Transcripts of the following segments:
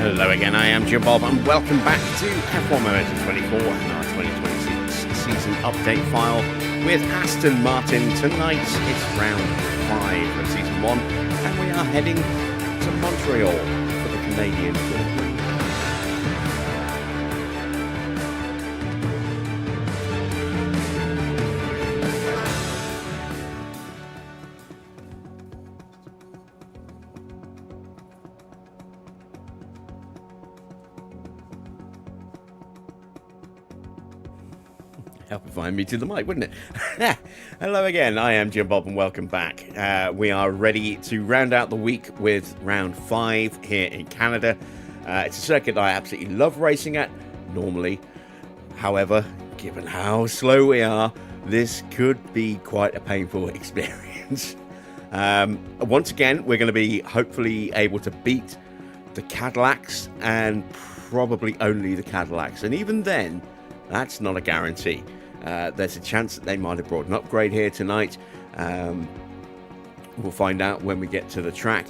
Hello again, I am Jim Bob, and welcome back to F1 Momentum 24 and our 2026 season update file with Aston Martin. Tonight it's round 5 of season 1, and we are heading to Montreal for the Canadian Grand Prix. Help if I muted the mic, wouldn't it? Hello again, I am Jim Bob and welcome back. We are ready to round out the week with round 5 here in Canada. It's a circuit I absolutely love racing at, normally. However, given how slow we are, this could be quite a painful experience. Once again, we're going to be hopefully able to beat the Cadillacs, and probably only the Cadillacs. And even then, that's not a guarantee. There's a chance that they might have brought an upgrade here tonight. We'll find out when we get to the track.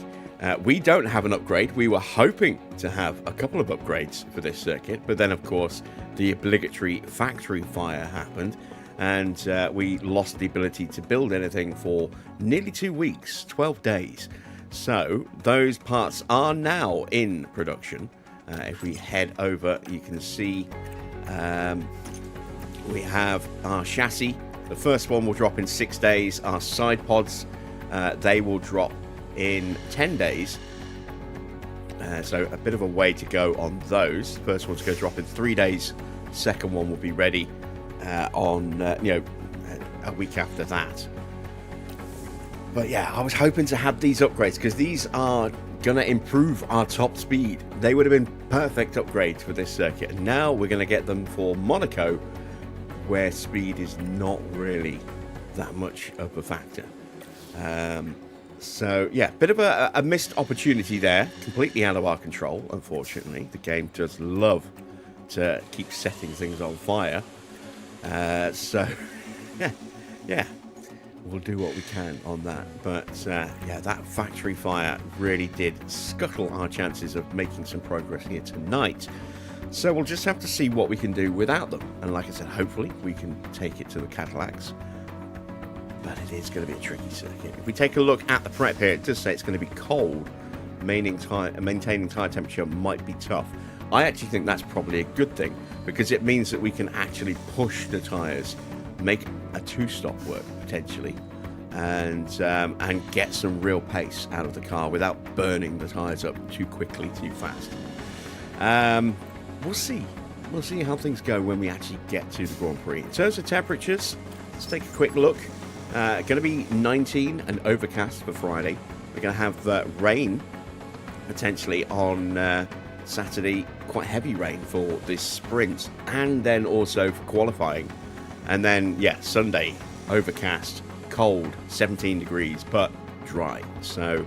We don't have an upgrade. We were hoping to have a couple of upgrades for this circuit, but then of course the obligatory factory fire happened, and we lost the ability to build anything for nearly 2 weeks, 12 days. So those parts are now in production. If we head over, you can see we have our chassis. The first one will drop in 6 days. Our side pods, they will drop in 10 days. So a bit of a way to go on those. First one's going to drop in 3 days. Second one will be ready on a week after that. But yeah, I was hoping to have these upgrades because these are going to improve our top speed. They would have been perfect upgrades for this circuit, and now we're going to get them for Monaco, where speed is not really that much of a factor. So yeah, bit of a missed opportunity there, completely out of our control, unfortunately. The game does love to keep setting things on fire. So yeah, we'll do what we can on that. But yeah, that factory fire really did scuttle our chances of making some progress here tonight. So we'll just have to see what we can do without them. And like I said, hopefully we can take it to the Cadillacs. But it is going to be a tricky circuit. If we take a look at the prep here, it does say it's going to be cold. Maintaining tyre temperature might be tough. I actually think that's probably a good thing, because it means that we can actually push the tyres, make a two-stop work potentially, and get some real pace out of the car without burning the tyres up too quickly, too fast. We'll see how things go when we actually get to the Grand Prix. In terms of temperatures, let's take a quick look. Going to be 19 and overcast for Friday. We're going to have rain potentially on Saturday, quite heavy rain for this sprint, and then also for qualifying. And then, yeah, Sunday, overcast, cold, 17 degrees, but dry. So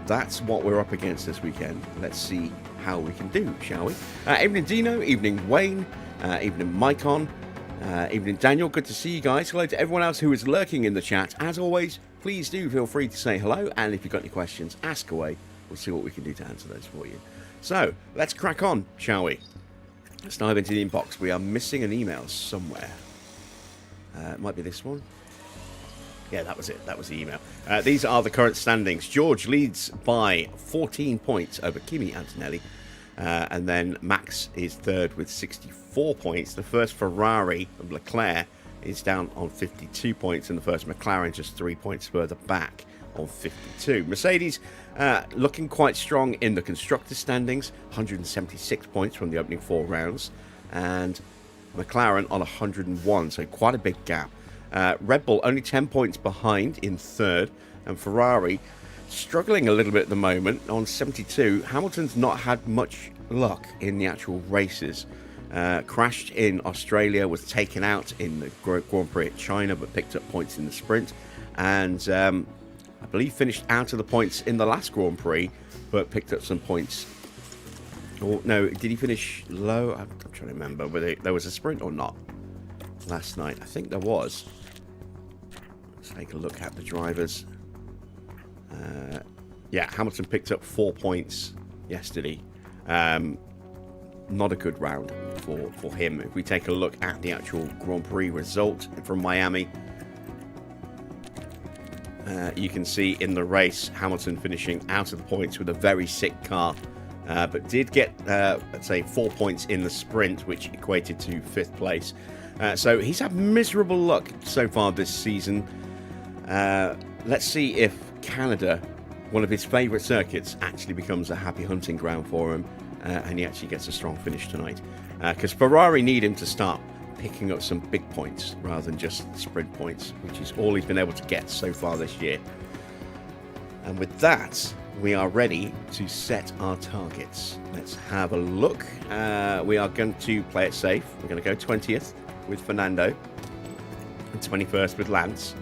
that's what we're up against this weekend. Let's see how we can do, shall we? Evening Dino, evening Wayne, evening Micon, evening Daniel. Good to see you guys. Hello to everyone else who is lurking in the chat. As always, please do feel free to say hello, and if you've got any questions, ask away. We'll see what we can do to answer those for you. So let's crack on, shall we? Let's dive into the inbox. We are missing an email somewhere. It might be this one. Yeah, that was it. That was the email. These are the current standings. George leads by 14 points over Kimi Antonelli. And then Max is third with 64 points. The first Ferrari of Leclerc is down on 52 points. And the first McLaren just 3 points further back on 52. Mercedes looking quite strong in the constructors standings. 176 points from the opening 4 rounds. And McLaren on 101. So quite a big gap. Red Bull only 10 points behind in third, and Ferrari struggling a little bit at the moment on 72. Hamilton's not had much luck in the actual races. Crashed in Australia, was taken out in the Grand Prix at China, but picked up points in the sprint, and I believe finished out of the points in the last Grand Prix, but picked up some points. Or no, did he finish low? I'm trying to remember whether there was a sprint or not last night. I think there was. Let's take a look at the drivers. Yeah, Hamilton picked up 4 points yesterday, Not a good round for him. If we take a look at the actual Grand Prix result from Miami, you can see in the race Hamilton finishing out of the points with a very sick car, but did get, let's say, 4 points in the sprint, which equated to 5th place. So he's had miserable luck so far this season. Let's see if Canada, one of his favourite circuits, actually becomes a happy hunting ground for him, and he actually gets a strong finish tonight. Because Ferrari need him to start picking up some big points rather than just sprint points, which is all he's been able to get so far this year. And with that, we are ready to set our targets. Let's have a look. We are going to play it safe. We're going to go 20th with Fernando and 21st with Lance,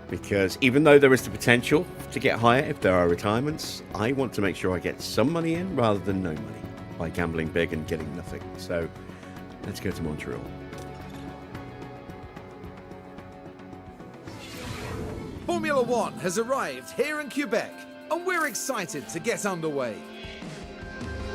because even though there is the potential to get higher if there are retirements, I want to make sure I get some money in rather than no money by gambling big and getting nothing. So let's go to Montreal. Formula One has arrived here in Quebec, and we're excited to get underway.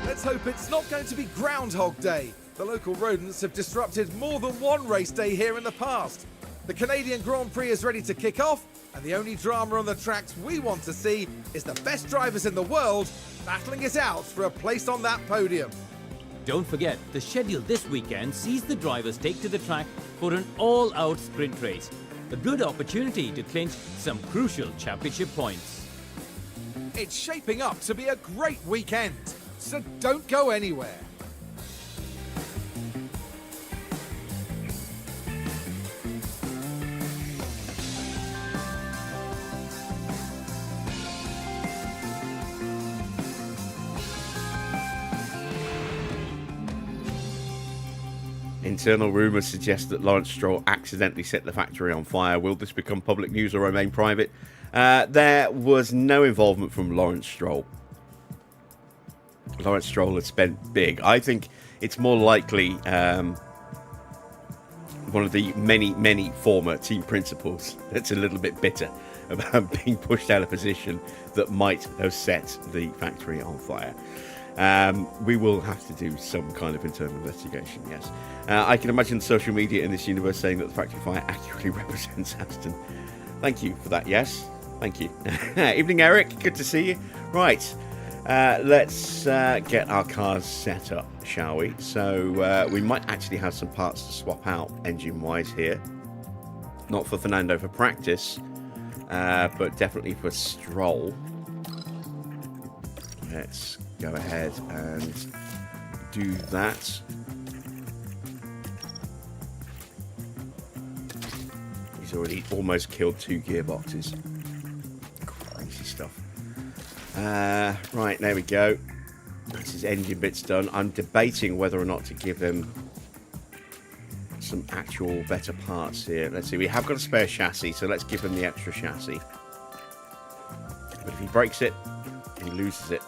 Let's hope it's not going to be Groundhog Day. The local rodents have disrupted more than one race day here in the past. The Canadian Grand Prix is ready to kick off, and the only drama on the tracks we want to see is the best drivers in the world battling it out for a place on that podium. Don't forget, the schedule this weekend sees the drivers take to the track for an all-out sprint race. A good opportunity to clinch some crucial championship points. It's shaping up to be a great weekend, so don't go anywhere. Internal rumours suggest that Lawrence Stroll accidentally set the factory on fire. Will this become public news or remain private? There was no involvement from Lawrence Stroll. Lawrence Stroll has spent big. I think it's more likely one of the many former team principals that's a little bit bitter about being pushed out of position that might have set the factory on fire. We will have to do some kind of internal investigation, yes. I can imagine social media in this universe saying that the factory fire accurately represents Aston. Thank you for that, yes. Thank you. Evening, Eric. Good to see you. Right. Let's get our cars set up, shall we? So we might actually have some parts to swap out engine-wise here. Not for Fernando for practice, but definitely for Stroll. Let's go ahead and do that. He's already almost killed 2 gearboxes. Crazy stuff. Right, there we go. That's his engine bits done. I'm debating whether or not to give him some actual better parts here. Let's see, we have got a spare chassis, so let's give him the extra chassis. But if he breaks it, he loses it.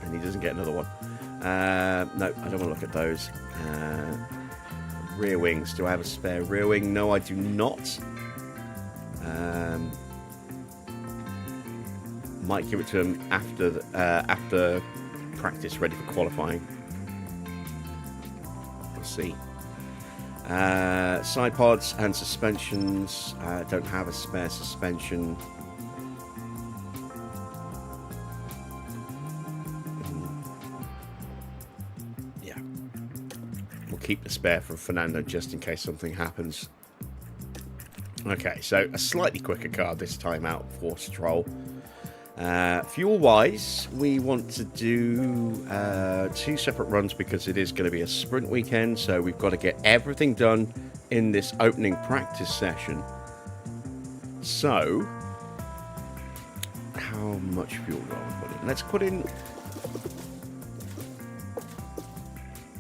And he doesn't get another one. No, I don't want to look at those. Rear wings. Do I have a spare rear wing? No, I do not. Might give it to him after practice, ready for qualifying. We'll see. Side pods and suspensions. Don't have a spare suspension. Keep the spare for Fernando just in case something happens. Okay, so a slightly quicker car this time out for Stroll. Fuel wise, we want to do 2 separate runs because it is going to be a sprint weekend, so we've got to get everything done in this opening practice session. So how much fuel do I want to put in?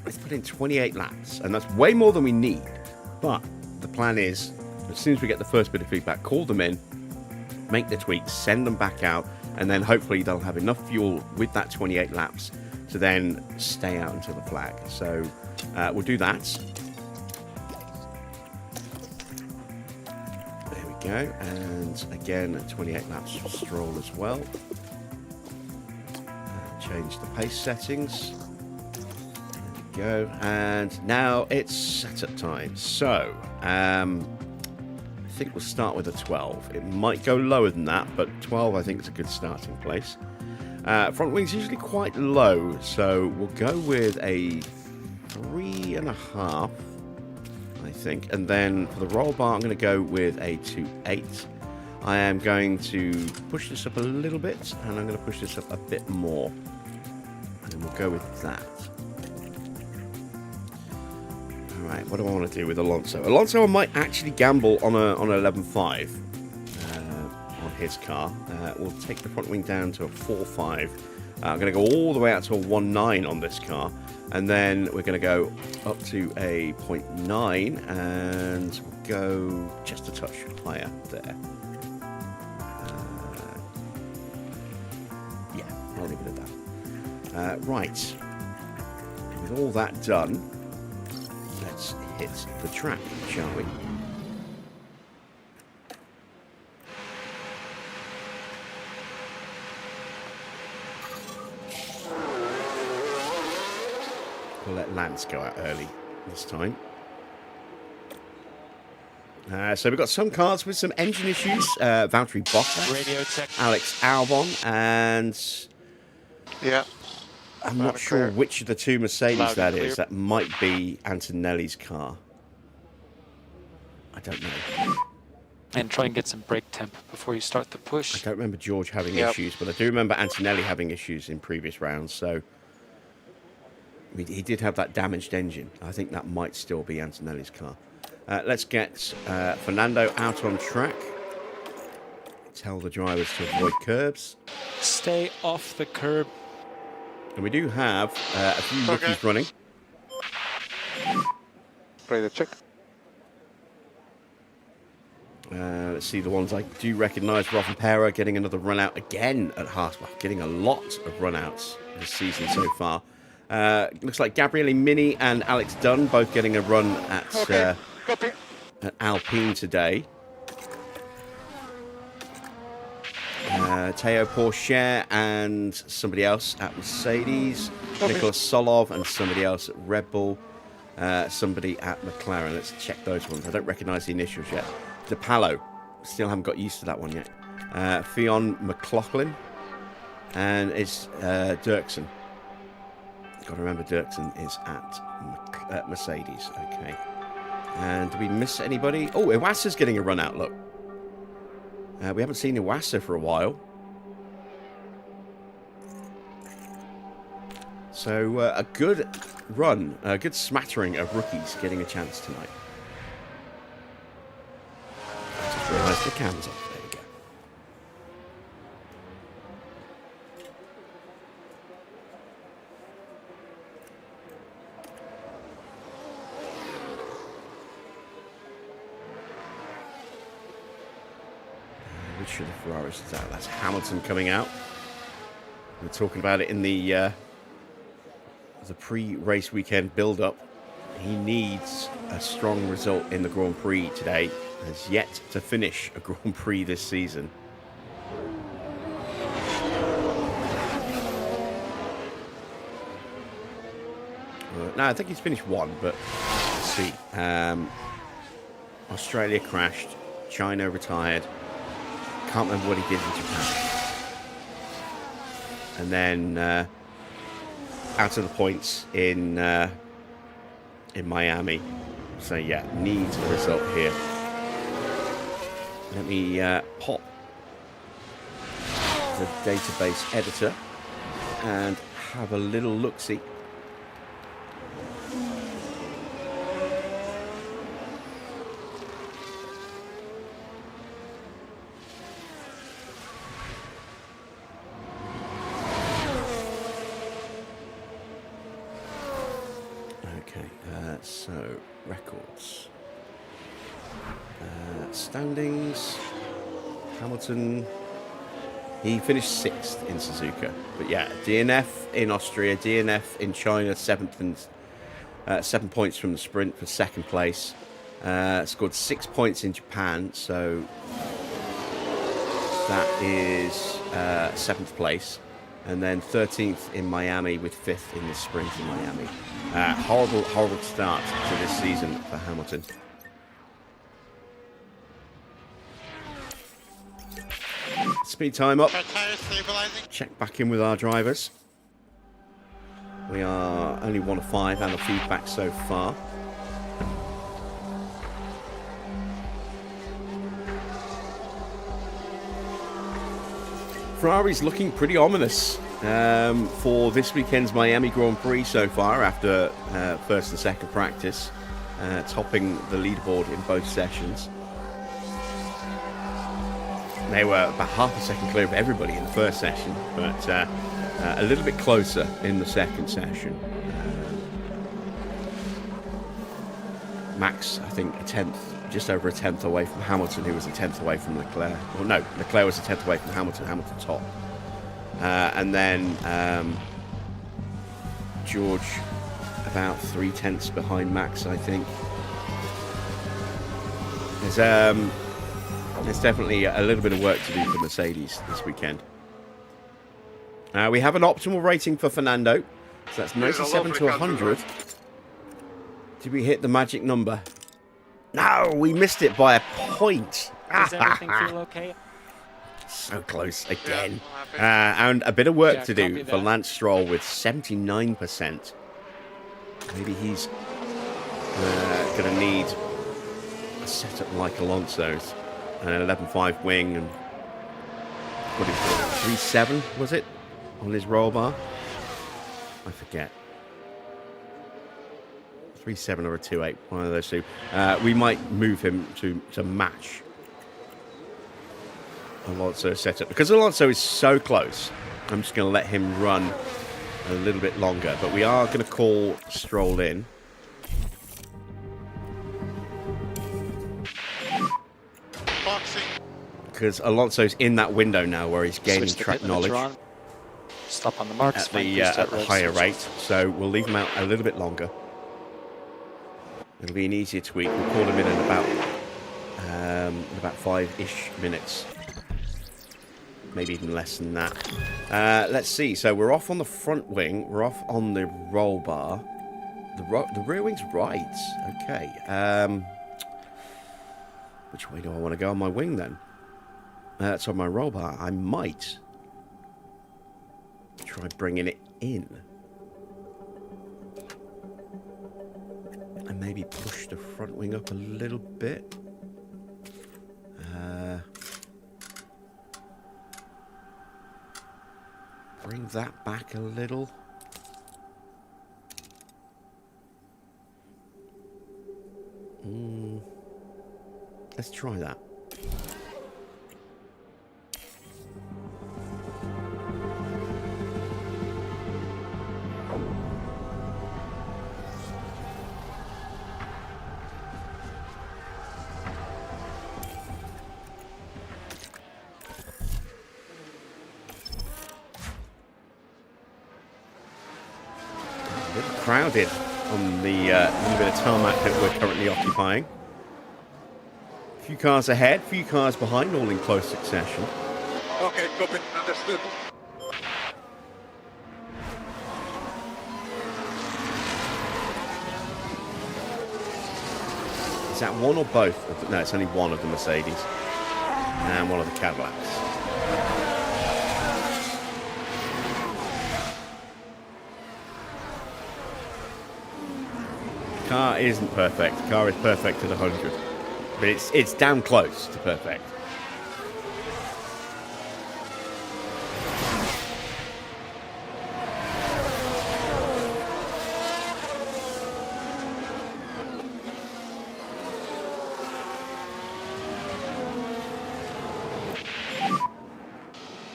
Let's put in 28 laps, and that's way more than we need. But the plan is, as soon as we get the first bit of feedback, call them in, make the tweaks, send them back out, and then hopefully they'll have enough fuel with that 28 laps to then stay out until the flag. So we'll do that. There we go, and again 28 laps for Stroll as well. Check change the pace settings. There we go. And now it's setup time. So, I think we'll start with a 12. It might go lower than that, but 12 I think is a good starting place. Front wing's usually quite low, so we'll go with a 3.5, I think. And then for the roll bar, I'm going to go with a 2.8. I am going to push this up a little bit, and I'm going to push this up a bit more. And then we'll go with that. Alright, what do I want to do with Alonso? Alonso, I might actually gamble on an 11.5 on his car. We'll take the front wing down to a 4.5. I'm going to go all the way out to a 1.9 on this car. And then we're going to go up to a 0.9 and go just a touch higher there. Yeah, I'll leave it at that. Right. With all that done, let's hit the track, shall we? We'll let Lance go out early this time. So we've got some cars with some engine issues. Valtteri Bottas, Alex Albon, and yeah, I'm not sure which of the two Mercedes that is. That might be Antonelli's car. I don't know. And try and get some brake temp before you start the push. I don't remember George having issues, but I do remember Antonelli having issues in previous rounds. So I mean, he did have that damaged engine. I think that might still be Antonelli's car. Let's get Fernando out on track. Tell the drivers to avoid curbs. Stay off the curb. And we do have a few rookies running. Play the check. Let's see the ones I do recognise. Rovanpera getting another run out again at Haas. Well, getting a lot of run outs this season so far. Looks like Gabriele Mini and Alex Dunn both getting a run at Alpine today. Teo Pourchaire and somebody else at Mercedes. Nicholas Solov and somebody else at Red Bull. Somebody at McLaren. Let's check those ones. I don't recognise the initials yet. DePalo. Still haven't got used to that one yet. Fionn McLaughlin. And it's Dirksen. Got to remember Dirksen is at Mercedes. Okay. And do we miss anybody? Oh, Iwasa's getting a run out, look. We haven't seen Iwasa for a while. So a good run, a good smattering of rookies getting a chance tonight. I just realised the cam's off. There you go. Which of the Ferraris is that? That's Hamilton coming out. We were talking about it in the pre-race weekend build-up. He needs a strong result in the Grand Prix today. Has yet to finish a Grand Prix this season. No, I think he's finished one, but let's see. Australia crashed. China retired. Can't remember what he did in Japan. And then out of the points in Miami. So yeah, needs a result here. Let me pop the database editor and have a little look-see. So, records. Standings. Hamilton. He finished 6th in Suzuka. But yeah, DNF in Austria, DNF in China, 7th and 7 points from the sprint for 2nd place. Scored 6 points in Japan, so that is 7th place. And then 13th in Miami with 5th in the sprint in Miami. Horrible, horrible start to this season for Hamilton. Speed time up. Check back in with our drivers. We are only 1 of 5 and the feedback so far. Ferrari's looking pretty ominous for this weekend's Miami Grand Prix so far after first and second practice, topping the leaderboard in both sessions. They were about half a second clear of everybody in the first session, but a little bit closer in the second session. Max, I think, a tenth, just over a tenth away from Hamilton, who was a tenth away from Leclerc. Well, no, Leclerc was a tenth away from Hamilton. Hamilton top. And then George about 3/10 behind Max, I think. There's definitely a little bit of work to do for Mercedes this weekend. We have an optimal rating for Fernando. So that's 97 to 100. Did we hit the magic number? No, we missed it by a point. Does everything feel okay? So close again. And a bit of work to do for Lance Stroll with 79%. Maybe he's going to need a setup like Alonso's. An 11.5 wing and what is it, 3.7 was it on his roll bar? I forget. 3.7 or a 2.8, one of those two. We might move him to match Alonso's setup because Alonso is so close. I'm just going to let him run a little bit longer, but we are going to call Stroll in. Because Alonso's in that window now where he's gaining track knowledge Stop on the marks at the higher rate. So we'll leave him out a little bit longer. It'll be an easier tweak. We'll call him in about 5-ish minutes. Maybe even less than that. Let's see. So we're off on the front wing. We're off on the roll bar. The rear wing's right. Okay. Which way do I want to go on my wing then? That's on my roll bar. I might try bringing it in. And maybe push the front wing up a little bit. Bring that back a little. Let's try that. A little crowded on the little bit of tarmac that we're currently occupying. A few cars ahead, a few cars behind, all in close succession. Okay, copy, understood. Is that one or both? No, it's only one of the Mercedes and one of the Cadillacs. The car isn't perfect. The car is perfect at 100. But it's damn close to perfect.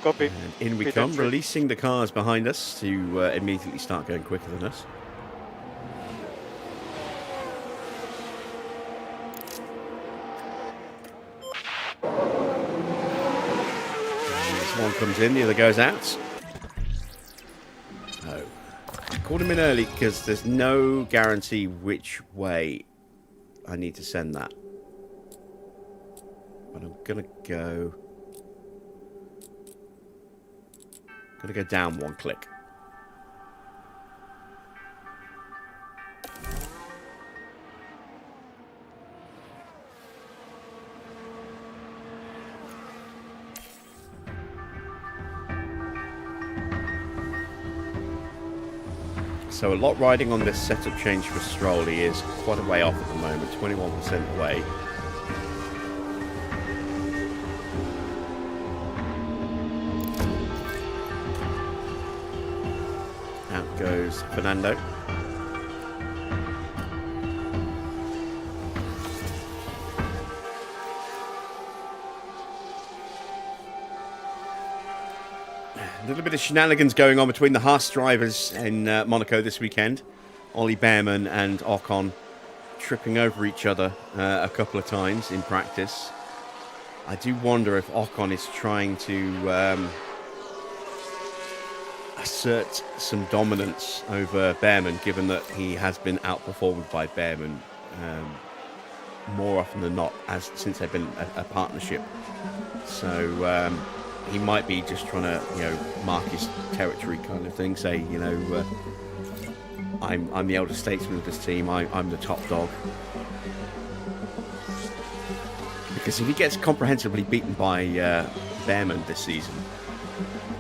Copy. And in we come, releasing the cars behind us to immediately start going quicker than us. One comes in, the other goes out. Oh. I called him in early because there's no guarantee which way I need to send that. But I'm going to go Gonna go down one click. So a lot riding on this setup change for Stroll. He is quite a way off at the moment, 21% away. Out goes Fernando. A little bit of shenanigans going on between the Haas drivers in Monaco this weekend. Ollie Behrman and Ocon tripping over each other a couple of times in practice. I do wonder if Ocon is trying to assert some dominance over Behrman, given that he has been outperformed by Behrman more often than not since they've been a partnership. So he might be just trying to, mark his territory kind of thing. Say, I'm the elder statesman of this team. I'm the top dog. Because if he gets comprehensively beaten by Behrman this season,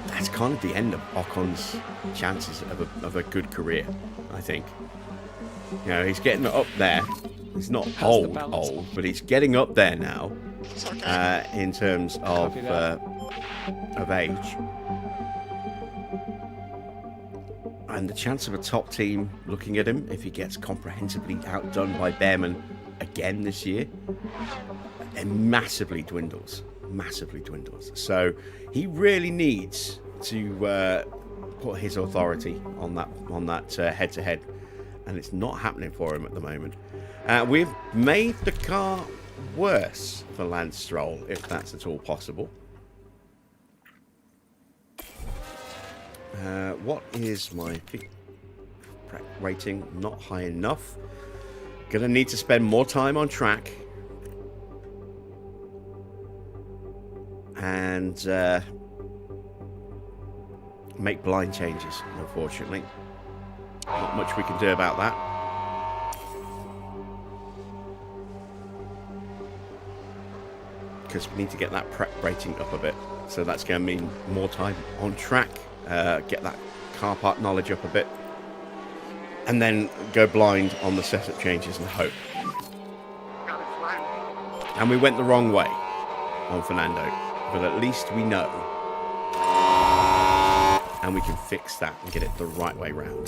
that's kind of the end of Ocon's chances of a good career, I think. He's getting up there. He's not old, but he's getting up there now in terms of age. And the chance of a top team looking at him, if he gets comprehensively outdone by Behrman again this year, it massively dwindles. So he really needs to put his authority on that head-to-head, and it's not happening for him at the moment. We've made the car worse for Lance Stroll, if that's at all possible. What is my rating? Not high enough. Gonna need to spend more time on track. And make blind changes, unfortunately. Not much we can do about that. Because we need to get that prep rating up a bit. So that's going to mean more time on track. Get that car part knowledge up a bit. And then go blind on the setup changes and hope. And we went the wrong way on Fernando. But at least we know. And we can fix that and get it the right way round.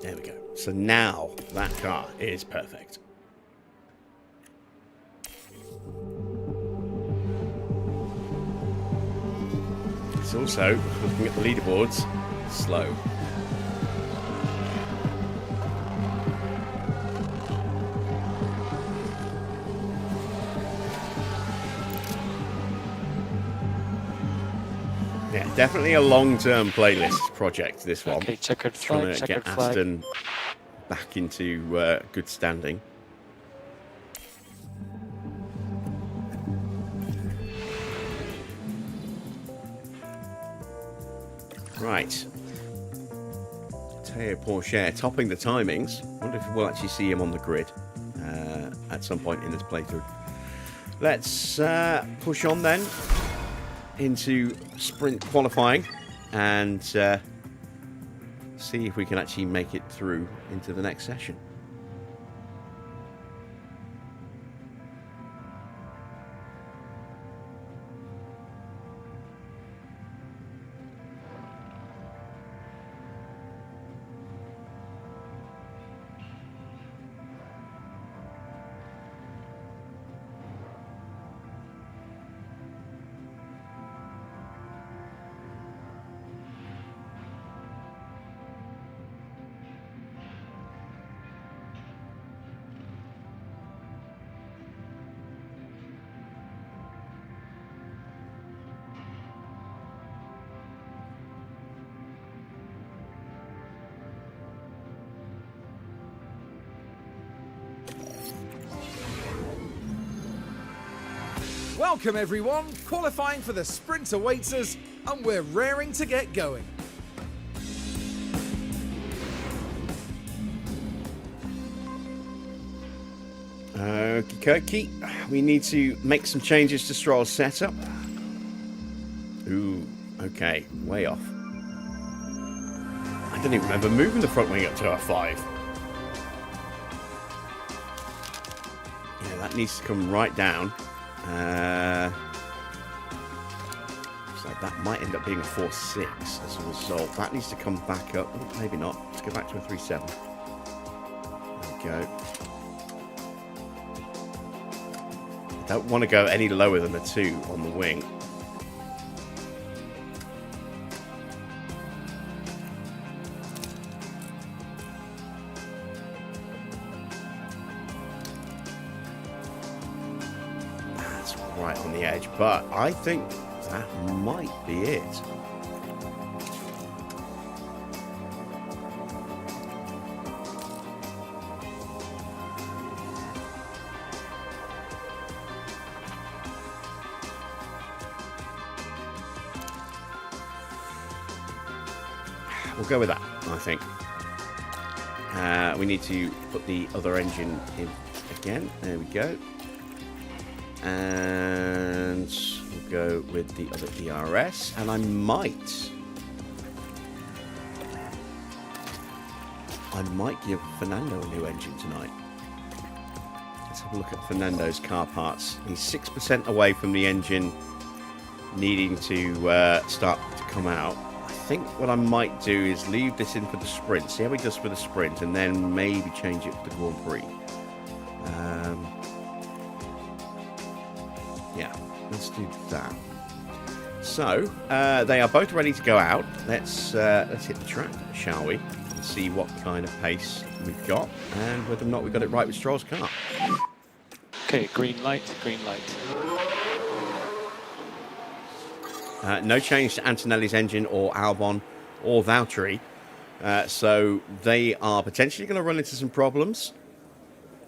There we go. So now that car is perfect. It's also, looking at the leaderboards, slow. Yeah, definitely a long-term playlist project, this one. Okay, checkered flag, Trying to get Aston back into good standing. Right. Teo Pourchaire topping the timings. Wonder if we'll actually see him on the grid at some point in this playthrough. Let's push on then into sprint qualifying and see if we can actually make it through into the next session. Welcome everyone, qualifying for the sprint awaits us, and we're raring to get going. Okie dokie. We need to make some changes to Stroll's setup. Ooh, okay, way off. I don't even remember moving the front wing up to R5. Yeah, that needs to come right down. So that might end up being a 4.6 as a result. That needs to come back up. Oh, maybe not. Let's go back to a 3.7. There we go. I don't want to go any lower than a 2 on the wing. That's right on the edge, but I think that might be it. We'll go with that, I think. We need to put the other engine in again. There we go. And we'll go with the other ERS. And I might give Fernando a new engine tonight. Let's have a look at Fernando's car parts. He's 6% away from the engine needing to start to come out. I think what I might do is leave this in for the sprint, see how he does for the sprint, and then maybe change it for the Grand Prix. Yeah, let's do that. So they are both ready to go out. Let's hit the track, shall we, and see what kind of pace we've got and whether or not we got it right with Stroll's car. Okay, green light, green light. No change to Antonelli's engine or Albon or Valtteri. So they are potentially going to run into some problems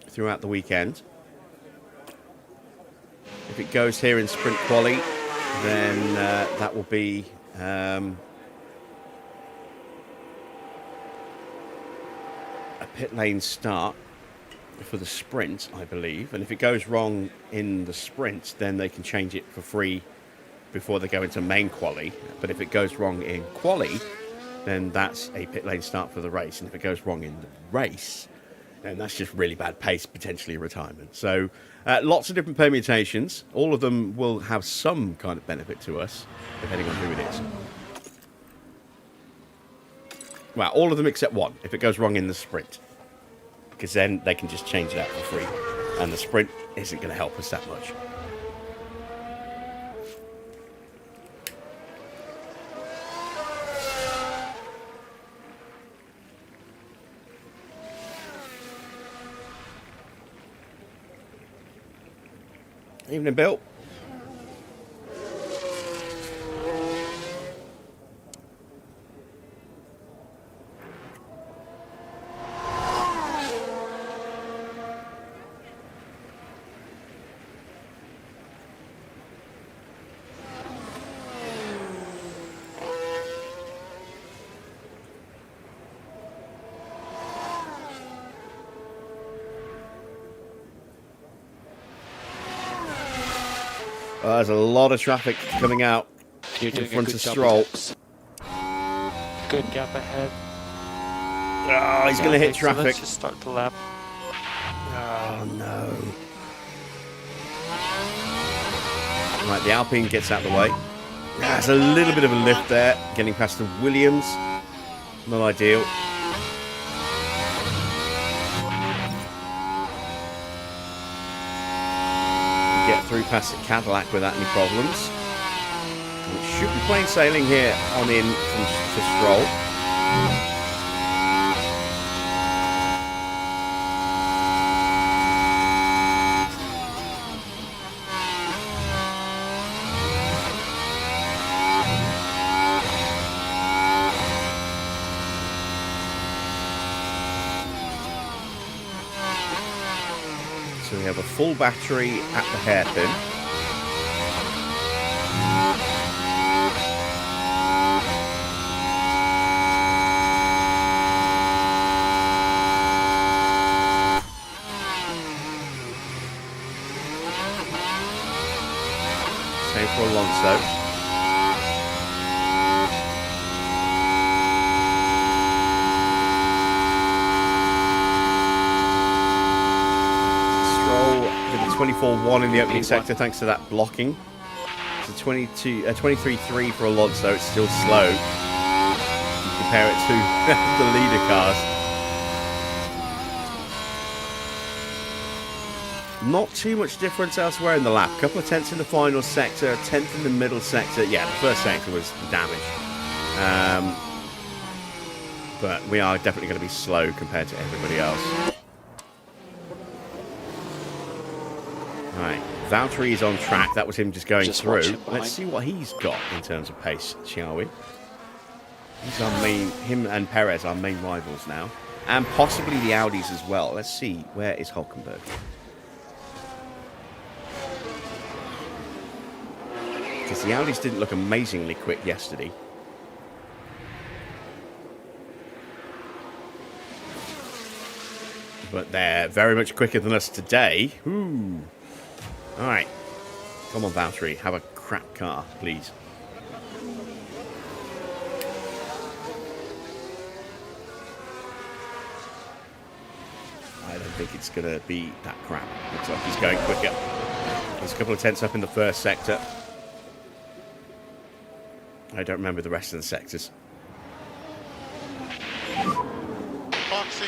throughout the weekend. If it goes here in sprint quali, then that will be a pit lane start for the sprint, I believe. And if it goes wrong in the sprint, then they can change it for free before they go into main quali. But if it goes wrong in quali, then that's a pit lane start for the race. And if it goes wrong in the race, then that's just really bad pace, potentially retirement. So lots of different permutations. All of them will have some kind of benefit to us, depending on who it is. Well, all of them except one, if it goes wrong in the sprint. Because then they can just change that for free. And the sprint isn't going to help us that much. Evening, Bill. There's a lot of traffic coming out You're in doing front a good of job Stroll. with that. Good gap ahead. Oh, he's going to hit So traffic. let's just start the lap. Oh, no. Right, the Alpine gets out of the way. There's a little bit of a lift there, getting past the Williams. Not ideal. Get through past the Cadillac without any problems. And it should be plain sailing here on in for Stroll. So we have a full battery at the hairpin. Same for Alonso. Stroll did the 24.1 in the opening sector thanks to that blocking. It's a 23.3 for Alonso. It's still slow. You compare it to the leader cars. Not too much difference elsewhere in the lap. A couple of tenths in the final sector, a tenth in the middle sector. Yeah, the first sector was the damage. But we are definitely going to be slow compared to everybody else. Right, Valtteri's on track. That was him just going through. Let's see what he's got in terms of pace, shall we? He's our main, him and Perez, our main rivals now. And possibly the Audis as well. Let's see, where is Hulkenberg? Because the Audis didn't look amazingly quick yesterday. But they're very much quicker than us today. Ooh. All right. Come on, Valtteri. Have a crap car, please. I don't think it's going to be that crap. Looks like he's going quicker. There's a couple of tenths up in the first sector. I don't remember the rest of the sectors. Boxing.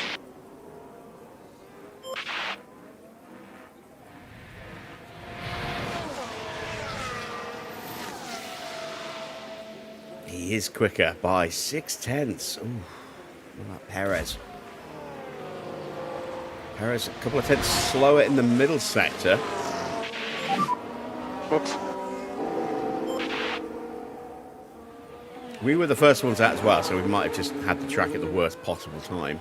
He is quicker by 6 tenths. Ooh, what about Perez? Perez a couple of tenths slower in the middle sector. Whoops. We were the first ones out as well, so we might have just had the track at the worst possible time.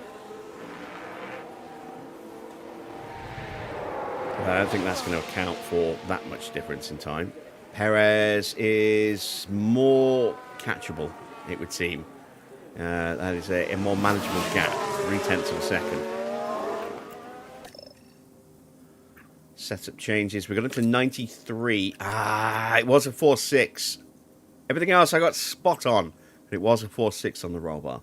But I don't think that's going to account for that much difference in time. Perez is more catchable, it would seem. That is a more manageable gap, 3 tenths of a second. Setup changes. We got into 93. It was a 4.6. Everything else I got spot on. But it was a 4.6 on the roll bar.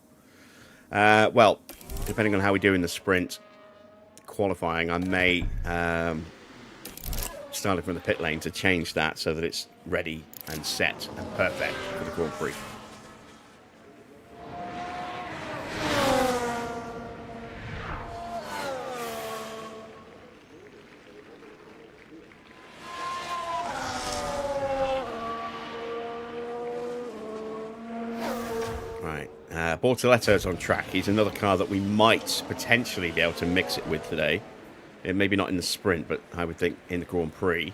Well, depending on how we do in the sprint qualifying, I may, starting from the pit lane, to change that so that it's ready and set and perfect for the Grand Prix. Bortoletto's on track. He's another car that we might potentially be able to mix it with today. Maybe not in the sprint, but I would think in the Grand Prix.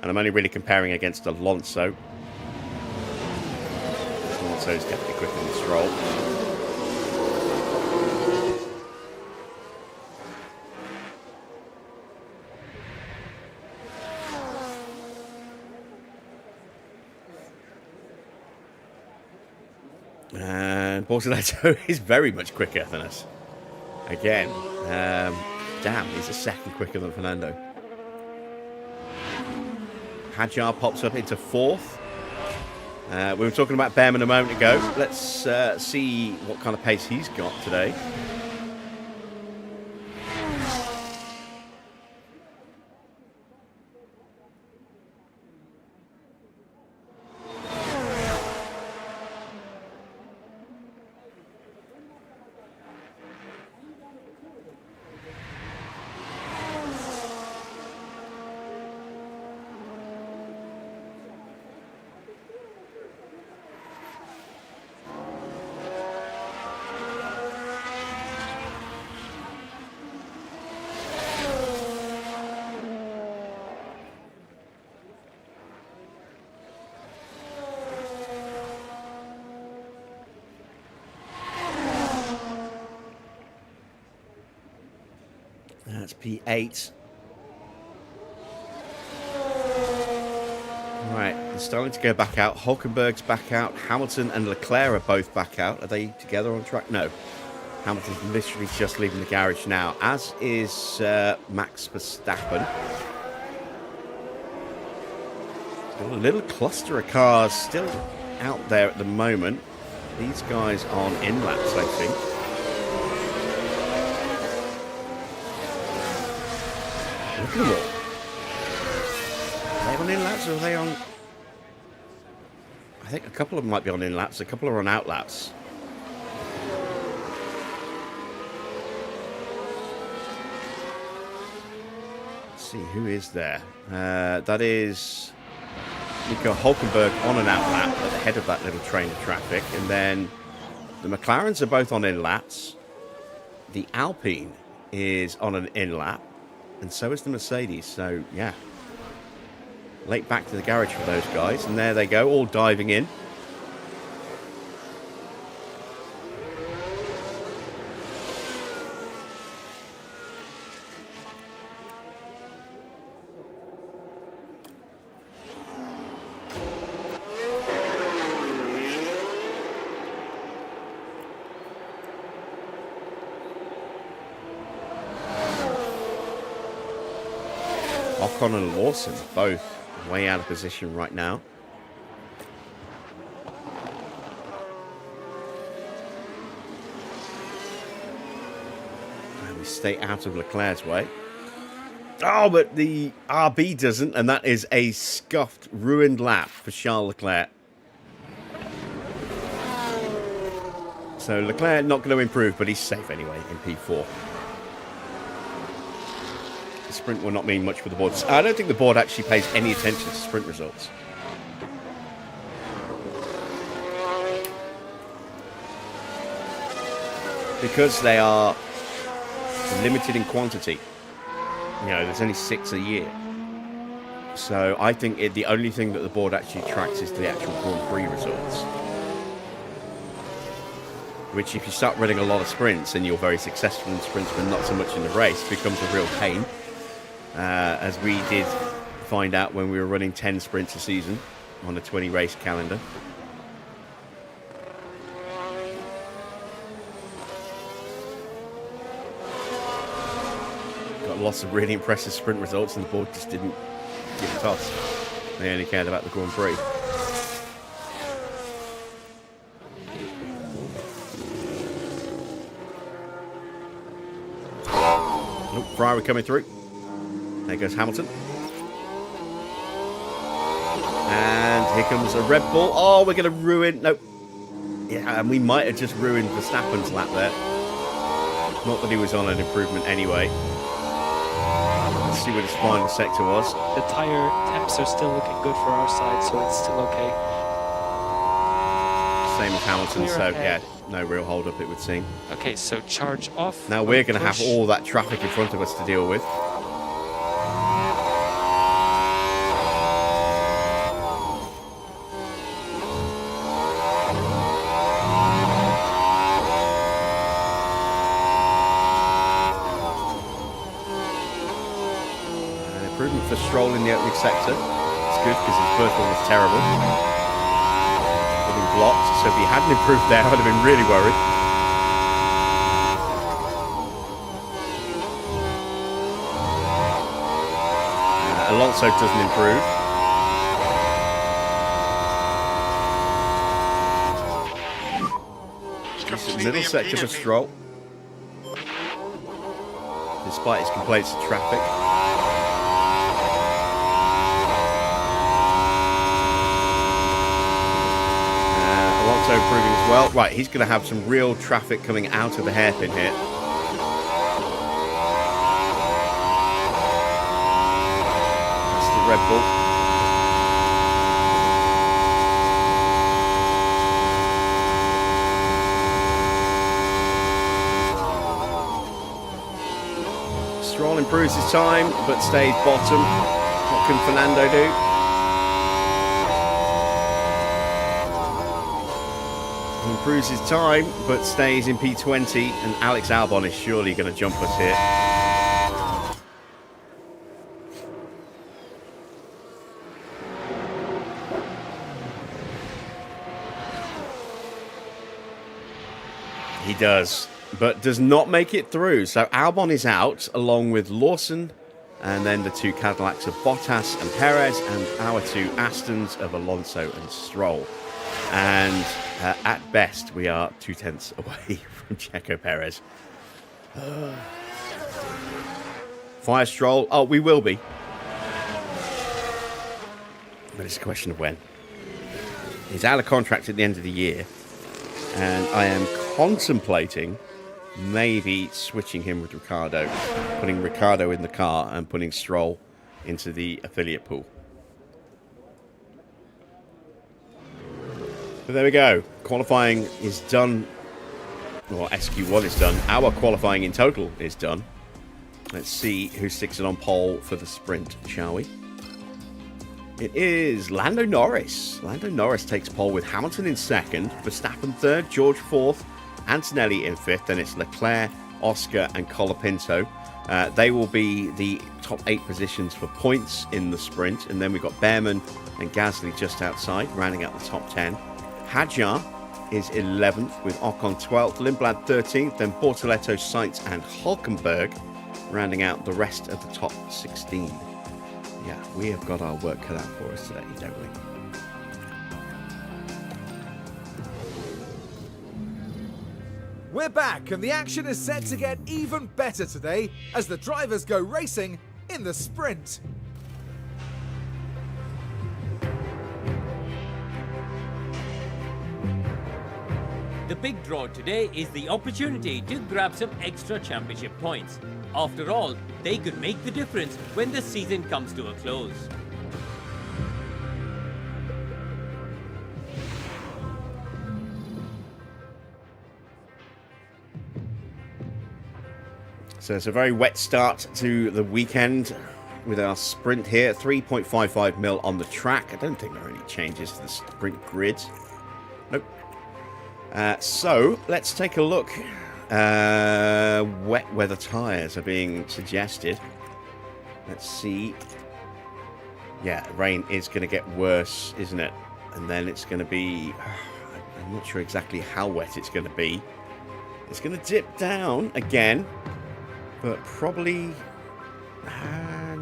And I'm only really comparing against Alonso. Alonso's definitely quicker than Stroll. And Bortoletto is very much quicker than us. Again. Damn, he's a second quicker than Fernando. Hadjar pops up into 4th. We were talking about Behrman a moment ago. Let's see what kind of pace he's got today. That's P8. Right, they're starting to go back out. Hulkenberg's back out. Hamilton and Leclerc are both back out. Are they together on track? No. Hamilton's literally just leaving the garage now, as is Max Verstappen. Got a little cluster of cars still out there at the moment. These guys on in-laps, I think. Look at them all. Are they on in-laps or are they on... I think a couple of them might be on in-laps, a couple are on out-laps. Let's see, who is there? That is Nico Hulkenberg on an out-lap at the head of that little train of traffic. And then the McLarens are both on in-laps. The Alpine is on an in-lap. And so is the Mercedes. So, yeah. Late back to the garage for those guys. And there they go, all diving in. Ocon and Lawson both way out of position right now. And we stay out of Leclerc's way. Oh, but the RB doesn't, and that is a scuffed, ruined lap for Charles Leclerc. So Leclerc not going to improve, but he's safe anyway in P4. Sprint will not mean much for the board. I don't think the board actually pays any attention to sprint results. Because they are limited in quantity. You know, there's only 6 a year. So I think the only thing that the board actually tracks is the actual Grand Prix results. Which, if you start running a lot of sprints and you're very successful in sprints but not so much in the race, becomes a real pain. As we did find out when we were running 10 sprints a season on a 20 race calendar. Got lots of really impressive sprint results and the board just didn't give a toss. They only cared about the Grand Prix. Nope, Ferrari coming through. There goes Hamilton. And here comes a Red Bull. Oh, we're going to ruin... Nope. Yeah, and we might have just ruined Verstappen's lap there. Not that he was on an improvement anyway. Let's see what his final sector was. The tire temps are still looking good for our side, so it's still okay. Same as Hamilton, so yeah, no real hold up it would seem. Okay, so charge off. Now we're going to have all that traffic in front of us to deal with. For Stroll in the opening sector. It's good because his first one was terrible. Getting blocked, so if he hadn't improved there, I would have been really worried. Alonso doesn't improve. Middle sector for Stroll. Despite his complaints of traffic. Alonso improving as well. Right, he's going to have some real traffic coming out of the hairpin here. That's the Red Bull. Stroll improves his time, but stays bottom. What can Fernando do? Improves his time, but stays in P20, and Alex Albon is surely going to jump us here. He does. but does not make it through. So Albon is out, along with Lawson, and then the two Cadillacs of Bottas and Perez, and our two Astons of Alonso and Stroll. And at best, we are 2/10 away from Checo Perez. Fire Stroll. Oh, we will be. But it's a question of when. He's out of contract at the end of the year. And I am contemplating maybe switching him with Ricardo. Putting Ricardo in the car and putting Stroll into the affiliate pool. But there we go. Qualifying is done. Well, SQ1 is done. Our qualifying in total is done. Let's see who sticks it on pole for the sprint, shall we? It is Lando Norris. Lando Norris takes pole with Hamilton in second, Verstappen third, George fourth, Antonelli in fifth. Then it's Leclerc, Oscar, and Colapinto. They will be the top 8 positions for points in the sprint. And then we've got Behrman and Gasly just outside, rounding out the top 10. Hadjar is 11th with Ocon 12th, Lindblad 13th, then Bortoletto, Sainz, and Hulkenberg rounding out the rest of the top 16. Yeah, we have got our work cut out for us today, don't we? We're back, and the action is set to get even better today as the drivers go racing in the sprint. The big draw today is the opportunity to grab some extra championship points. After all, they could make the difference when the season comes to a close. So it's a very wet start to the weekend with our sprint here. 3.55 mil on the track. I don't think there are any changes to the sprint grid. Nope. So let's take a look. Wet weather tyres are being suggested. Let's see. Yeah, rain is going to get worse, isn't it? And then it's going to be... I'm not sure exactly how wet it's going to be. It's going to dip down again, but probably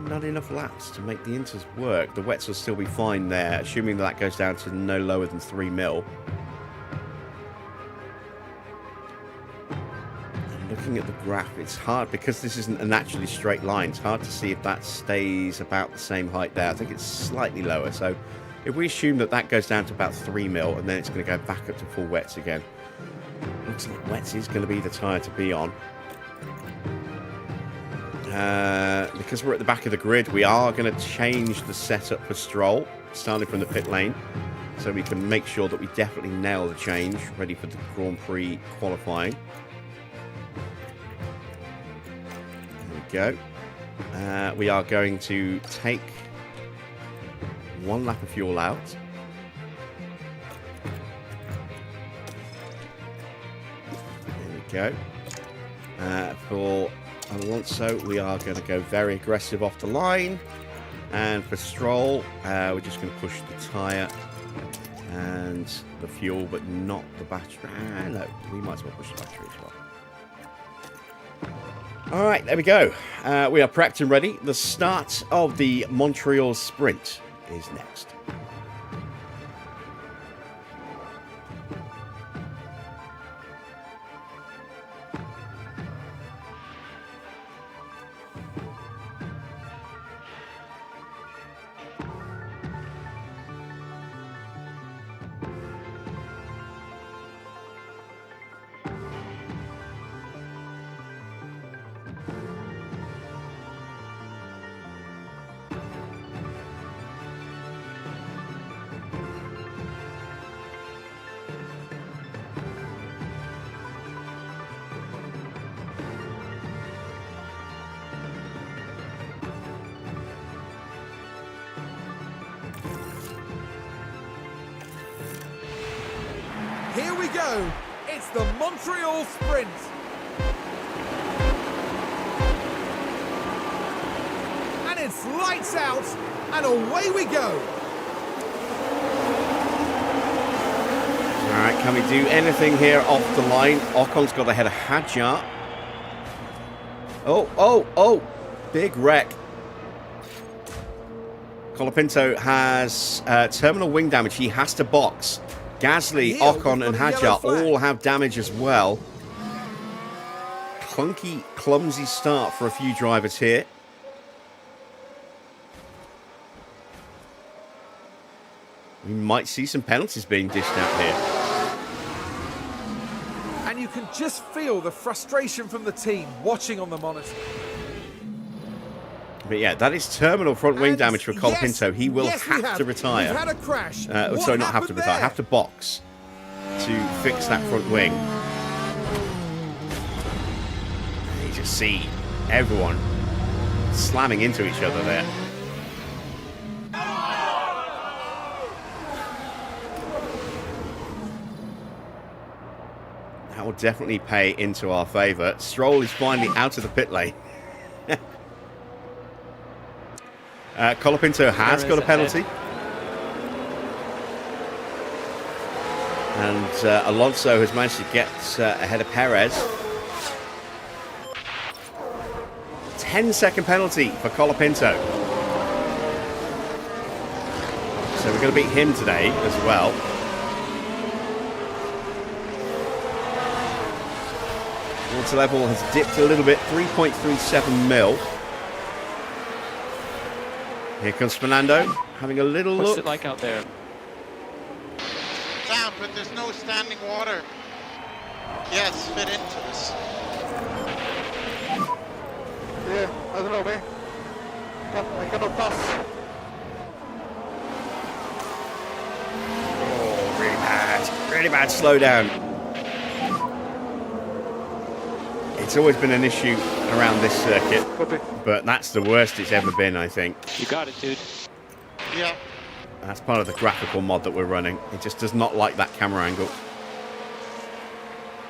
not enough laps to make the inters work. The wets will still be fine there, assuming that goes down to no lower than 3 mil. Looking at the graph, it's hard because this isn't a naturally straight line. It's hard to see if that stays about the same height there. I think it's slightly lower. So if we assume that that goes down to about 3 mil and then it's going to go back up to full wets again. Looks like wets is going to be the tyre to be on. Because we're at the back of the grid, we are going to change the setup for Stroll, starting from the pit lane. So we can make sure that we definitely nail the change, ready for the Grand Prix qualifying. Go. We are going to take 1 lap of fuel out. There we go. For Alonso, we are going to go very aggressive off the line. And for Stroll, we're just going to push the tyre and the fuel, but not the battery. No, we might as well push the battery as well. All right, there we go. We are prepped and ready. The start of the Montreal Sprint is next. Here we go. It's the Montreal Sprint. And it's lights out, and away we go. All right, Can we do anything here off the line? Ocon's got ahead of Hadjar. Oh. Big wreck. Colapinto has terminal wing damage. He has to box. Gasly, Ocon, and Hadjar all have damage as well. Clunky, clumsy start for a few drivers here. We might see some penalties being dished out here. And you can just feel the frustration from the team watching on the monitor. But yeah, that is terminal front wing And damage for Colapinto. He will have to retire. We've had a crash. Sorry, not have to retire. Have to box to fix that front wing. You just see everyone slamming into each other there. That will definitely pay into our favour. Stroll is finally out of the pit lane. Colapinto has got a penalty. And Alonso has managed to get ahead of Perez. 10-second penalty for Colapinto. So we're going to beat him today as well. Water level has dipped a little bit, 3.37 mil. Here comes Fernando, having a little look. What's it like out there? Down, but there's no standing water. Yes, fit into this. Yeah, I don't know, man. I cannot pass. Oh, really bad. Really bad slowdown. It's always been an issue around this circuit, but that's the worst it's ever been, I think. You got it, dude. Yeah. That's part of the graphical mod that we're running. It just does not like that camera angle.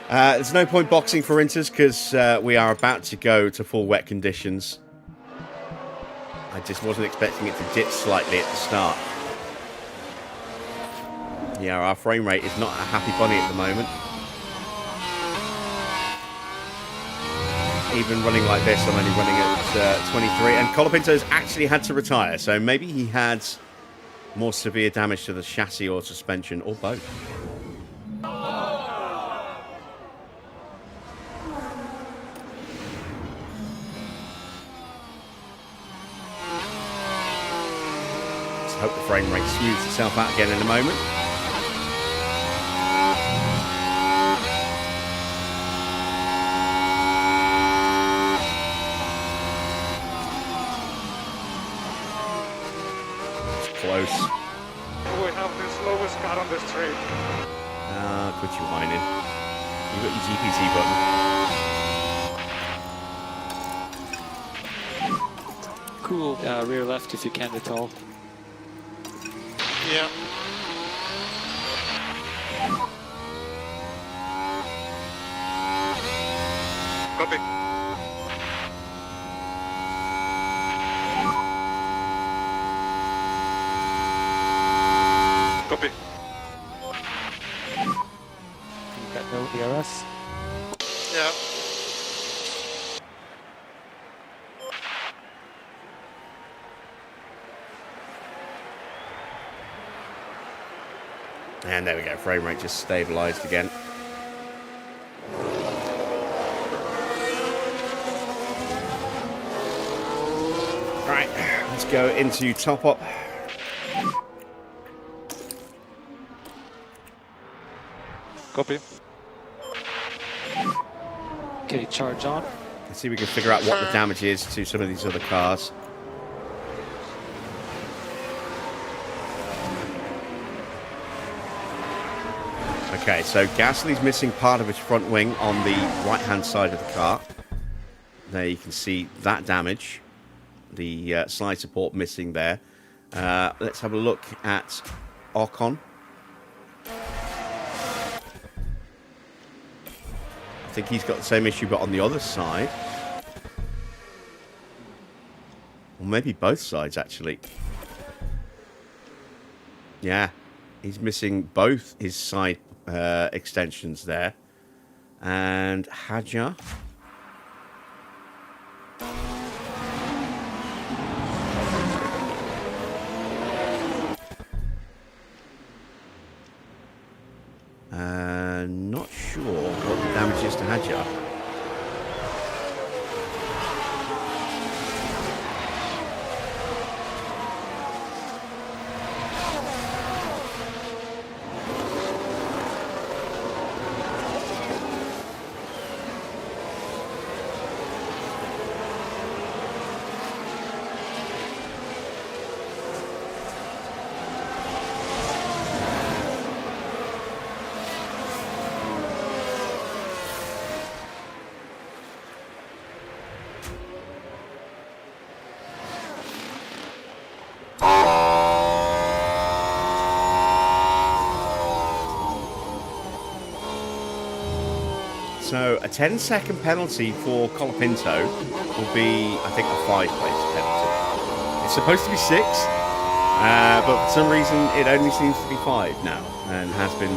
There's no point boxing for Inters because we are about to go to full wet conditions. I just wasn't expecting it to dip slightly at the start. Yeah, our frame rate is not a happy bunny at the moment. Even running like this, I'm only running at 23. And Colapinto's actually had to retire, so maybe he had more severe damage to the chassis or suspension, or both. Let's hope the frame rate smooths itself out again in a moment. Close. We have the slowest car on the street. Ah, quit you whining. You got your GPT button. Cool. Rear left if you can at all. Yeah. Copy. Copy. You got no DRS. Yeah. And there we go, frame rate just stabilized again. Right, let's go into top up. Copy. Okay, charge on. Let's see if we can figure out what the damage is to some of these other cars. Okay, so Gasly's missing part of his front wing on the right-hand side of the car. There you can see that damage. The side support missing there. Let's have a look at Ocon. I think he's got the same issue, but on the other side. Or maybe both sides, actually. Yeah, he's missing both his side extensions there. And Hadja. Not sure what the damage is to Hadja. So a 10-second penalty for Colapinto will be, I think, a 5-place penalty. It's supposed to be 6, but for some reason it only seems to be 5 now, and has been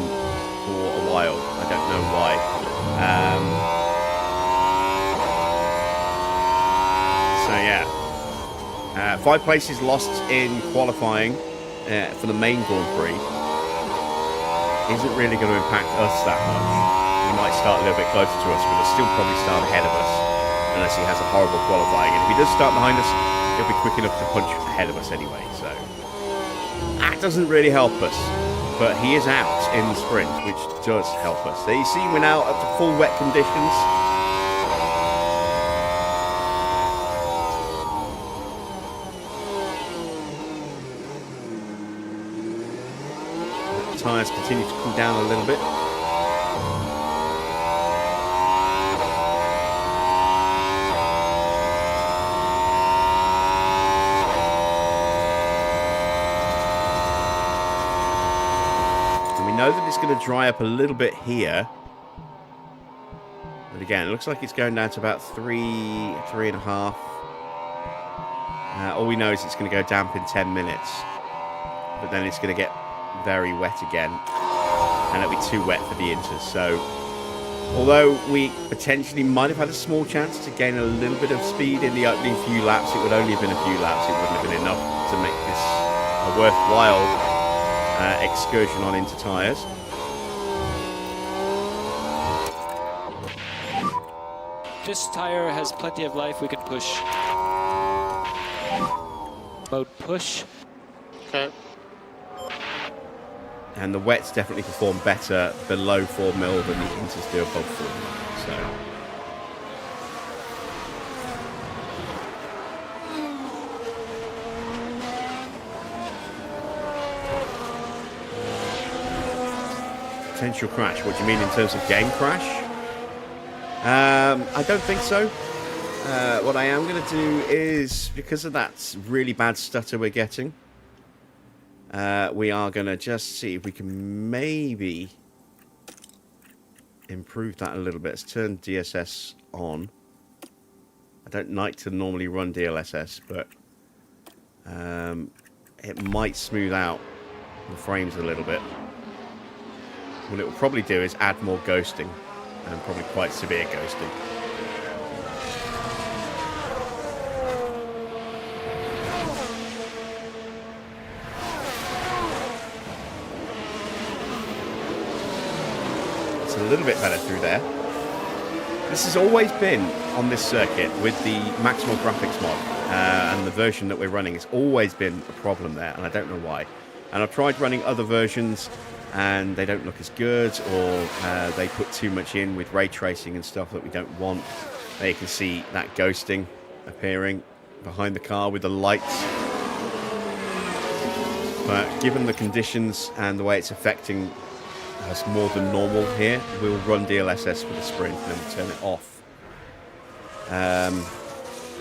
for a while. I don't know why. So yeah, 5 places lost in qualifying for the main Grand Prix isn't really going to impact us that much. He might start a little bit closer to us, but he'll still probably start ahead of us unless he has a horrible qualifying. And if he does start behind us, he'll be quick enough to punch ahead of us anyway. So that doesn't really help us. But he is out in the sprint, which does help us. So you see, we're now up to full wet conditions. The tyres continue to cool down a little bit. Know that it's going to dry up a little bit here, but again, it looks like it's going down to about 3.5. All we know is it's going to go damp in 10 minutes, but then it's going to get very wet again, and it'll be too wet for the Inters. So, although we potentially might have had a small chance to gain a little bit of speed in the opening few laps, it would only have been a few laps. It wouldn't have been enough to make this a worthwhile excursion on into tyres. This tyre has plenty of life. We can push. Mode push. Okay. And the wets definitely perform better below 4 mil than the Inters do above 4 mil. So. Potential crash. What do you mean in terms of game crash? I don't think so. What I am going to do is, because of that really bad stutter we're getting, we are going to just see if we can maybe improve that a little bit. Let's turn DSS on. I don't like to normally run DLSS, but it might smooth out the frames a little bit. What it will probably do is add more ghosting, and probably quite severe ghosting. It's a little bit better through there. This has always been on this circuit with the maximal graphics mod and the version that we're running. It's always been a problem there, and I don't know why. And I've tried running other versions, and they don't look as good, or they put too much in with ray tracing and stuff that we don't want. There you can see that ghosting appearing behind the car with the lights. But given the conditions and the way it's affecting us more than normal here, we'll run DLSS for the sprint and then we'll turn it off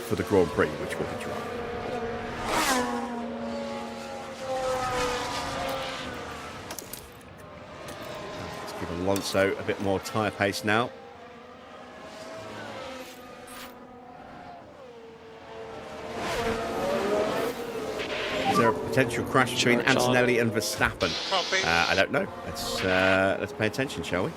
for the Grand Prix, which will be dry. Alonso a bit more tyre pace now. He's there a potential crash between Sure, John. Antonelli and Verstappen? Copy. I don't know. Let's pay attention, shall we?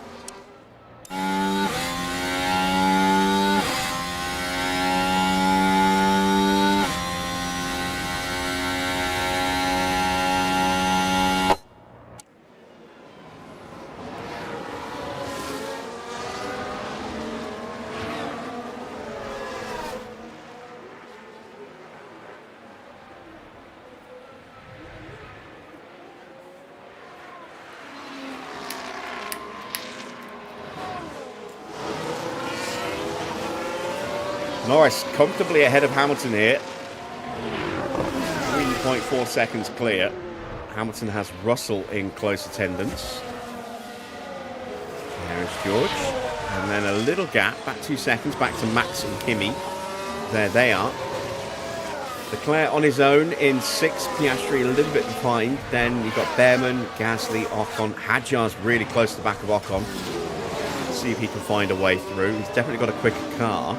Norris comfortably ahead of Hamilton here. 3.4 seconds clear. Hamilton has Russell in close attendance. There's George. And then a little gap, back 2 seconds, back to Max and Kimi. There they are. Leclerc on his own in 6th, Piastri a little bit behind. Then you've got Behrman, Gasly, Ocon. Hadjar's really close to the back of Ocon. Let's see if he can find a way through. He's definitely got a quicker car.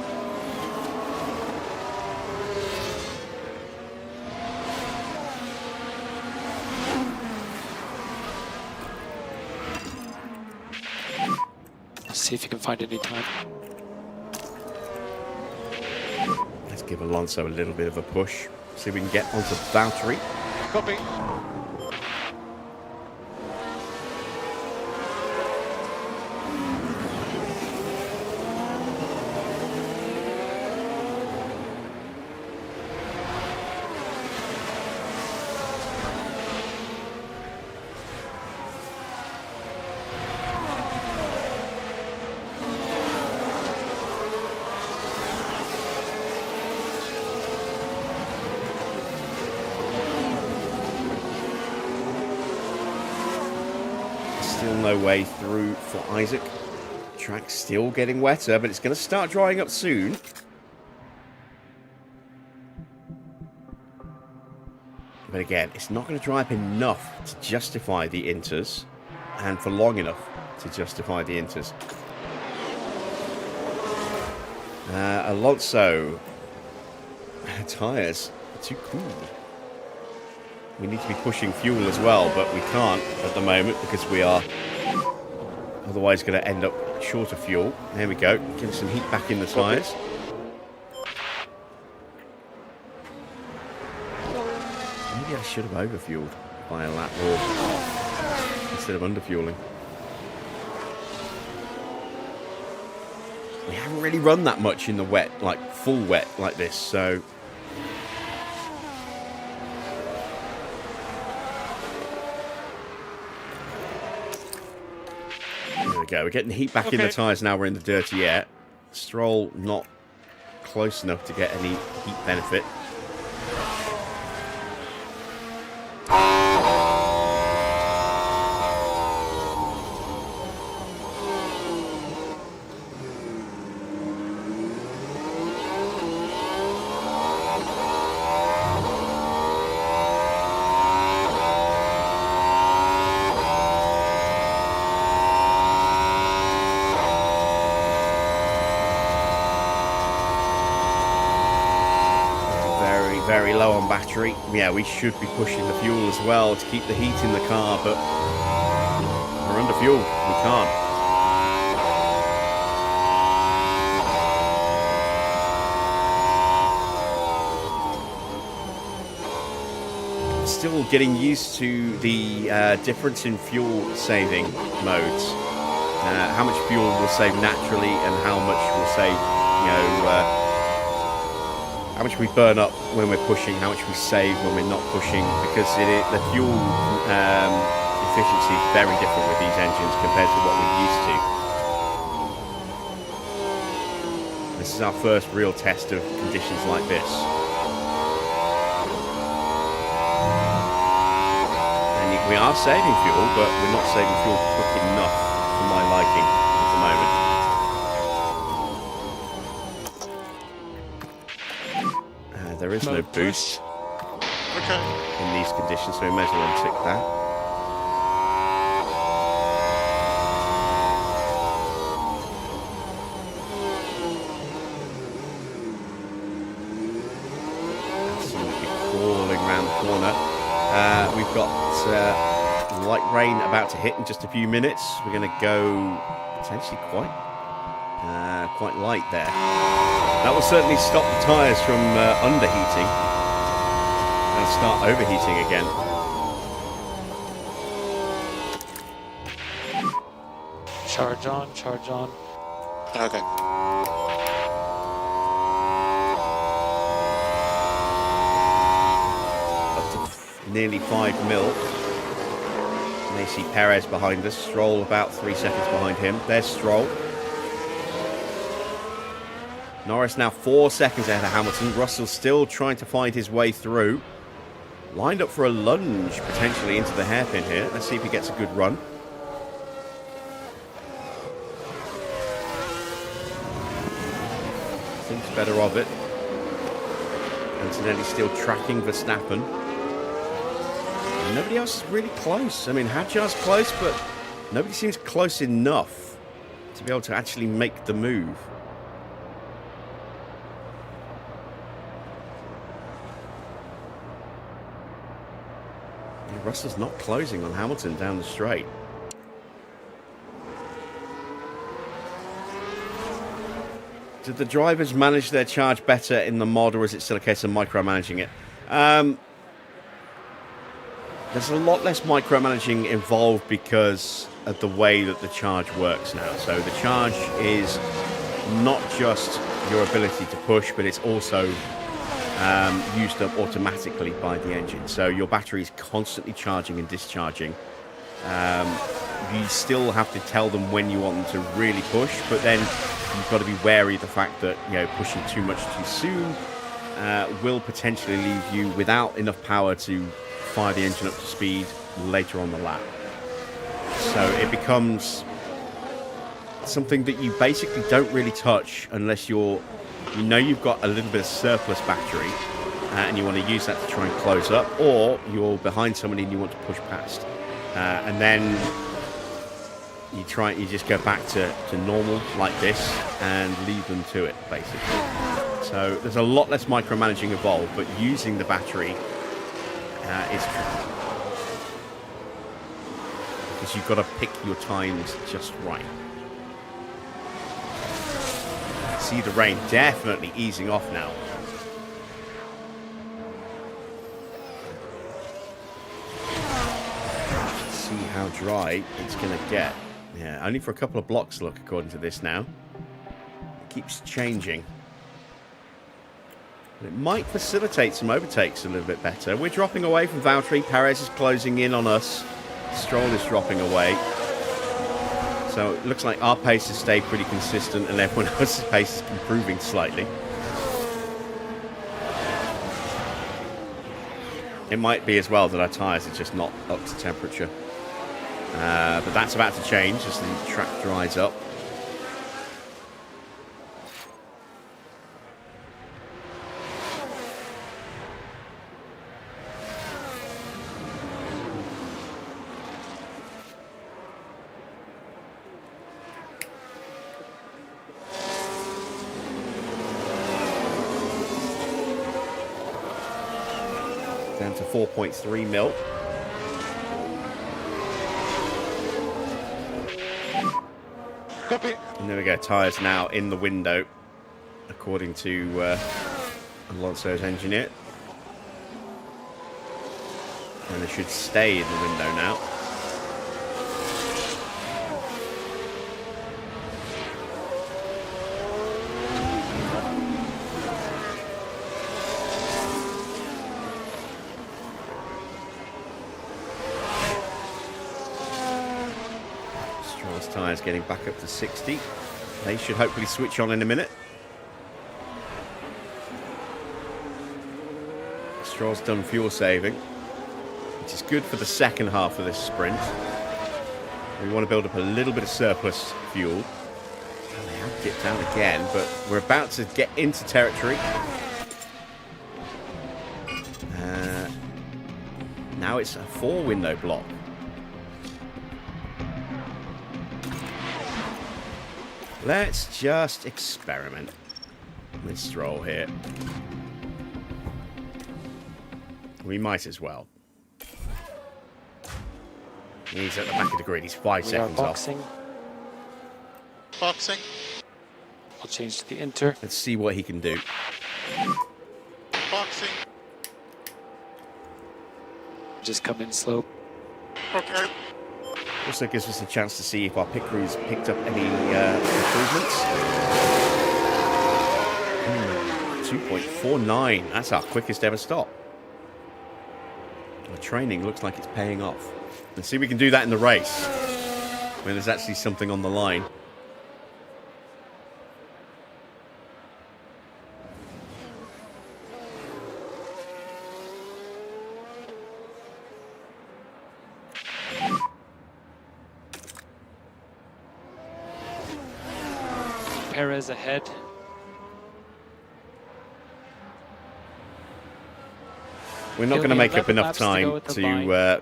See if you can find any time. Let's give Alonso a little bit of a push. See if we can get onto Valtteri. Copy. Still no way through for Isaac. Track's still getting wetter, but it's going to start drying up soon. But again, it's not going to dry up enough to justify the inters, and for long enough to justify the inters. Alonso. Tyres are too cool. We need to be pushing fuel as well, but we can't at the moment because we are otherwise going to end up short of fuel. There we go. Getting some heat back in the tyres. Maybe I should have overfueled by a lap more instead of underfueling. We haven't really run that much in the wet, like full wet like this, so... There we go. We're getting heat back in the tyres now. We're in the dirty air. Stroll not close enough to get any heat benefit. Very low on battery. Yeah, we should be pushing the fuel as well to keep the heat in the car, but we're under fuel. We can't. Still getting used to the difference in fuel saving modes. How much fuel will save naturally and how much will save, how much we burn up when we're pushing, how much we save when we're not pushing, because the fuel efficiency is very different with these engines compared to what we're used to. This is our first real test of conditions like this. And we are saving fuel, but we're not saving fuel quick enough for my liking at the moment. There is no boost in these conditions, so we may as well untick that. Absolutely crawling around the corner. We've got light rain about to hit in just a few minutes. We're going to go potentially quite light there. That will certainly stop the tyres from underheating and start overheating again. Charge on, charge on. Okay. Up to nearly 5 mil. And they see Perez behind us. Stroll about 3 seconds behind him. There's Stroll. Norris now 4 seconds ahead of Hamilton. Russell still trying to find his way through. Lined up for a lunge potentially into the hairpin here. Let's see if he gets a good run. Thinks better of it. Antonelli still tracking Verstappen. And nobody else is really close. I mean, Hadjar's close, but nobody seems close enough to be able to actually make the move. Yeah, Russell's not closing on Hamilton down the straight. Did the drivers manage their charge better in the mod, or is it still a case of micromanaging it? There's a lot less micromanaging involved because of the way that the charge works now. So the charge is not just your ability to push, but it's also used up automatically by the engine. So your battery is constantly charging and discharging. You still have to tell them when you want them to really push, but then you've got to be wary of the fact that, you know, pushing too much too soon will potentially leave you without enough power to fire the engine up to speed later on the lap. So it becomes something that you basically don't really touch unless you know you've got a little bit of surplus battery and you want to use that to try and close up, or you're behind somebody and you want to push past. And then you just go back to normal like this and leave them to it, basically. So there's a lot less micromanaging involved, but using the battery is tricky. Because you've got to pick your times just right. See the rain definitely easing off now. See how dry it's going to get. Yeah, only for a couple of blocks, look, according to this now. It keeps changing. It might facilitate some overtakes a little bit better. We're dropping away from Valtteri. Perez is closing in on us. Stroll is dropping away. So it looks like our pace has stayed pretty consistent and everyone else's pace is improving slightly. It might be as well that our tyres are just not up to temperature. But that's about to change as the track dries up. Down to 4.3 mil. Copy. And there we go, tyres now in the window, according to Alonso's engineer. And they should stay in the window now. Tyres getting back up to 60. They should hopefully switch on in a minute. Stroll's done fuel saving, which is good for the second half of this sprint. We want to build up a little bit of surplus fuel. And they have dipped down again, but we're about to get into territory. Now it's a 4-window block. Let's just experiment with Stroll here. We might as well. He's at the back of the grid. He's 5 We are seconds off. boxing. Boxing. I'll change to the inter. Let's see what he can do. Boxing. Just come in slow. Okay. Also gives us a chance to see if our pit crew's picked up any improvements. 2.49. That's our quickest ever stop. The training looks like it's paying off. Let's see if we can do that in the race when there's actually something on the line. Perez ahead. We're not going to make up enough time to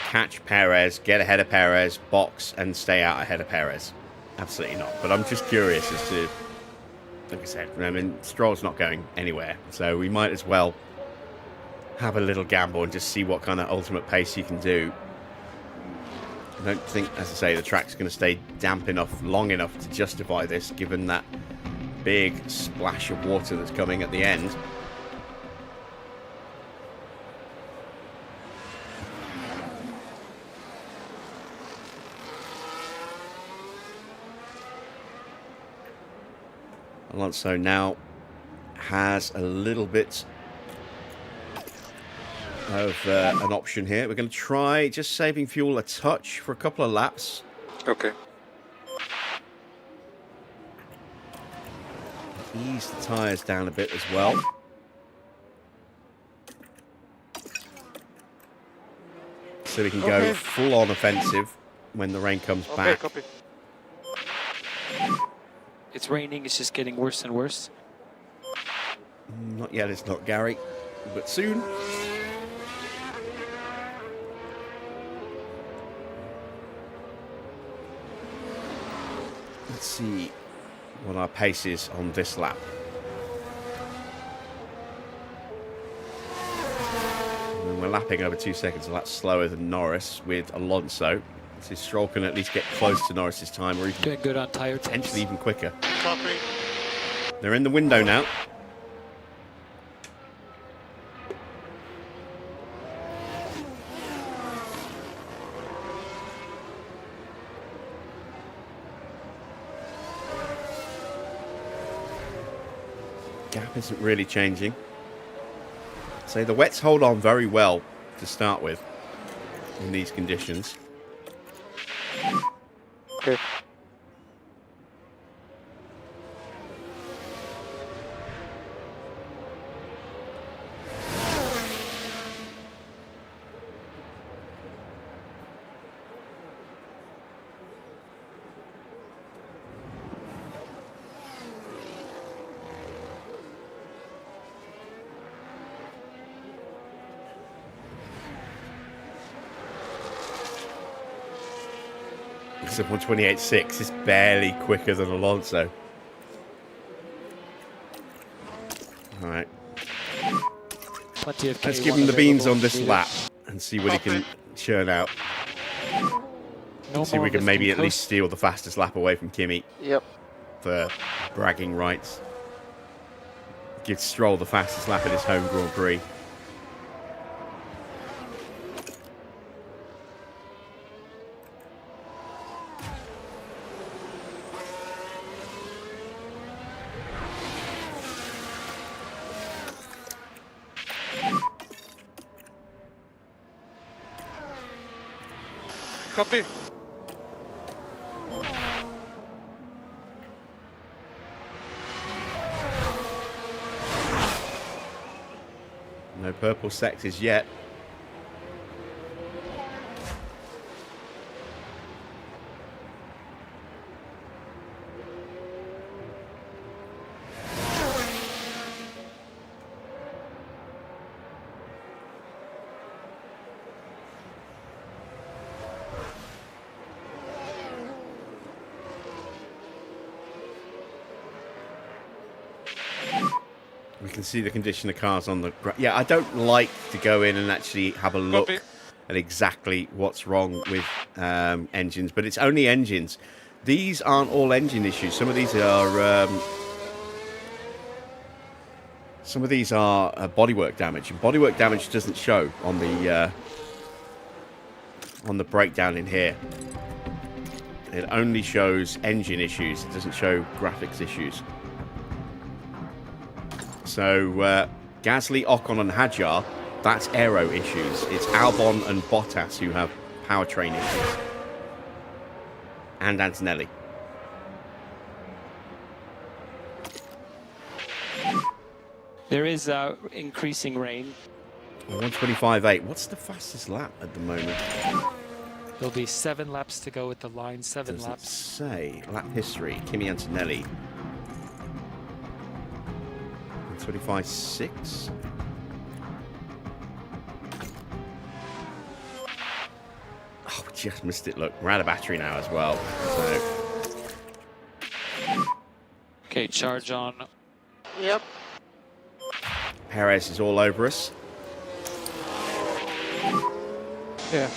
catch Perez, get ahead of Perez, box, and stay out ahead of Perez. Absolutely not. But I'm just curious as to, like I said, I mean, Stroll's not going anywhere. So we might as well have a little gamble and just see what kind of ultimate pace he can do. I don't think, as I say, the track's going to stay damp enough, long enough to justify this, given that big splash of water that's coming at the end. Alonso now has a little bit of an option here. We're going to try just saving fuel a touch for a couple of laps. Okay. Ease the tyres down a bit as well. So we can go full on offensive when the rain comes back. Copy. It's raining, it's just getting worse and worse. Not yet, it's not, Gary, but soon. Let's see what our pace is on this lap. And we're lapping over 2 seconds, so that's slower than Norris with Alonso. So Stroll can at least get close to Norris's time, or even Doing good on tire temps. potentially even quicker. Copy. They're in the window now. Gap isn't really changing. So the wets hold on very well to start with in these conditions. Okay. So 128.6 is barely quicker than Alonso. All right. Plenty of Let's K1 give him the beans available on this leaders. lap and see what he can churn out. No See if more we can maybe lifting at least coast. steal the fastest lap away from Kimi Yep. for bragging rights. Give Stroll the fastest lap in his home Grand Prix. Copy. No purple sectors yet. We can see the condition of cars on the... Yeah, I don't like to go in and actually have a look Copy. at exactly what's wrong with engines, but it's only engines. These aren't all engine issues. Some of these are bodywork damage, and bodywork damage doesn't show on the breakdown in here. It only shows engine issues. It doesn't show graphics issues. So Gasly, Ocon, and Hadjar, that's aero issues. It's Albon and Bottas who have powertrain issues, and Antonelli. There is increasing rain. 125.8. What's the fastest lap at the moment? There'll be 7 laps to go with the line. 7 Doesn't laps. say. Lap history. Kimi Antonelli. 125.6. Oh, we just missed it. Look, we're out of battery now as well. So Okay, charge on. Yep. Perez is all over us. Yeah.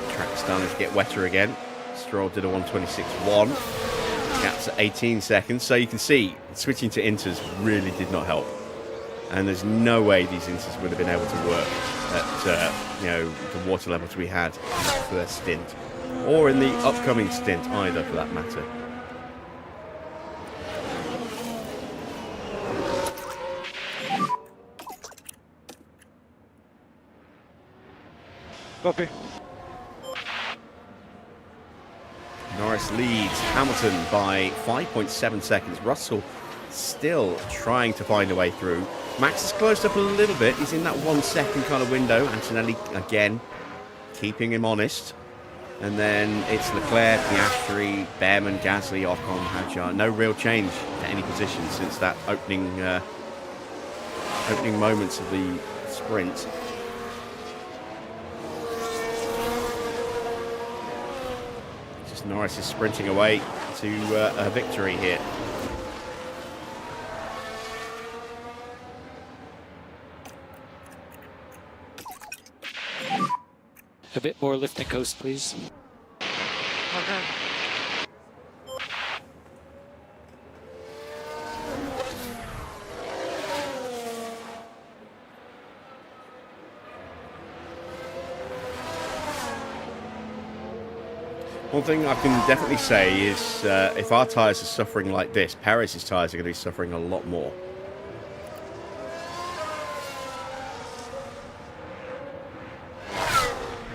Track's starting to get wetter again. Stroll did a 126.1. Gap's at 18 seconds. So you can see switching to inters really did not help. And there's no way these inters would have been able to work at the water levels we had in the first stint, or in the upcoming stint either, for that matter. Copy. Norris leads Hamilton by 5.7 seconds. Russell still trying to find a way through. Max has closed up a little bit. He's in that 1 second kind of window. Antonelli again keeping him honest. And then it's Leclerc, Piastri, Behrman, Gasly, Ocon, Hadjar. No real change to any position since that opening moments of the sprint. Just Norris is sprinting away to a victory here. A bit more lift and coast, please. Okay. One thing I can definitely say is if our tyres are suffering like this, Perez's tyres are going to be suffering a lot more.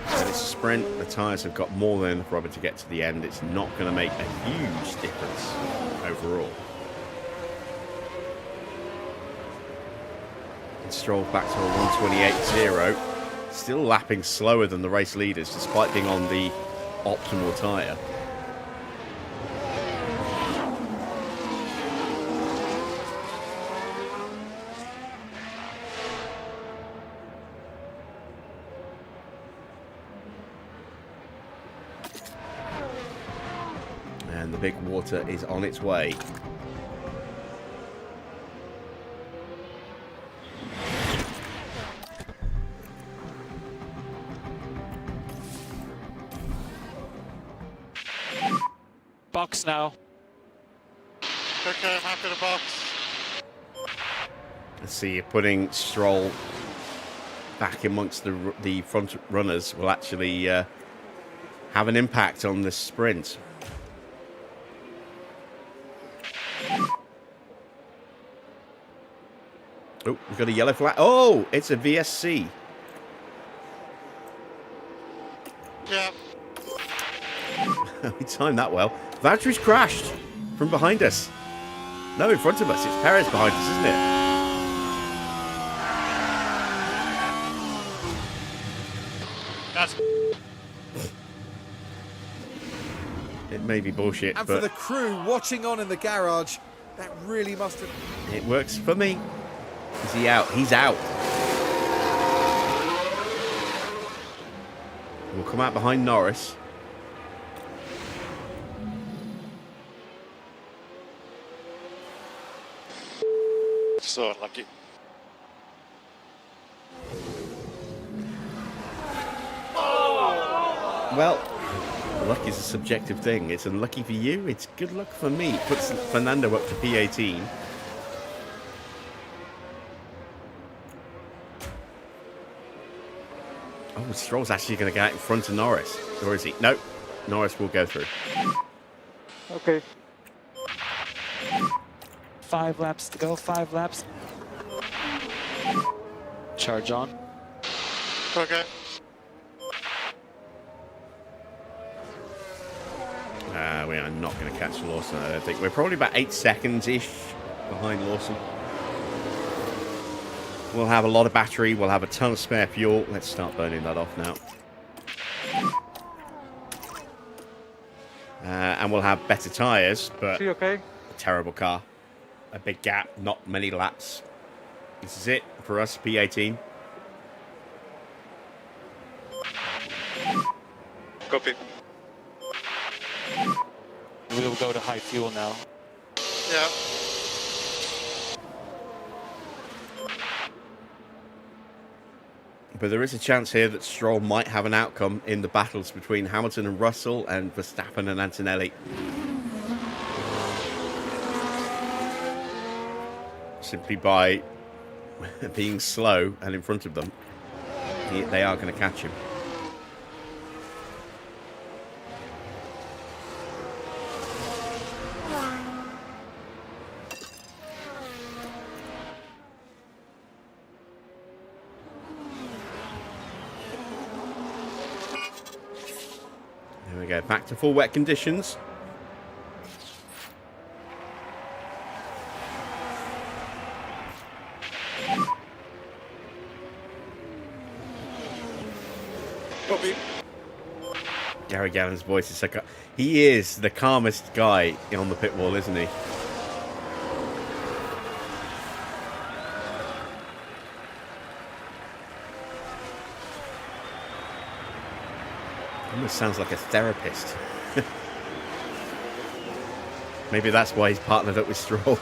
So it's a sprint, the tyres have got more than enough rubber to get to the end. It's not going to make a huge difference overall. And Stroll back to a 128.0. Still lapping slower than the race leaders despite being on the optimal tyre. And the big water is on its way. Box now. Okay, I'm happy to box. Let's see, you're putting Stroll back amongst the front runners will actually have an impact on this sprint. Oh, we've got a yellow flag. Oh, it's a VSC. Yeah. We timed that well. Valtteri's crashed from behind us. No, in front of us. It's Perez behind us, isn't it? That's It may be bullshit, And for but the crew watching on in the garage, that really must have... it works for me. Is he out? He's out. We'll come out behind Norris. So unlucky. Well, luck is a subjective thing. It's unlucky for you. It's good luck for me. Puts Fernando up to P18. Oh, Stroll's actually going to get out in front of Norris. Or is he? No. Norris will go through. Okay. 5 laps to go, 5 laps. Charge on. Okay. We are not going to catch Lawson, I don't think. We're probably about 8 seconds-ish behind Lawson. We'll have a lot of battery. We'll have a ton of spare fuel. Let's start burning that off now. And we'll have better tyres, but See, okay? a terrible car. A big gap, not many laps. This is it for us, P18. Copy. We'll go to high fuel now. Yeah. But there is a chance here that Stroll might have an outcome in the battles between Hamilton and Russell and Verstappen and Antonelli. Simply by being slow and in front of them, they are going to catch him. There we go, back to full wet conditions. Copy. Gary Gallen's voice is so he is the calmest guy on the pit wall, isn't he? Almost sounds like a therapist. Maybe that's why he's partnered up with Stroll.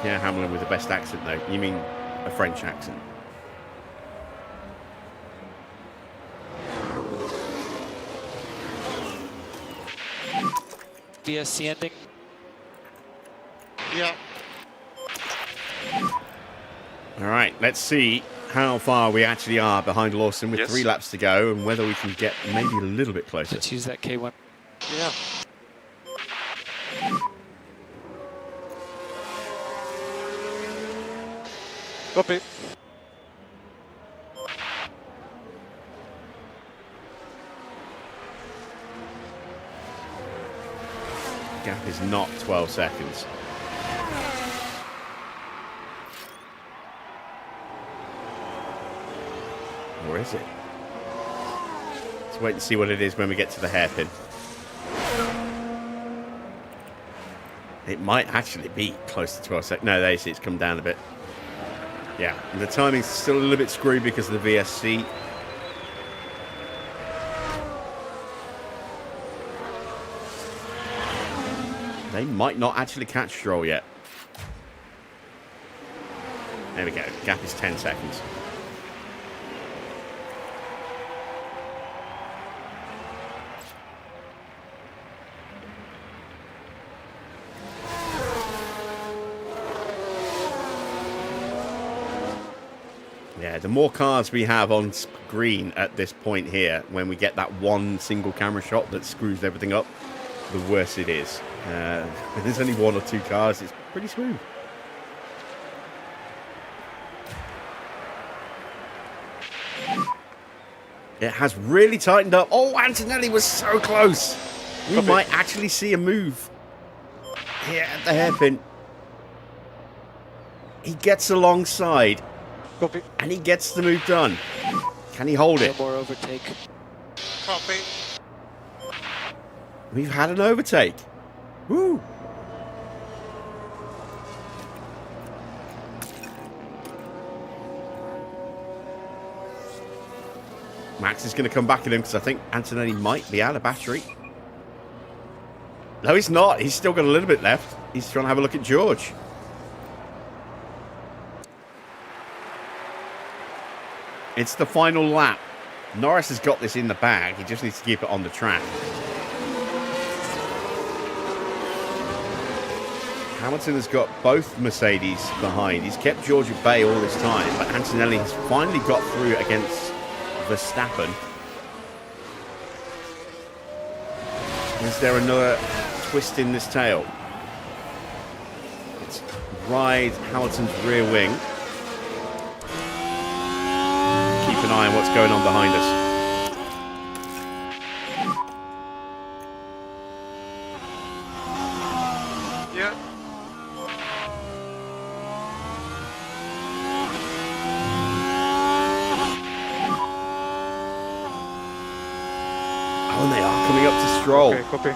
Yeah, Hamlin with the best accent, though. You mean a French accent? VSC ending. Yeah. All right, let's see how far we actually are behind Lawson with 3 laps to go and whether we can get maybe a little bit closer. Let's use that K1. Yeah. Copy. Gap is not 12 seconds. Or is it? Let's wait and see what it is when we get to the hairpin. It might actually be close to 12 seconds. No, there you see, it's come down a bit. Yeah, and the timing's still a little bit screwed because of the VSC. They might not actually catch Stroll yet. There we go. Gap is 10 seconds. Yeah, the more cars we have on screen at this point here, when we get that one single camera shot that screws everything up, the worse it is. When there's only 1 or 2 cars, it's pretty smooth. It has really tightened up. Oh, Antonelli was so close. We might actually see a move here at the hairpin. He gets alongside. Copy. And he gets the move done. Can he hold it? No more overtake. Copy. We've had an overtake. Woo! Max is going to come back at him because I think Antonelli might be out of battery. No, he's not. He's still got a little bit left. He's trying to have a look at George. It's the final lap. Norris has got this in the bag. He just needs to keep it on the track. Hamilton has got both Mercedes behind. He's kept George at bay all this time, but Antonelli has finally got through against Verstappen. Is there another twist in this tail? Let's ride Hamilton's rear wing. Keep an eye on what's going on behind us. Yeah. Oh, and they are coming up to Stroll. Okay, copy.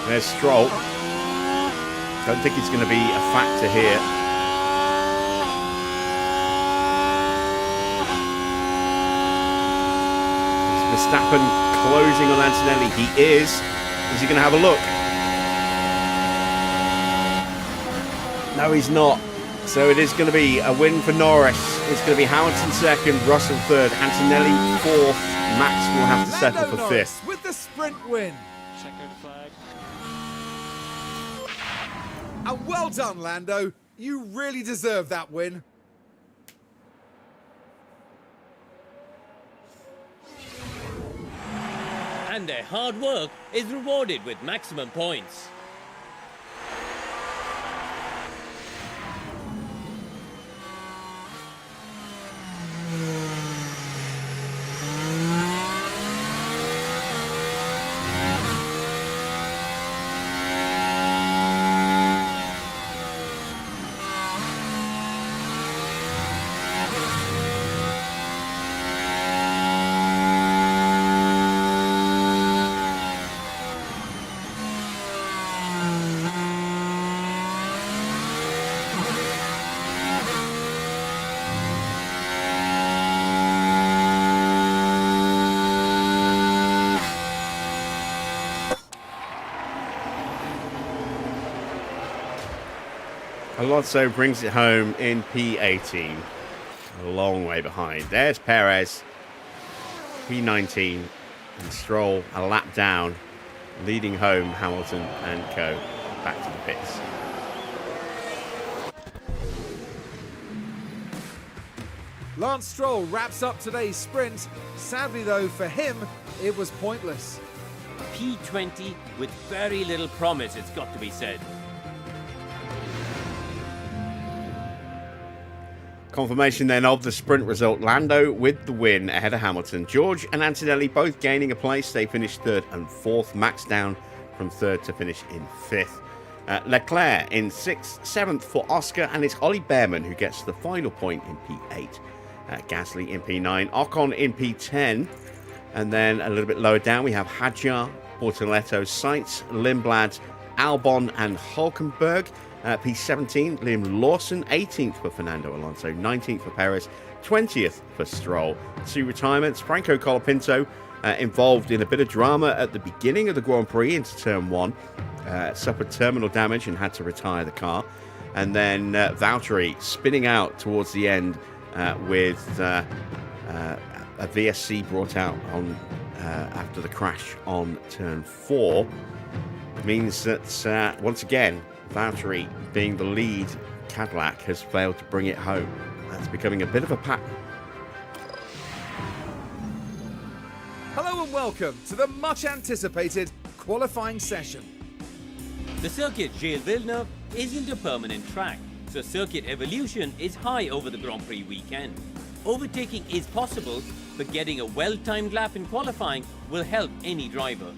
There's Stroll. Don't think it's going to be a factor here. Is Verstappen closing on Antonelli? He is. Is he going to have a look? No, he's not. So it is going to be a win for Norris. It's going to be Hamilton second, Russell third, Antonelli fourth. Max will have to settle Lando for Norris fifth. with the sprint win. Checkered flag. And well done, Lando. You really deserve that win. And their hard work is rewarded with maximum points. Alonso brings it home in P18. A long way behind. There's Perez, P19, and Stroll a lap down, leading home Hamilton and co. back to the pits. Lance Stroll wraps up today's sprint. Sadly, though, for him, it was pointless. P20 with very little promise, it's got to be said. Confirmation then of the sprint result. Lando with the win ahead of Hamilton. George and Antonelli both gaining a place. They finished third and fourth. Max down from third to finish in fifth. Leclerc in sixth. Seventh for Oscar, and it's Ollie Behrman who gets the final point in P8. Gasly in P9. Ocon in P10. And then a little bit lower down we have Hadjar, Bortoletto, Sainz, Lindblad, Albon and Hulkenberg. P17, Liam Lawson. 18th for Fernando Alonso. 19th for Perez. 20th for Stroll. Two retirements. Franco Colapinto involved in a bit of drama at the beginning of the Grand Prix into turn one. Suffered terminal damage and had to retire the car. And then Valtteri spinning out towards the end with a VSC brought out on after the crash on turn 4. Means that once again Valtteri, being the lead Cadillac, has failed to bring it home. That's becoming a bit of a pattern. Hello and welcome to the much anticipated qualifying session. The circuit Gilles Villeneuve isn't a permanent track, so circuit evolution is high over the Grand Prix weekend. Overtaking is possible, but getting a well-timed lap in qualifying will help any driver.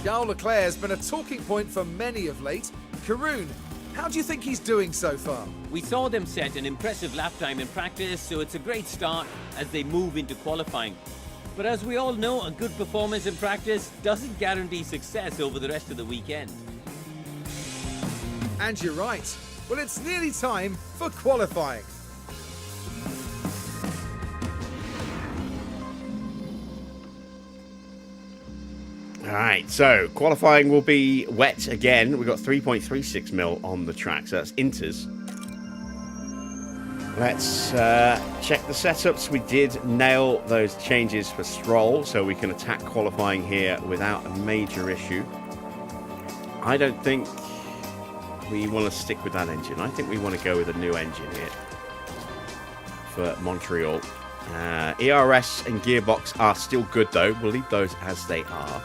Charles Leclerc has been a talking point for many of late. Karun, how do you think he's doing so far? We saw them set an impressive lap time in practice, so it's a great start as they move into qualifying. But as we all know, a good performance in practice doesn't guarantee success over the rest of the weekend. And you're right. Well, it's nearly time for qualifying. All right, so qualifying will be wet again. We've got 3.36 mil on the track, so that's inters. Let's check the setups. We did nail those changes for Stroll, so we can attack qualifying here without a major issue. I don't think we want to stick with that engine. I think we want to go with a new engine here for Montreal. ERS and gearbox are still good, though. We'll leave those as they are.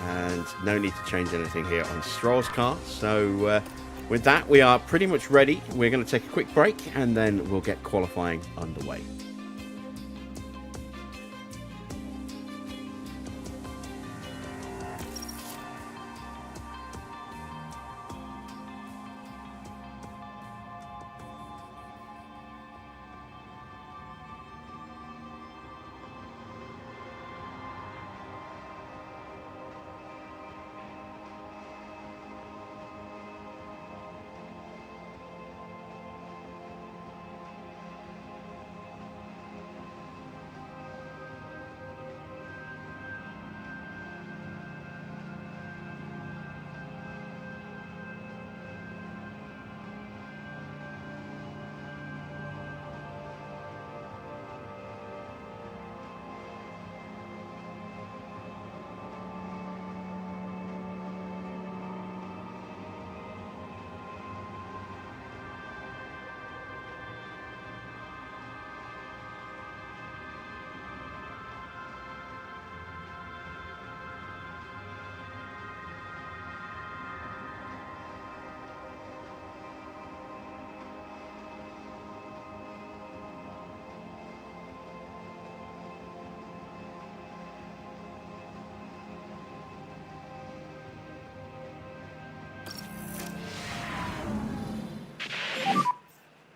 And no need to change anything here on Stroll's car. So with that, we are pretty much ready. We're going to take a quick break and then we'll get qualifying underway.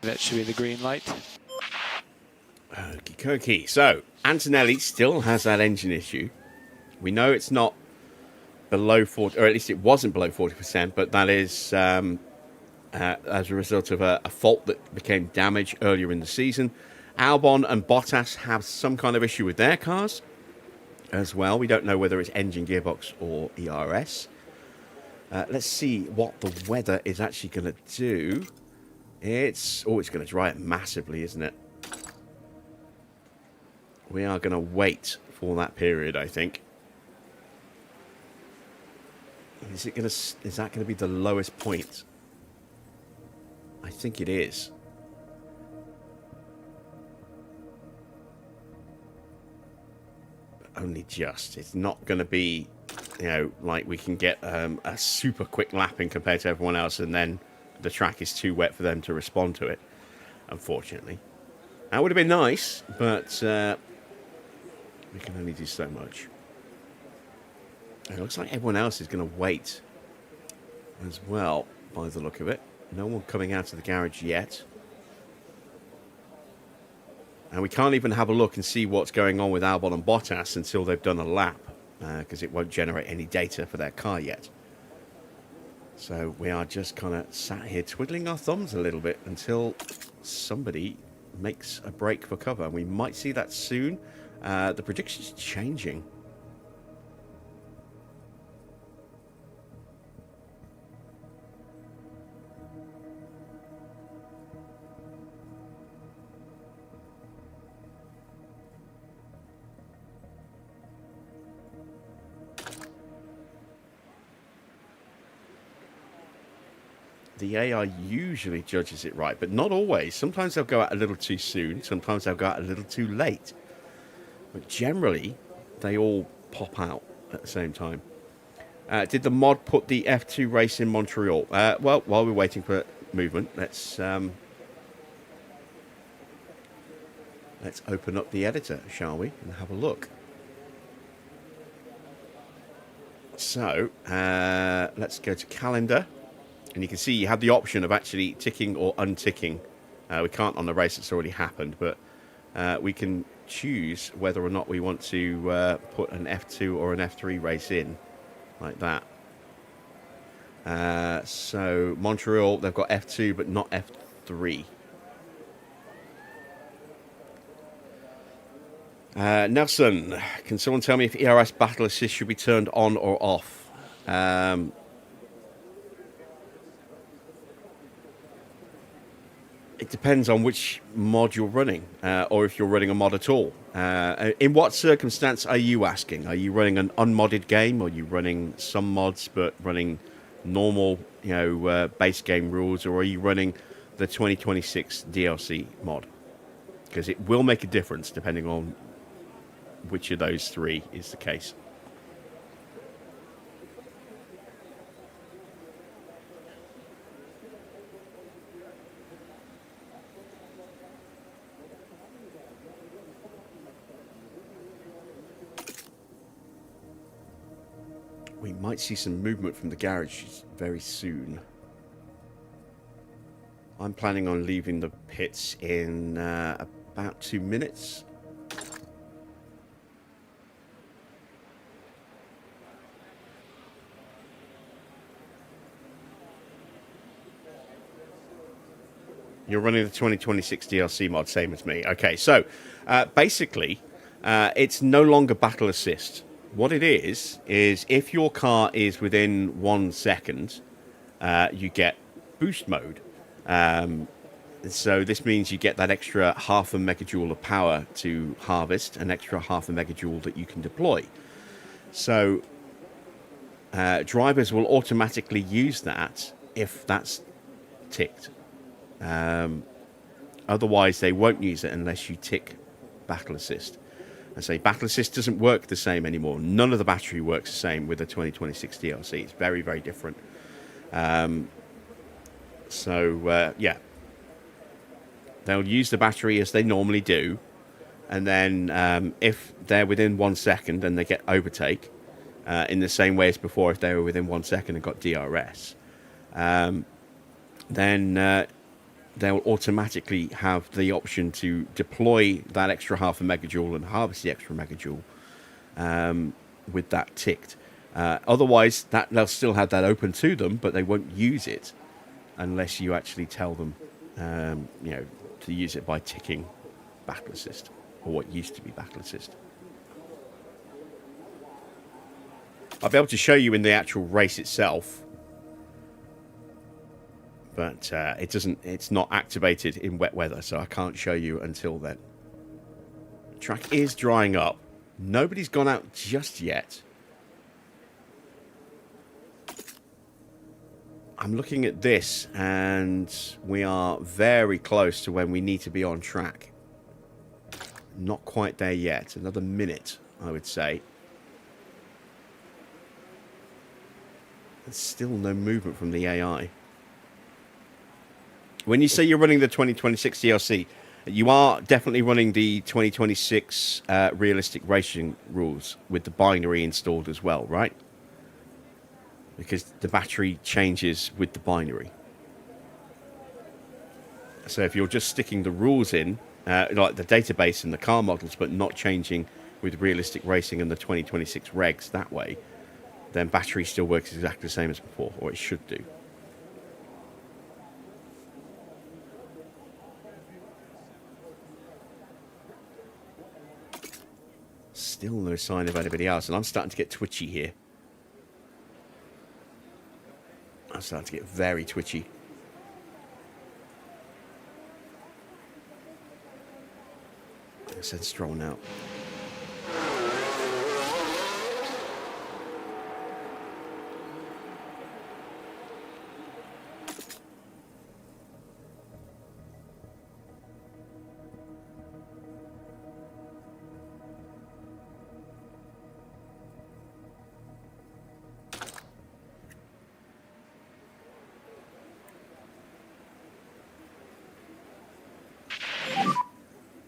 That should be the green light. Okie dokie. So, Antonelli still has that engine issue. We know it's not below 40, or at least it wasn't below 40%, but that is as a result of a fault that became damage earlier in the season. Albon and Bottas have some kind of issue with their cars as well. We don't know whether it's engine, gearbox, or ERS. Let's see what the weather is actually going to do. It's going to dry it massively, isn't it? We are going to wait for that period, I think. Is that going to be the lowest point? I think it is. But only just. It's not going to be, like we can get a super quick lapping compared to everyone else, and then the track is too wet for them to respond to it, unfortunately. That would have been nice, but we can only do so much. It looks like everyone else is going to wait as well, by the look of it. No one coming out of the garage yet. And we can't even have a look and see what's going on with Albon and Bottas until they've done a lap, because it won't generate any data for their car yet. So we are just kind of sat here twiddling our thumbs a little bit until somebody makes a break for cover. We might see that soon. The prediction's changing. The AI usually judges it right, but not always. Sometimes they'll go out a little too soon. Sometimes they'll go out a little too late. But generally, they all pop out at the same time. Did the mod put the F2 race in Montreal? Well, while we're waiting for movement, let's open up the editor, shall we, and have a look. So, let's go to calendar. And you can see you have the option of actually ticking or unticking. We can't on the race that's already happened, but we can choose whether or not we want to put an F2 or an F3 race in, like that. So Montreal, they've got F2 but not F3. Nelson, can someone tell me if ERS Battle Assist should be turned on or off? It depends on which mod you're running, or if you're running a mod at all. In what circumstance are you asking? Are you running an unmodded game, or are you running some mods but running normal, base game rules, or are you running the 2026 DLC mod? Because it will make a difference depending on which of those three is the case. We might see some movement from the garage very soon. I'm planning on leaving the pits in about 2 minutes. You're running the 2026 DLC mod, same as me. Okay, so basically, it's no longer Battle Assist. What it is if your car is within 1 second, you get boost mode. So this means you get that extra half a megajoule of power to harvest, an extra half a megajoule that you can deploy. So drivers will automatically use that if that's ticked. Otherwise, they won't use it unless you tick Battle Assist. I say Battle Assist doesn't work the same anymore. None of the battery works the same with the 2026 DLC. It's very, very different. Yeah. They'll use the battery as they normally do. And then if they're within 1 second and they get overtake, in the same way as before, if they were within 1 second and got DRS, then they'll automatically have the option to deploy that extra half a megajoule and harvest the extra megajoule with that ticked. Otherwise, they'll still have that open to them, but they won't use it unless you actually tell them, to use it by ticking Battle Assist, or what used to be Battle Assist. I'll be able to show you in the actual race itself, but it's not activated in wet weather, so I can't show you until then. The track is drying up. Nobody's gone out just yet. I'm looking at this, and we are very close to when we need to be on track. Not quite there yet. Another minute, I would say. There's still no movement from the AI. When you say you're running the 2026 DLC, you are definitely running the 2026 realistic racing rules with the binary installed as well, right? Because the battery changes with the binary. So if you're just sticking the rules in, like the database and the car models, but not changing with realistic racing and the 2026 regs that way, then battery still works exactly the same as before, or it should do. Still no sign of anybody else, and I'm starting to get twitchy here. I'm starting to get very twitchy. I said stroll now.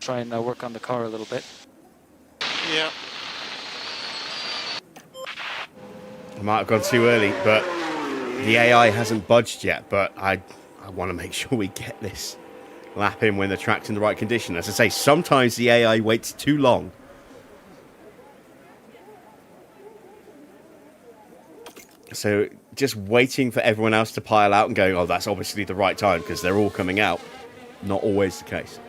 Try and work on the car a little bit. Yeah. I might have gone too early, but the AI hasn't budged yet. But I want to make sure we get this lap in when the track's in the right condition. As I say, sometimes the AI waits too long. So just waiting for everyone else to pile out and going, oh, that's obviously the right time because they're all coming out. Not always the case.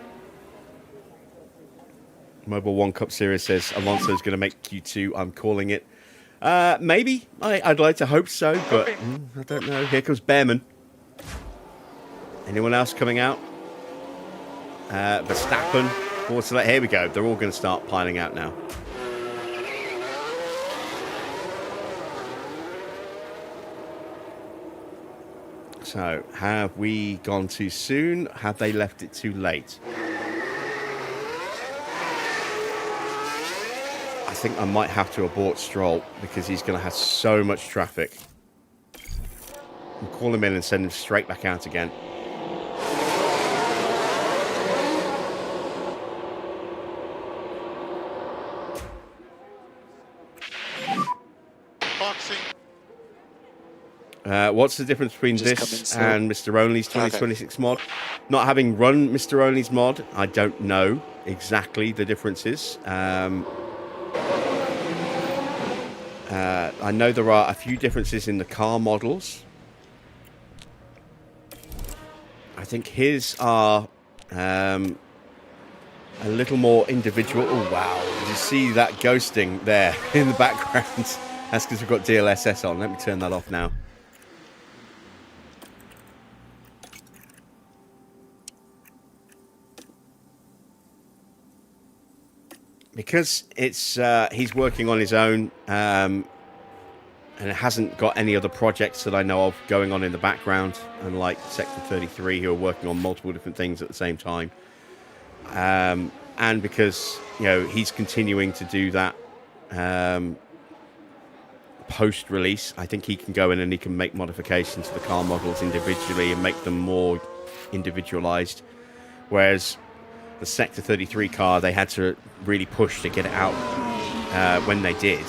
Mobile One Cup Series says Alonso's going to make Q2. I'm calling it. Maybe. I'd like to hope so, but I don't know. Here comes Behrman. Anyone else coming out? Verstappen. Here we go. They're all going to start piling out now. So, have we gone too soon? Have they left it too late? I think I might have to abort Stroll because he's going to have so much traffic. I'll call him in and send him straight back out again. Boxing. What's the difference between this and Mr. Only's 2026 mod? Not having run Mr. Only's mod, I don't know exactly the differences. I know there are a few differences in the car models. I think his are a little more individual. Oh, wow. Did you see that ghosting there in the background? That's because we've got DLSS on. Let me turn that off now. Because it's he's working on his own and it hasn't got any other projects that I know of going on in the background, unlike Sector 33 who are working on multiple different things at the same time. And because, you know, he's continuing to do that post-release, I think he can go in and he can make modifications to the car models individually and make them more individualized. Whereas the Sector 33 car, they had to really push to get it out when they did.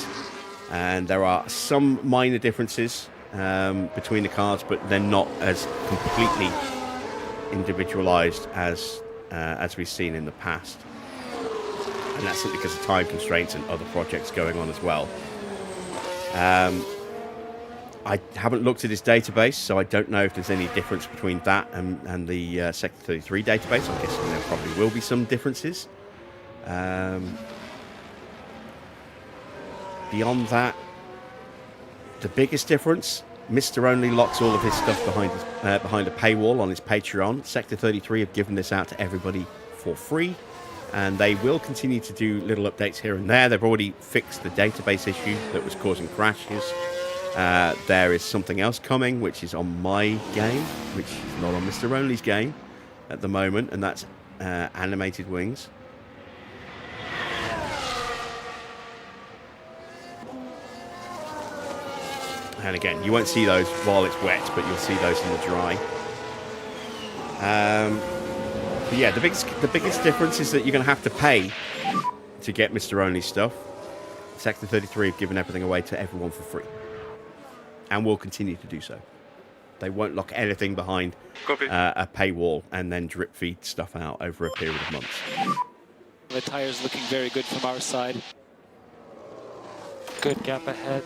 And there are some minor differences between the cars, but they're not as completely individualized as we've seen in the past. And that's simply because of time constraints and other projects going on as well. I haven't looked at his database, so I don't know if there's any difference between that and the Sector 33 database. I'm guessing there probably will be some differences. Beyond that, the biggest difference, Mr. Only locks all of his stuff behind a paywall on his Patreon. Sector 33 have given this out to everybody for free, and they will continue to do little updates here and there. They've already fixed the database issue that was causing crashes. There is something else coming, which is on my game, which is not on Mr. Only's game at the moment, and that's animated wings. And again, you won't see those while it's wet, but you'll see those in the dry. But yeah, the biggest difference is that you're going to have to pay to get Mr. Only stuff. Sector 33 have given everything away to everyone for free. And will continue to do so. They won't lock anything behind a paywall and then drip feed stuff out over a period of months. The tire's looking very good from our side. Good gap ahead.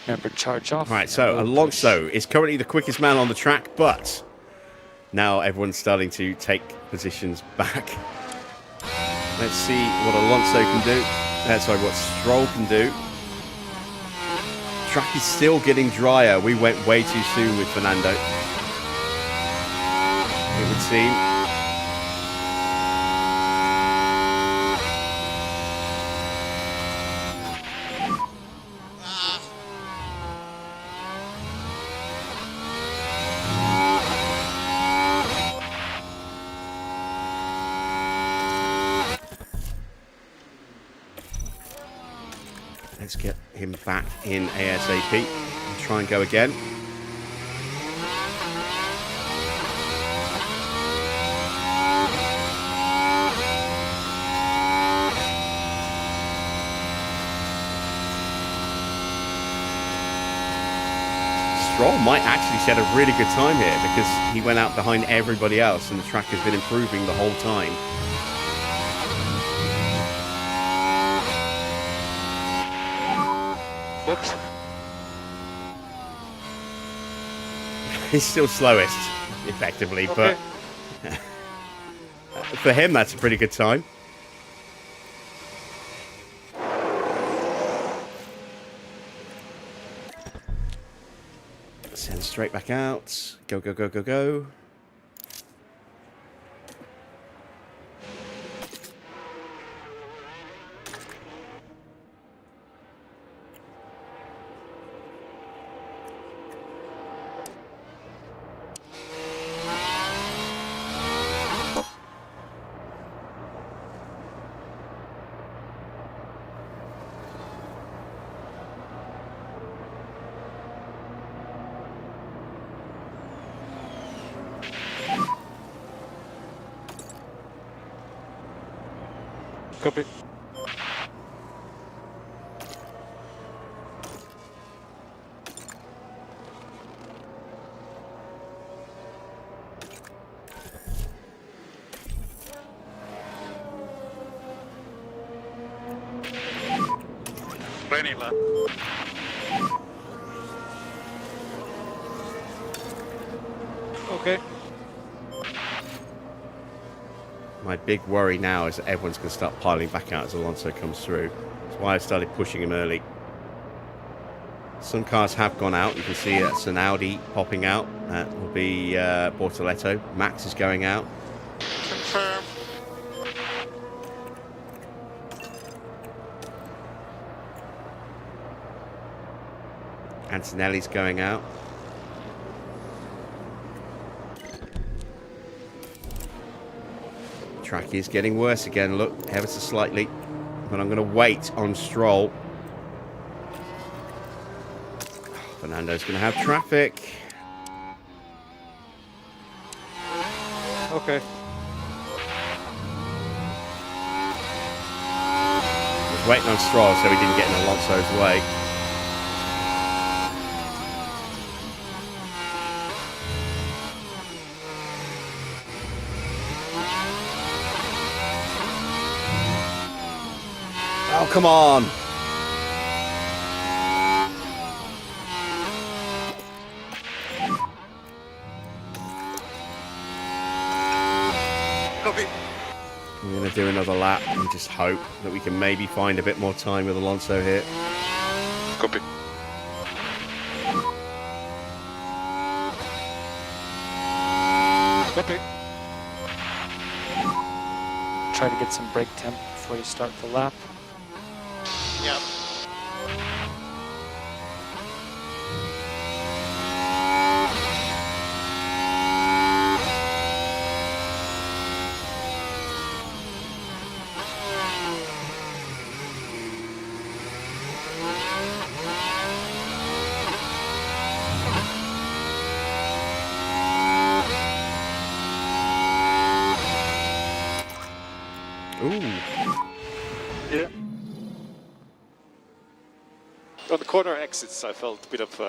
Remember, charge off. Right, so Alonso is currently the quickest man on the track, but now everyone's starting to take positions back. Let's see what Alonso can do. Sorry, what Stroll can do. Track is still getting drier. We went way too soon with Fernando, it would seem. Let's get him back in ASAP and try and go again. Stroll might actually set a really good time here because he went out behind everybody else and the track has been improving the whole time. Whoops. He's still slowest, effectively, Okay. but for him, that's a pretty good time. Send straight back out. Go, go, go, go, go. Copy. Ready, lad. Okay. My big worry now is that everyone's going to start piling back out as Alonso comes through. That's why I started pushing him early. Some cars have gone out. You can see it's an Audi popping out. That will be Bortoletto. Max is going out. Confirm. Antonelli's going out. Track is getting worse again. Look, ever so slightly. But I'm going to wait on Stroll. Fernando's going to have traffic. Okay. I was waiting on Stroll so he didn't get in Alonso's way. Oh, come on. Copy. I'm going to do another lap and just hope that we can maybe find a bit more time with Alonso here. Copy. Copy. Try to get some brake temp before you start the lap. Yep. Ooh. Yeah. On the corner exits, I felt a bit of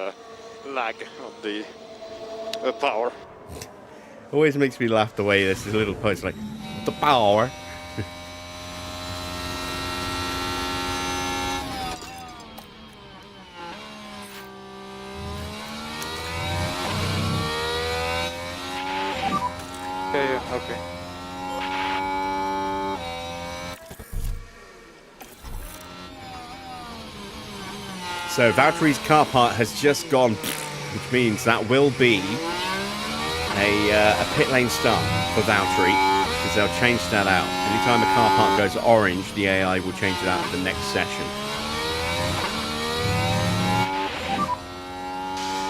lag on the power. Always makes me laugh the way this little post like, the power. Yeah, okay. So Valtteri's car part has just gone, which means that will be a pit lane start for Valtteri, because they'll change that out. Anytime a car part goes orange, the AI will change it out for the next session.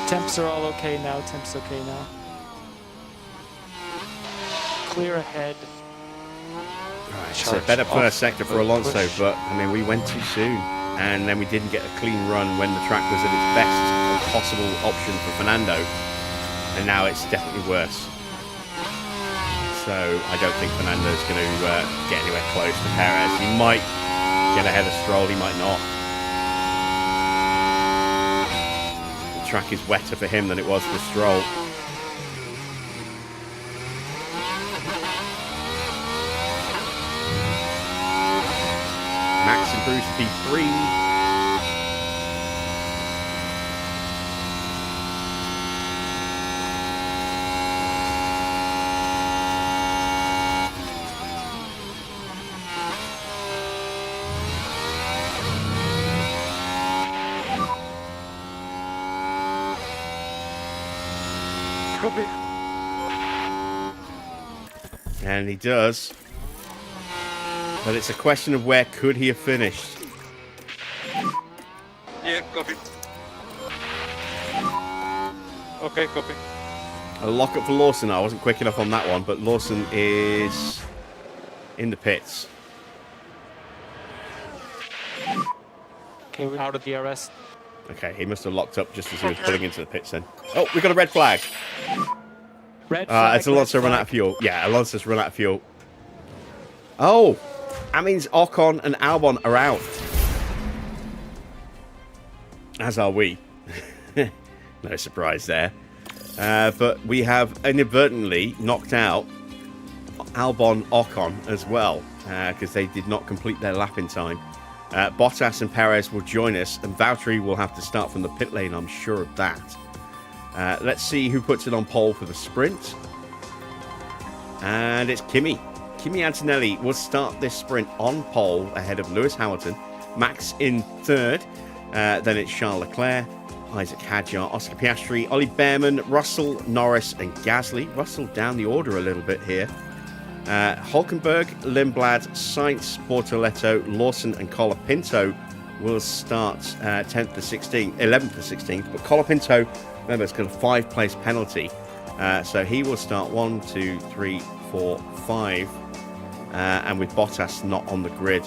Temps are all okay now. Temps okay now. Clear ahead. Right, so Charge better off first sector for the Alonso, push. but I mean, we went too soon. And then we didn't get a clean run when the track was at its best possible option for Fernando. And now it's definitely worse. So I don't think Fernando's going to get anywhere close to Perez. He might get ahead of Stroll, he might not. The track is wetter for him than it was for Stroll. Max improves to P3. copy. And he does. But it's a question of where could he have finished. Yeah, copy. Okay, copy. A lock up for Lawson. I wasn't quick enough on that one, but Lawson is in the pits. Okay, we're out of the RS. Okay, he must have locked up just as he was pulling into the pits then. Oh, we got a red flag. Red flag. It's Alonso run out of fuel. Yeah, Alonso's run out of fuel. Oh, that means Ocon and Albon are out. As are we. No surprise there. But we have inadvertently knocked out Albon, Ocon as well, because they did not complete their lap in time. Bottas and Perez will join us, and Valtteri will have to start from the pit lane, I'm sure of that. Let's see who puts it on pole for the sprint. And it's Kimi. Kimi Antonelli will start this sprint on pole ahead of Lewis Hamilton. Max in third. Then it's Charles Leclerc, Isaac Hadjar, Oscar Piastri, Ollie Behrman, Russell, Norris and Gasly. Russell down the order a little bit here. Hulkenberg, Lindblad, Sainz, Bortoletto, Lawson and Colapinto will start 10th to 16th, 11th to 16th. But Colapinto, remember, it's got a 5-place penalty. So he will start 1, 2, 3, 4, 5. And with Bottas not on the grid,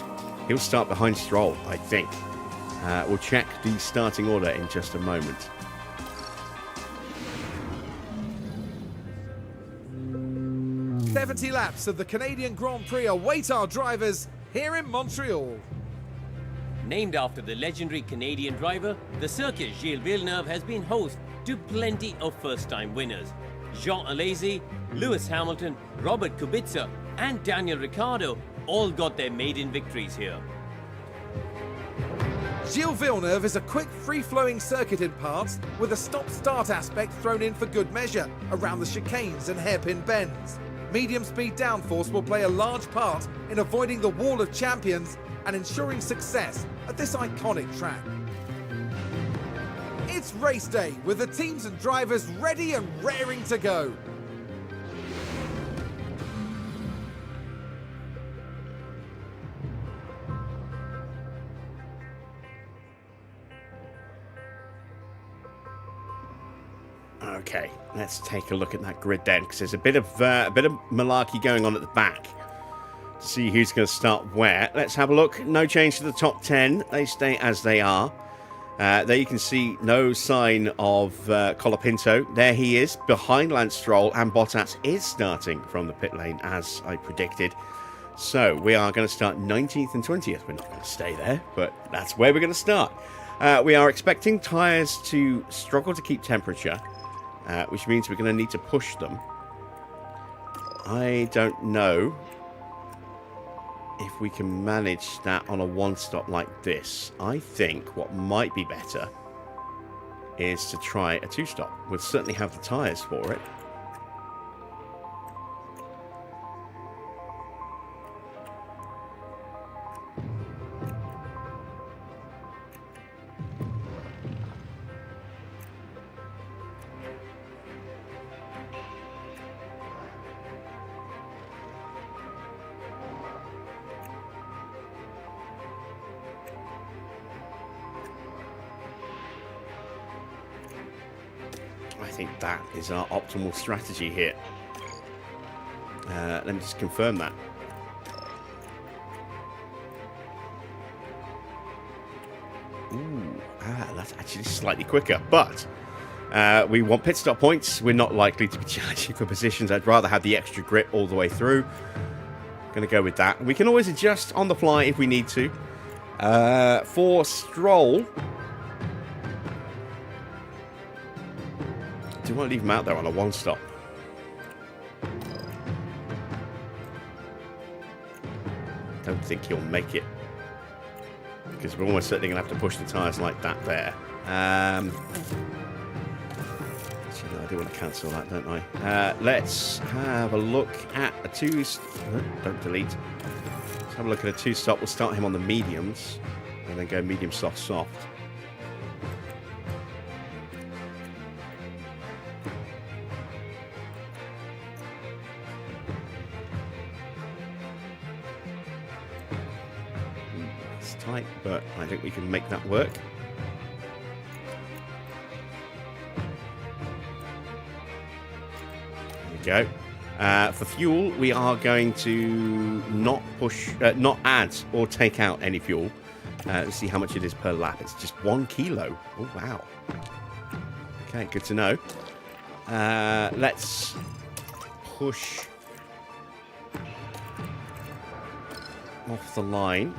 he'll start behind Stroll, I think. We'll check the starting order in just a moment. "70 laps of the Canadian Grand Prix await our drivers here in Montreal." Named after the legendary Canadian driver, the circuit Gilles Villeneuve has been host to plenty of first-time winners. Jean Alesi, Lewis Hamilton, Robert Kubica and Daniel Ricciardo all got their maiden victories here. Gilles Villeneuve is a quick, free-flowing circuit in parts, with a stop-start aspect thrown in for good measure around the chicanes and hairpin bends. Medium-speed downforce will play a large part in avoiding the wall of champions and ensuring success at this iconic track. It's race day, with the teams and drivers ready and raring to go. Okay, let's take a look at that grid then, because there's a bit of malarkey going on at the back to see who's going to start where. Let's have a look. No change to the top 10. They stay as they are. There you can see no sign of Colapinto. There he is, behind Lance Stroll, and Bottas is starting from the pit lane, as I predicted. So we are going to start 19th and 20th. We're not going to stay there, but that's where we're going to start. We are expecting tyres to struggle to keep temperature, which means we're going to need to push them. I don't know if we can manage that on a one-stop like this. I think what might be better is to try a two-stop. We'll certainly have the tyres for it. I think that is our optimal strategy here. Let me just confirm that. Ooh, that's actually slightly quicker, but we want pit stop points. We're not likely to be charging for positions. I'd rather have the extra grip all the way through. Going to go with that. We can always adjust on the fly if we need to. For Stroll, do you want to leave him out there on a one-stop? Don't think he'll make it, because we're almost certainly going to have to push the tyres like that there. Actually, no, I do want to cancel that, don't I? Let's have a look at a two... don't delete. Let's have a look at a two-stop. We'll start him on the mediums, and then go medium, soft, soft. tight, but I think we can make that work. There we go. For fuel, we are going to not add or take out any fuel. Let's see how much it is per lap. It's just 1 kilo. Oh, wow. Okay, good to know. Let's push off the line.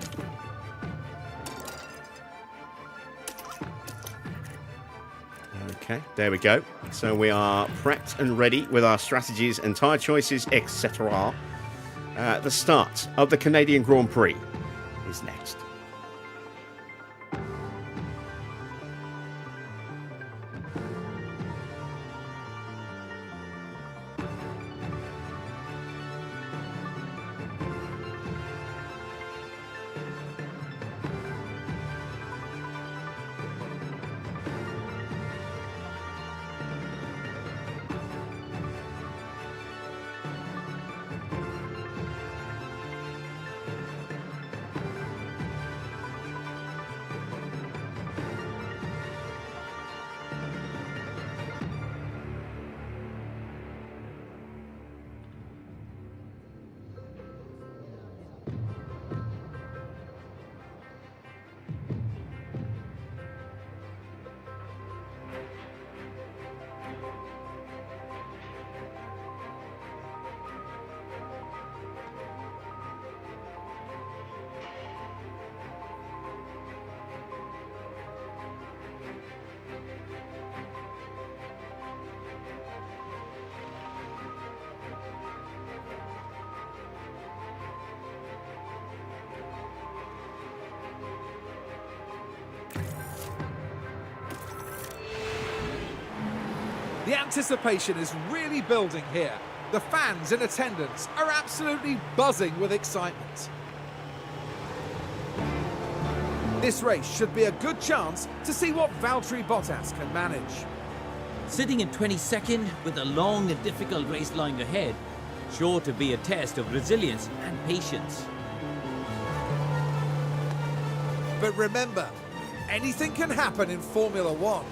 Okay, there we go. So we are prepped and ready with our strategies and tyre choices, etc. The start of the Canadian Grand Prix is next. The anticipation is really building here. The fans in attendance are absolutely buzzing with excitement. This race should be a good chance to see what Valtteri Bottas can manage. Sitting in 22nd with a long and difficult race lying ahead, sure to be a test of resilience and patience. But remember, anything can happen in Formula One.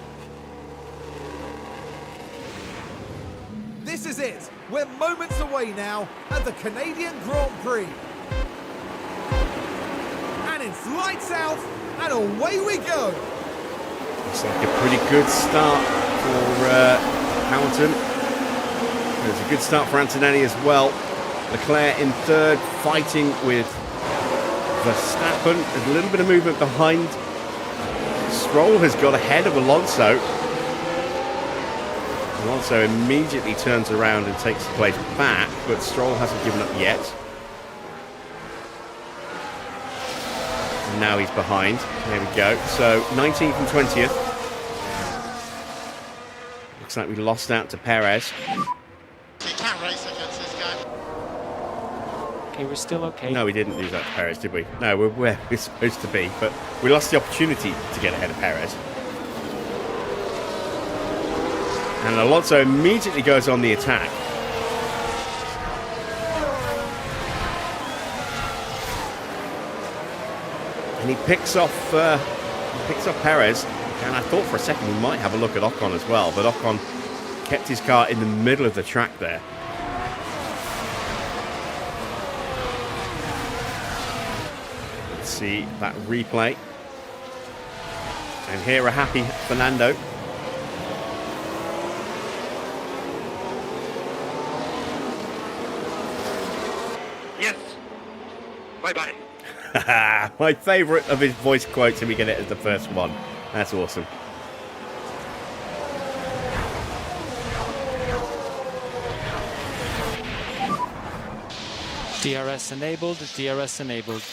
This is it. We're moments away now at the Canadian Grand Prix. And it's lights out and away we go. Looks like a pretty good start for Hamilton. It's a good start for Antonelli as well. Leclerc in third, fighting with Verstappen. There's a little bit of movement behind. Stroll has got ahead of Alonso. Alonso immediately turns around and takes the place back, but Stroll hasn't given up yet. And now he's behind. There we go. So 19th and 20th. Looks like we lost out to Perez. You can't race against this guy. Okay, we're still okay. No, we didn't lose out to Perez, did we? No, we're where we're supposed to be, but we lost the opportunity to get ahead of Perez. And Alonso immediately goes on the attack. And he picks off Perez. And I thought for a second we might have a look at Ocon as well, but Ocon kept his car in the middle of the track there. Let's see that replay. And here a happy Fernando. Yes. Bye-bye. My favourite of his voice quotes, and we get it as the first one. That's awesome. DRS enabled, DRS enabled.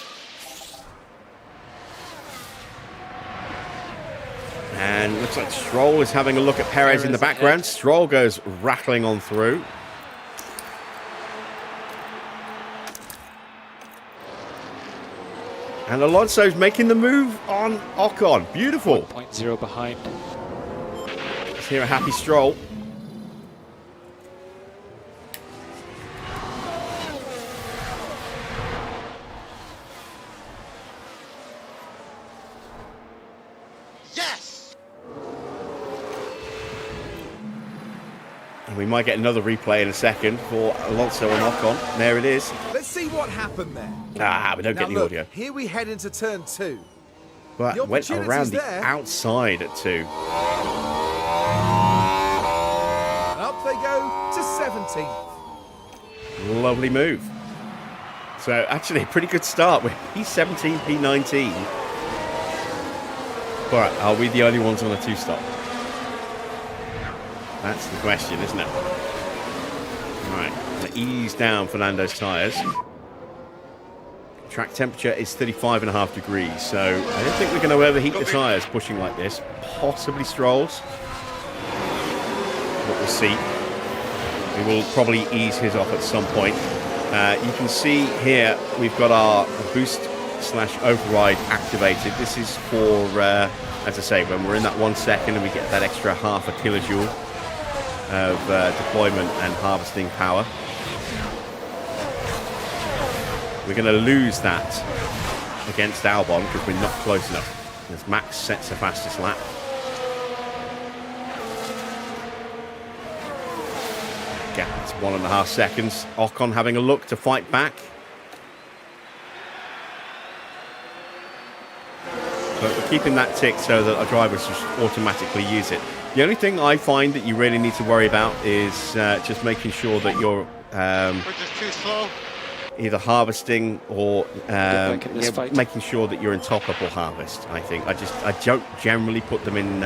And looks like Stroll is having a look at Perez in the background. Stroll goes rattling on through. And Alonso's making the move on Ocon. Beautiful. 1.0 behind. Let's hear a happy Stroll. And we might get another replay in a second for Alonso and Ocon. There it is. Let's see what happened there. Ah, we don't Now get the look, audio. here we head into turn 2. But the went opportunity's around the there. outside at 2. And up they go to 17th. Lovely move. So actually a pretty good start with P17, P19. But are we the only ones on a 2-stop? That's the question, isn't it? Right, gonna ease down Fernando's tyres. Track temperature is 35.5 degrees, so I don't think we're going to overheat the tyres pushing like this. Possibly Stroll's. But we'll see. We will probably ease his off at some point. You can see here we've got our boost/override activated. This is for, as I say, when we're in that 1 second and we get that extra half a kilojoule of deployment and harvesting power. We're going to lose that against Albon because we're not close enough. As Max sets the fastest lap. Gap to 1.5 seconds. Ocon having a look to fight back. But we're keeping that tick so that our drivers just automatically use it. The only thing I find that you really need to worry about is just making sure that you're We're just too slow. either harvesting or back in this fight. making sure that you're in top-up or harvest. I think I don't generally put them in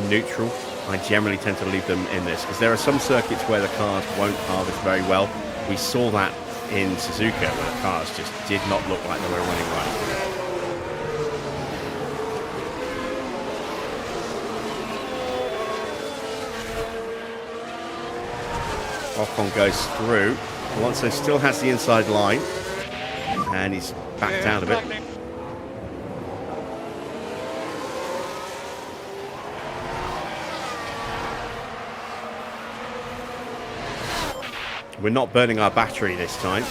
neutral. I generally tend to leave them in this because there are some circuits where the cars won't harvest very well. We saw that in Suzuka where the cars just did not look like they were running right. Ocon goes through. Alonso still has the inside line. And he's backed out a bit. We're not burning our battery this time.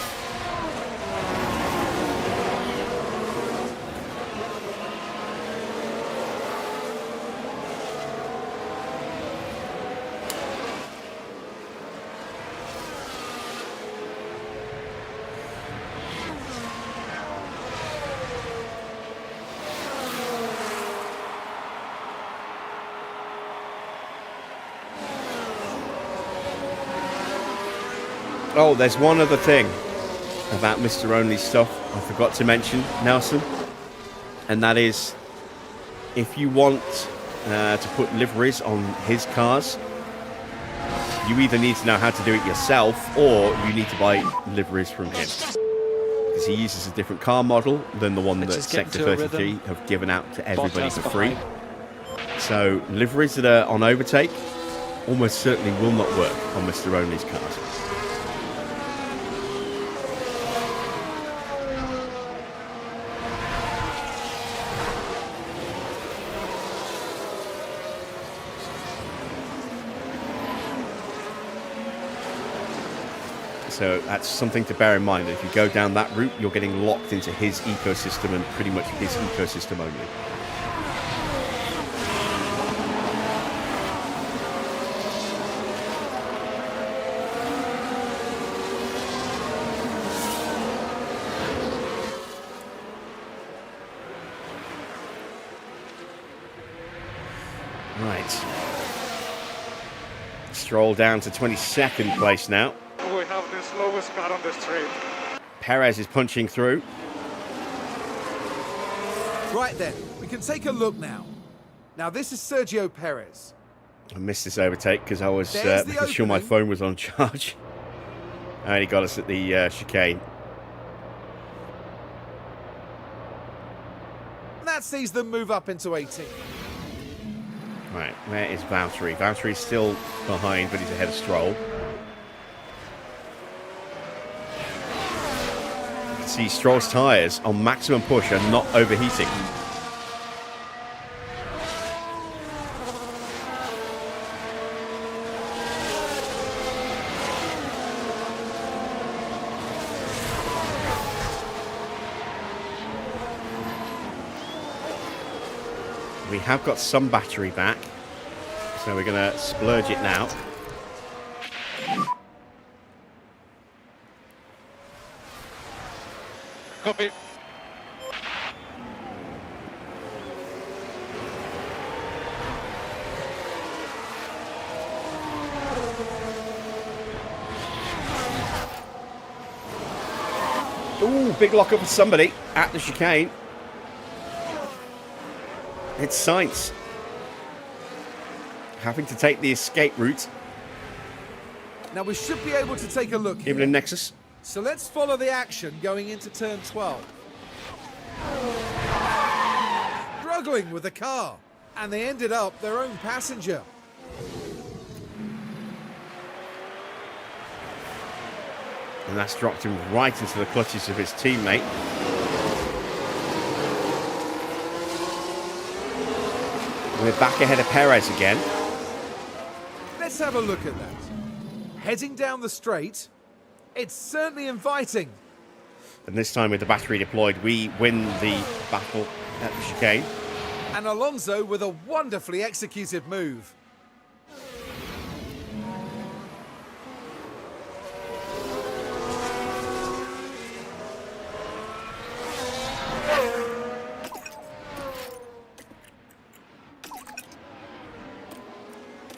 Oh, there's one other thing about Mr. Only stuff I forgot to mention, Nelson. And that is, if you want to put liveries on his cars, you either need to know how to do it yourself or you need to buy liveries from him. Because he uses a different car model than the one that Sector 33 have given out to everybody for free. So liveries that are on overtake almost certainly will not work on Mr. Only's cars. So that's something to bear in mind. If you go down that route, you're getting locked into his ecosystem and pretty much his ecosystem only. Right. Stroll down to 22nd place now. We have the slowest car on the street. Perez is punching through. Right then, we can take a look now. Now this is Sergio Perez. I missed this overtake because I was There's the making sure my opening. phone was on charge. And he got us at the chicane. And that sees them move up into 18. Right, where is Valtteri? Valtteri's still behind, but he's ahead of Stroll. You can see Stroll's tyres on maximum push are not overheating. We have got some battery back, So we're going to splurge it now. Copy. Ooh, big lock up for somebody at the chicane. It's Sainz having to take the escape route. Now we should be able to take a look Even here. in Nexus. So let's follow the action going into turn 12. Struggling with the car, and they ended up their own passenger. And that's dropped him right into the clutches of his teammate. We're back ahead of Perez again. Let's have a look at that. Heading down the straight, it's certainly inviting. And this time with the battery deployed, we win the battle at the chicane. And Alonso with a wonderfully executed move.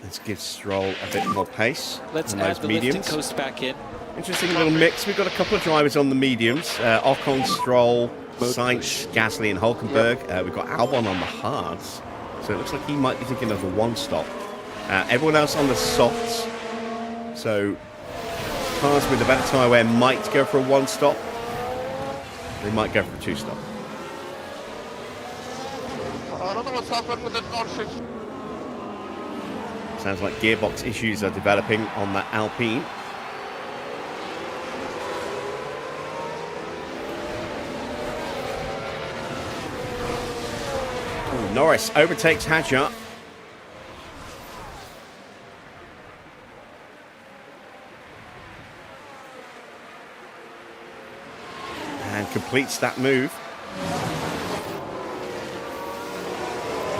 Let's give Stroll a bit more pace. Let's on add those the lift and mediums. coast back in. Interesting little mix. We've got a couple of drivers on the mediums. Ocon, Stroll, Sainz, Gasly and Hulkenberg. We've got Albon on the hards. So it looks like he might be thinking of a one-stop. Everyone else on the softs. So cars with a better tyre wear might go for a one-stop. They might go for a two-stop. I don't know what's happened with the R05. Sounds like gearbox issues are developing on that Alpine. Ooh, Norris overtakes Hadjar. And completes that move.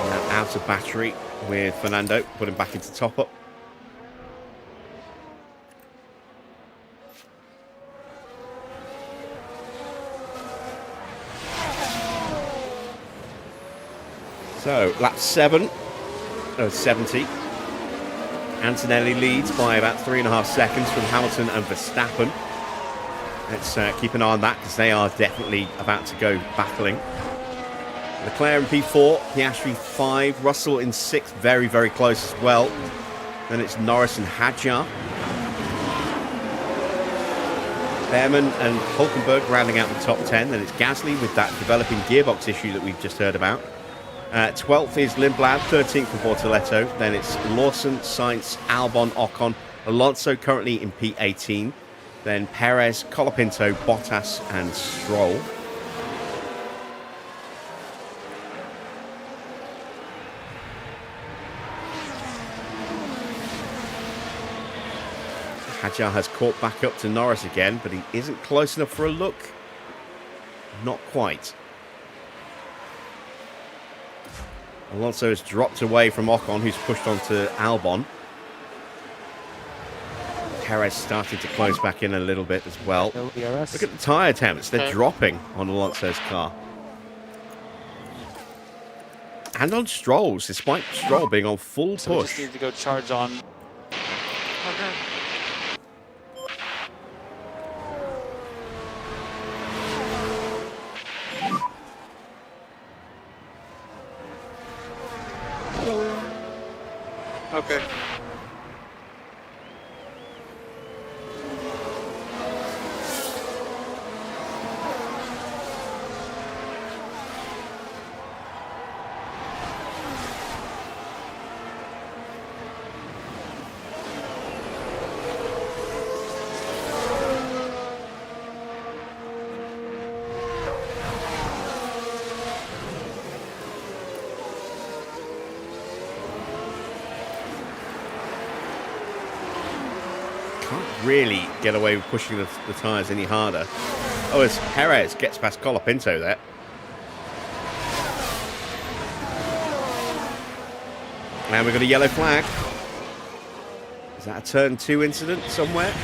And now out of battery with Fernando, put him back into top up. So, lap 70. Antonelli leads by about 3.5 seconds from Hamilton and Verstappen. Let's keep an eye on that because they are definitely about to go battling. Leclerc in P4, Piastri 5, Russell in 6th, very, very close as well. Then it's Norris and Hadjar. Behrman and Hulkenberg rounding out the top 10. Then it's Gasly with that developing gearbox issue that we've just heard about. 12th is Lindblad, 13th for Bortoletto. Then it's Lawson, Sainz, Albon, Ocon, Alonso currently in P18. Then Perez, Colapinto, Bottas and Stroll. Hadjar has caught back up to Norris again, but he isn't close enough for a look. Not quite. Alonso has dropped away from Ocon, who's pushed onto Albon. Perez started to close back in a little bit as well. Look at the tyre attempts. They're dropping on Alonso's car. And on Stroll's, despite Stroll being on full So we push. just need to go charge on. Okay. Okay. Can't really get away with pushing the tyres any harder. Oh, as Perez gets past Colapinto there. And we've got a yellow flag. Is that a turn 2 incident somewhere?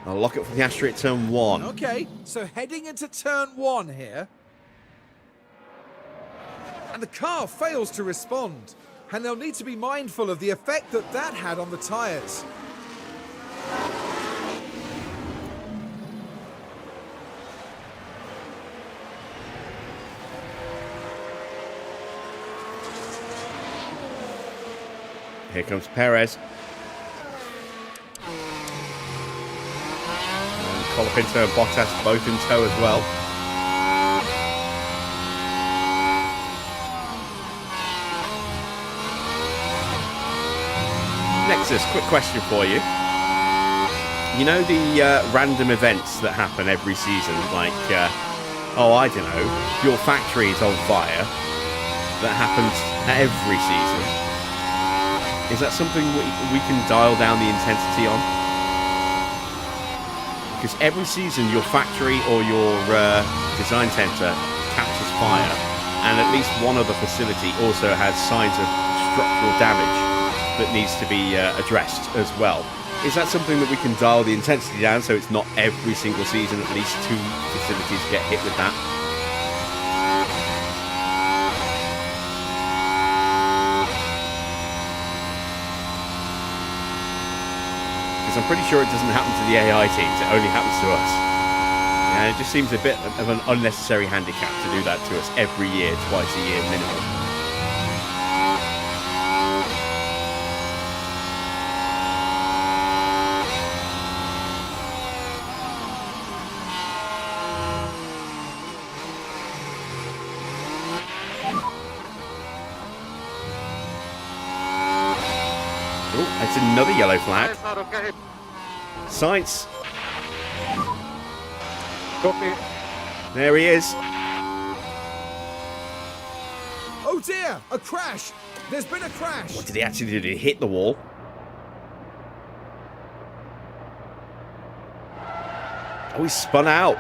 I'll lock it for the Aston at turn 1. Okay, so heading into turn 1 here. And the car fails to respond. And they'll need to be mindful of the effect that that had on the tyres. Here comes Perez. And Colapinto and Bottas both in tow as well. Nexus, quick question for you. You know the random events that happen every season, like, oh, I don't know, your factory is on fire, that happens every season. Is that something we can dial down the intensity on? Because every season your factory or your design center catches fire, and at least one other facility also has signs of structural damage that needs to be addressed as well. Is that something that we can dial the intensity down so it's not every single season at least 2 facilities get hit with that? I'm pretty sure it doesn't happen to the AI teams, it only happens to us. And it just seems a bit of an unnecessary handicap to do that to us every year, twice a year minimum. Oh, it's another yellow flag. That's not okay. Sainz. Copy. There he is. Oh dear, a crash. There's been a crash. What did he actually do? Did he hit the wall? Oh, he spun out.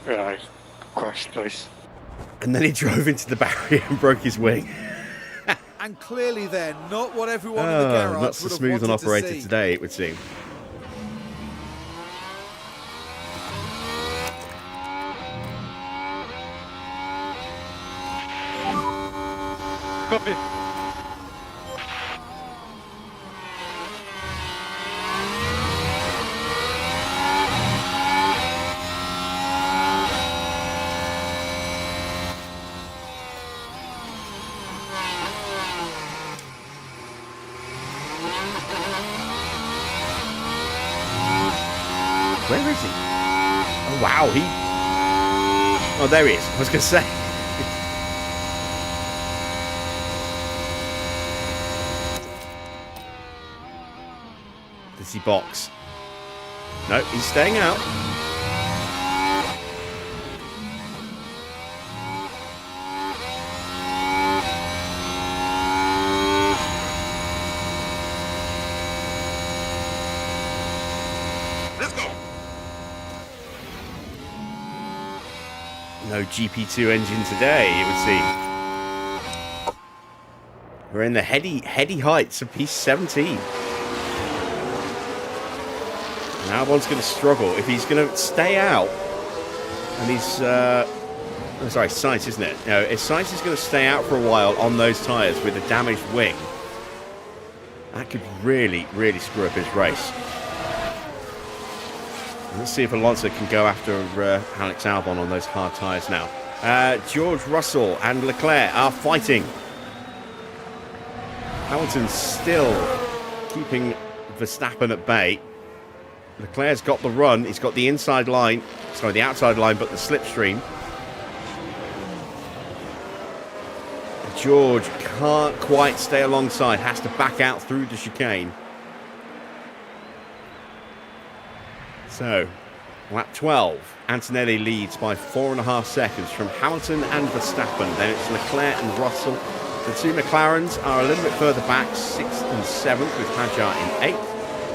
Yeah, I crashed twice. And then he drove into the barrier and broke his wing. And clearly then, not what everyone in the garage not so would have smooth and wanted to operated see. today, it would seem. Copy. Where is he? Oh, wow, Oh, there he is. I was going to say. Does he box? No, he's staying out. Let's go. No GP2 engine today, it would seem. We're in the heady heights of P17. And Albon's going to struggle. If he's going to stay out, and he's... sorry, Sainz, isn't it? No, if Sainz is going to stay out for a while on those tyres with a damaged wing, that could really, really screw up his race. Let's see if Alonso can go after Alex Albon on those hard tyres now. George Russell and Leclerc are fighting. Hamilton's still keeping Verstappen at bay. Leclerc's got the run. He's got the inside line. Sorry, the outside line, but the slipstream. George can't quite stay alongside. Has to back out through the chicane. So, lap 12. Antonelli leads by 4.5 seconds from Hamilton and Verstappen. Then it's Leclerc and Russell. The two McLarens are a little bit further back, 6th and 7th, with Hadjar in 8th.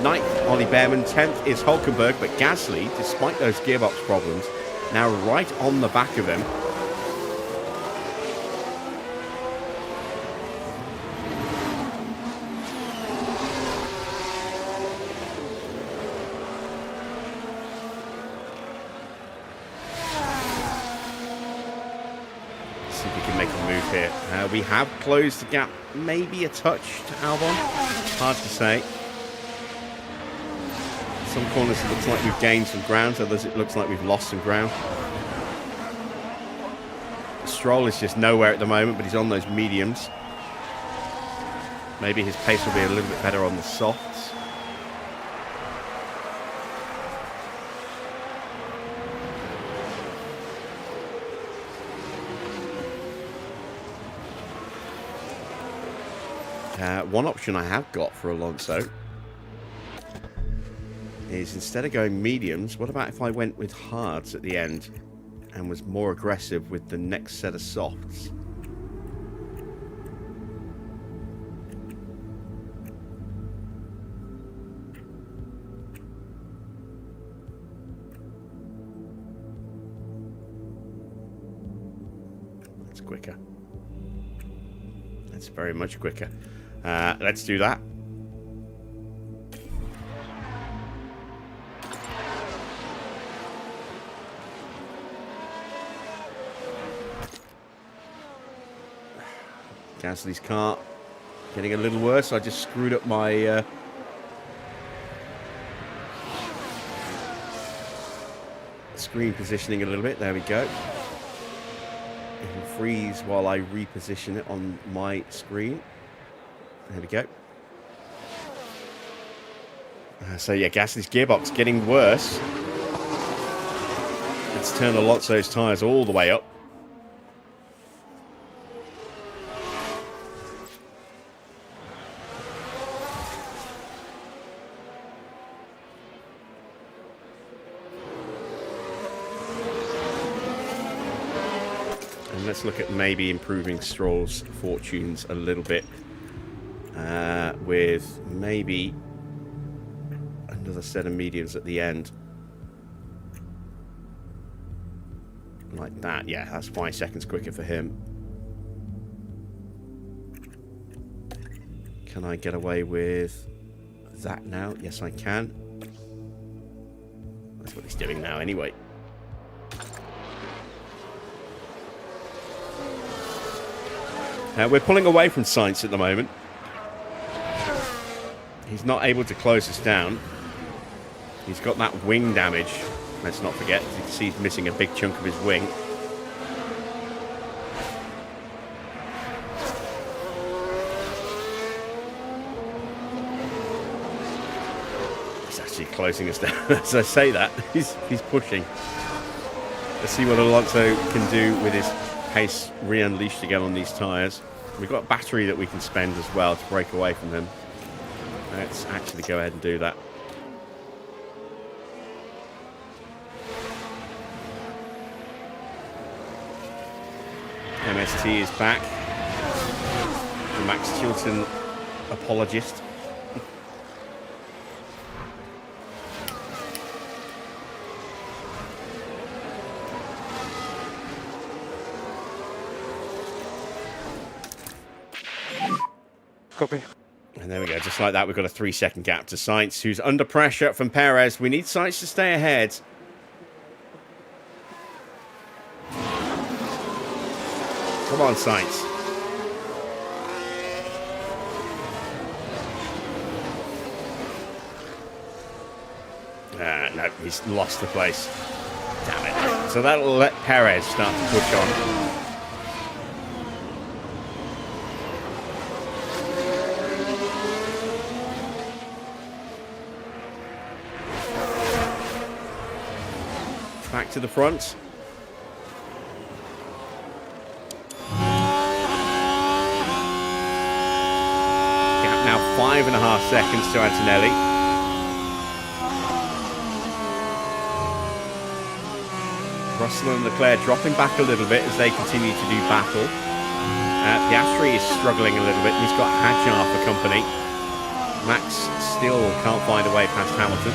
9th, Ollie Behrman. 10th is Hulkenberg, but Gasly, despite those gearbox problems, now right on the back of him. here. We have closed the gap maybe a touch to Albon. Hard to say. Some corners it looks like we've gained some ground, others it looks like we've lost some ground. Stroll is just nowhere at the moment, but he's on those mediums. Maybe his pace will be a little bit better on the softs. One option I have got for Alonso is, instead of going mediums, what about if I went with hards at the end and was more aggressive with the next set of softs? That's quicker. That's very much quicker. Let's do that. Gasly's car getting a little worse. I just screwed up my screen positioning a little bit. There we go. It can freeze while I reposition it on my screen. There we go. So yeah, Gasly's gearbox getting worse. Let's turn Alonso's tyres all the way up. And let's look at maybe improving Stroll's fortunes a little bit. With maybe another set of mediums at the end. Like that. Yeah, that's 5 seconds quicker for him. Can I get away with that now? Yes, I can. That's what he's doing now anyway. We're pulling away from Sainz at the moment. He's not able to close us down. He's got that wing damage. Let's not forget. You can see he's missing a big chunk of his wing. He's actually closing us down. As I say that, he's pushing. Let's see what Alonso can do with his pace re-unleashed again on these tyres. We've got a battery that we can spend as well to break away from him. Let's actually go ahead and do that. MST is back. The Max Chilton apologist. Copy. And there we go, just like that, we've got a 3-second gap to Sainz, who's under pressure from Perez. We need Sainz to stay ahead. Come on, Sainz. No, he's lost the place. Damn it. So that'll let Perez start to push on. Back to the front. Gap now 5.5 seconds to Antonelli. Russell and Leclerc dropping back a little bit as they continue to do battle. Piastri is struggling a little bit. He's got Hadjar for company. Max still can't find a way past Hamilton.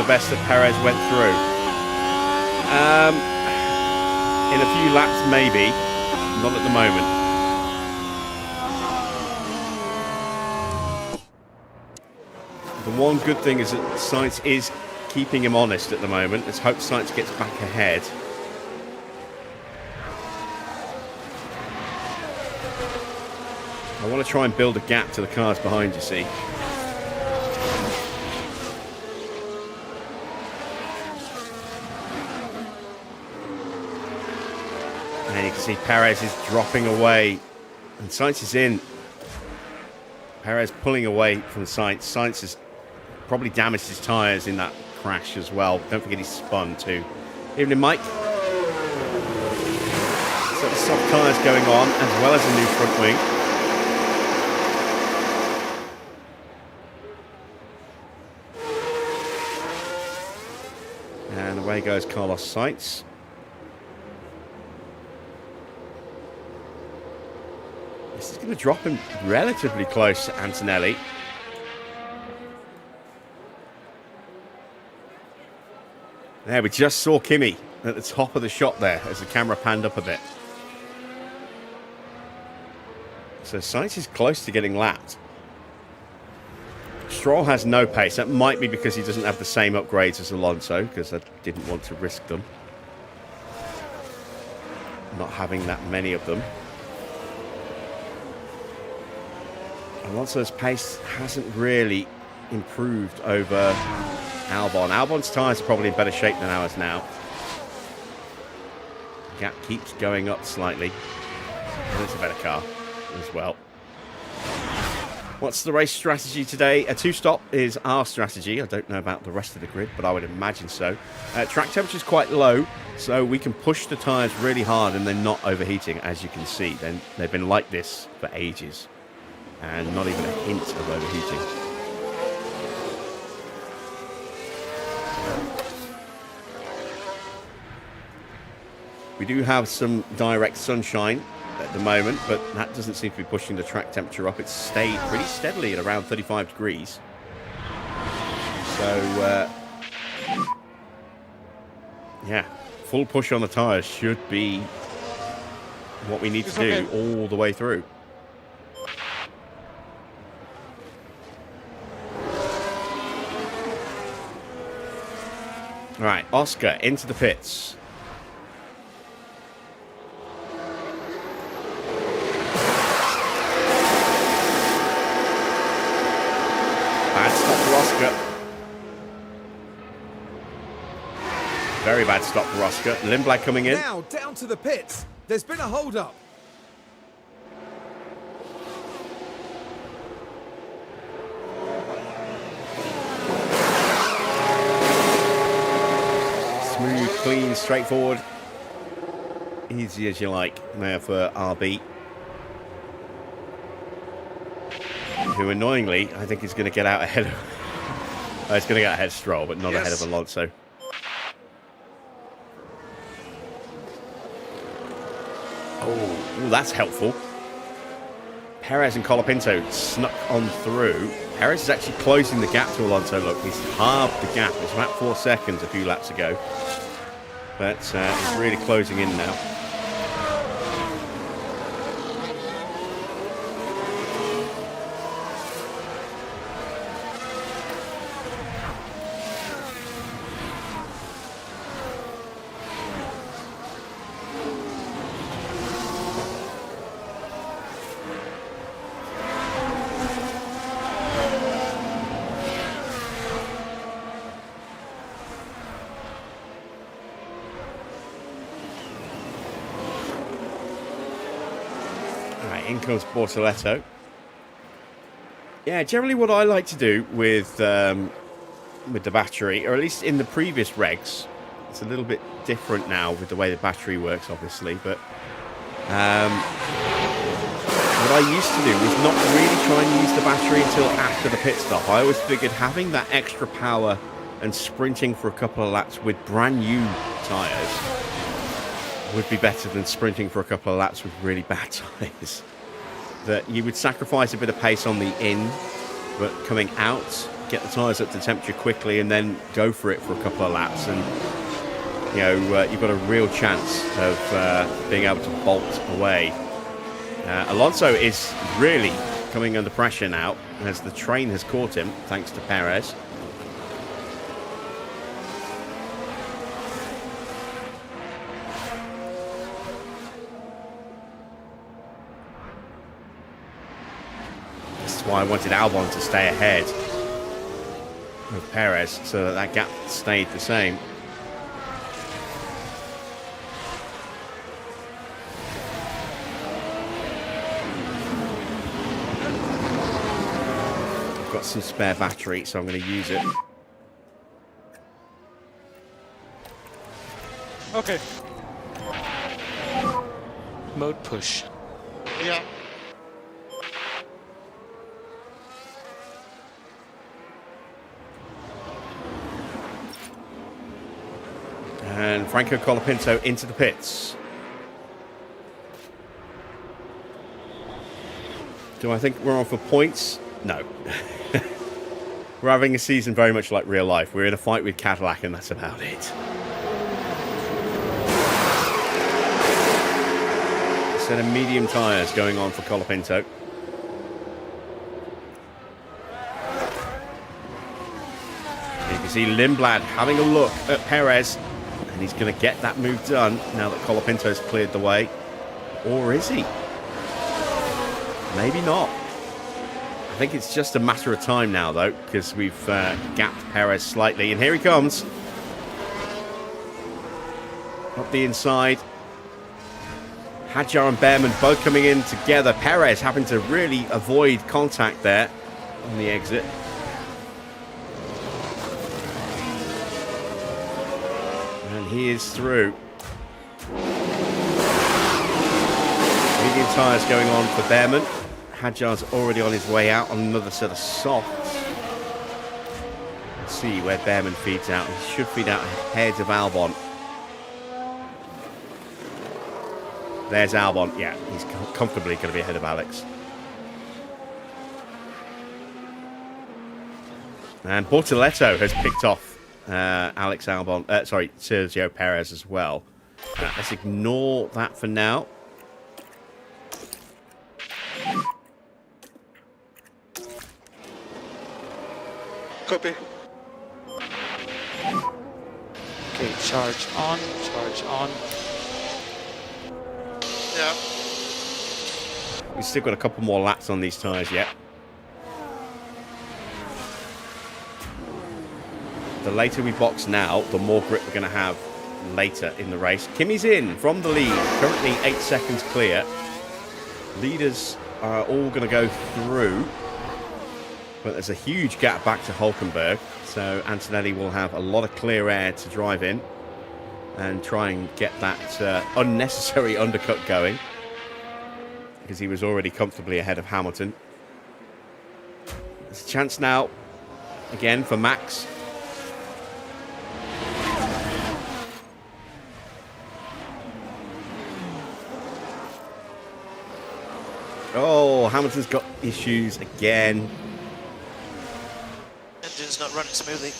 best that Perez went through? In a few laps, maybe. Not at the moment. The one good thing is that Sainz is keeping him honest at the moment. Let's hope Sainz gets back ahead. I want to try and build a gap to the cars behind you, see. And you can see Perez is dropping away. And Sainz is in. Perez pulling away from Sainz. Sainz has probably damaged his tyres in that crash as well. Don't forget he's spun too. Evening, Mike. So the soft tyres going on, as well as a new front wing. And away goes Carlos Sainz. This is going to drop him relatively close to Antonelli. There, we just saw Kimi at the top of the shot there as the camera panned up a bit. So Sainz is close to getting lapped. Stroll has no pace. That might be because he doesn't have the same upgrades as Alonso, because I didn't want to risk them. Not having that many of them. Alonso's pace hasn't really improved over Albon. Albon's tyres are probably in better shape than ours now. The gap keeps going up slightly. And it's a better car as well. What's the race strategy today? A two-stop is our strategy. I don't know about the rest of the grid, but I would imagine so. Track temperature is quite low, so we can push the tyres really hard and they're not overheating, as you can see. They've been like this for ages, and not even a hint of overheating. We do have some direct sunshine at the moment, but that doesn't seem to be pushing the track temperature up. It's stayed pretty steadily at around 35 degrees. So, yeah, full push on the tyres should be what we need to do all the way through. All right, Oscar into the pits. Bad stop for Oscar. Very bad stop for Oscar. Lindblad coming in. Now down to the pits. There's been a hold-up. Smooth, clean, straightforward. Easy as you like there for RB. Who annoyingly, I think is going to get out ahead of... it's going to get ahead of Stroll, but not ahead of Alonso. Oh, that's helpful. Perez and Colapinto snuck on through. Perez is actually closing the gap to Alonso. Look, he's halved the gap. It's about 4 seconds a few laps ago. But he's really closing in now. In comes Bortoletto. Yeah, generally what I like to do with the battery, or at least in the previous regs, it's a little bit different now with the way the battery works, obviously, but what I used to do was not really try and use the battery until after the pit stop. I always figured having that extra power and sprinting for a couple of laps with brand new tyres would be better than sprinting for a couple of laps with really bad tyres. That you would sacrifice a bit of pace on the in, but coming out, get the tyres up to temperature quickly and then go for it for a couple of laps. And, you know, you've got a real chance of being able to bolt away. Alonso is really coming under pressure now as the train has caught him, thanks to Perez. This is why I wanted Albon to stay ahead of Perez so that that gap stayed the same. Got some spare battery, so I'm going to use it. Okay. Mode push. Yeah. And Franco Colapinto into the pits. Do I think we're on for points? No. We're having a season very much like real life. We're in a fight with Cadillac and that's about it. A set of medium tyres going on for Colapinto. You can see Lindblad having a look at Perez, and he's going to get that move done now that Colapinto's cleared the way. Or is he? Maybe not. I think it's just a matter of time now, though, because we've gapped Perez slightly. And here he comes. Up the inside. Hadjar and Behrman both coming in together. Perez having to really avoid contact there on the exit. And he is through. Medium tyres going on for Behrman. Hadjar's already on his way out on another set of softs. Let's see where Behrman feeds out. He should feed out ahead of Albon. There's Albon. Yeah, he's comfortably going to be ahead of Alex. And Bortoletto has picked off Sergio Perez as well. Let's ignore that for now. Copy. Okay, charge on, charge on. Yeah. We've still got a couple more laps on these tyres yet. The later we box now, the more grip we're going to have later in the race. Kimi's in from the lead, currently 8 seconds clear. Leaders are all going to go through. But there's a huge gap back to Hulkenberg, so Antonelli will have a lot of clear air to drive in and try and get that unnecessary undercut going, because he was already comfortably ahead of Hamilton. There's a chance now, again, for Max. Oh, Hamilton's got issues again. Engine's not running smoothly.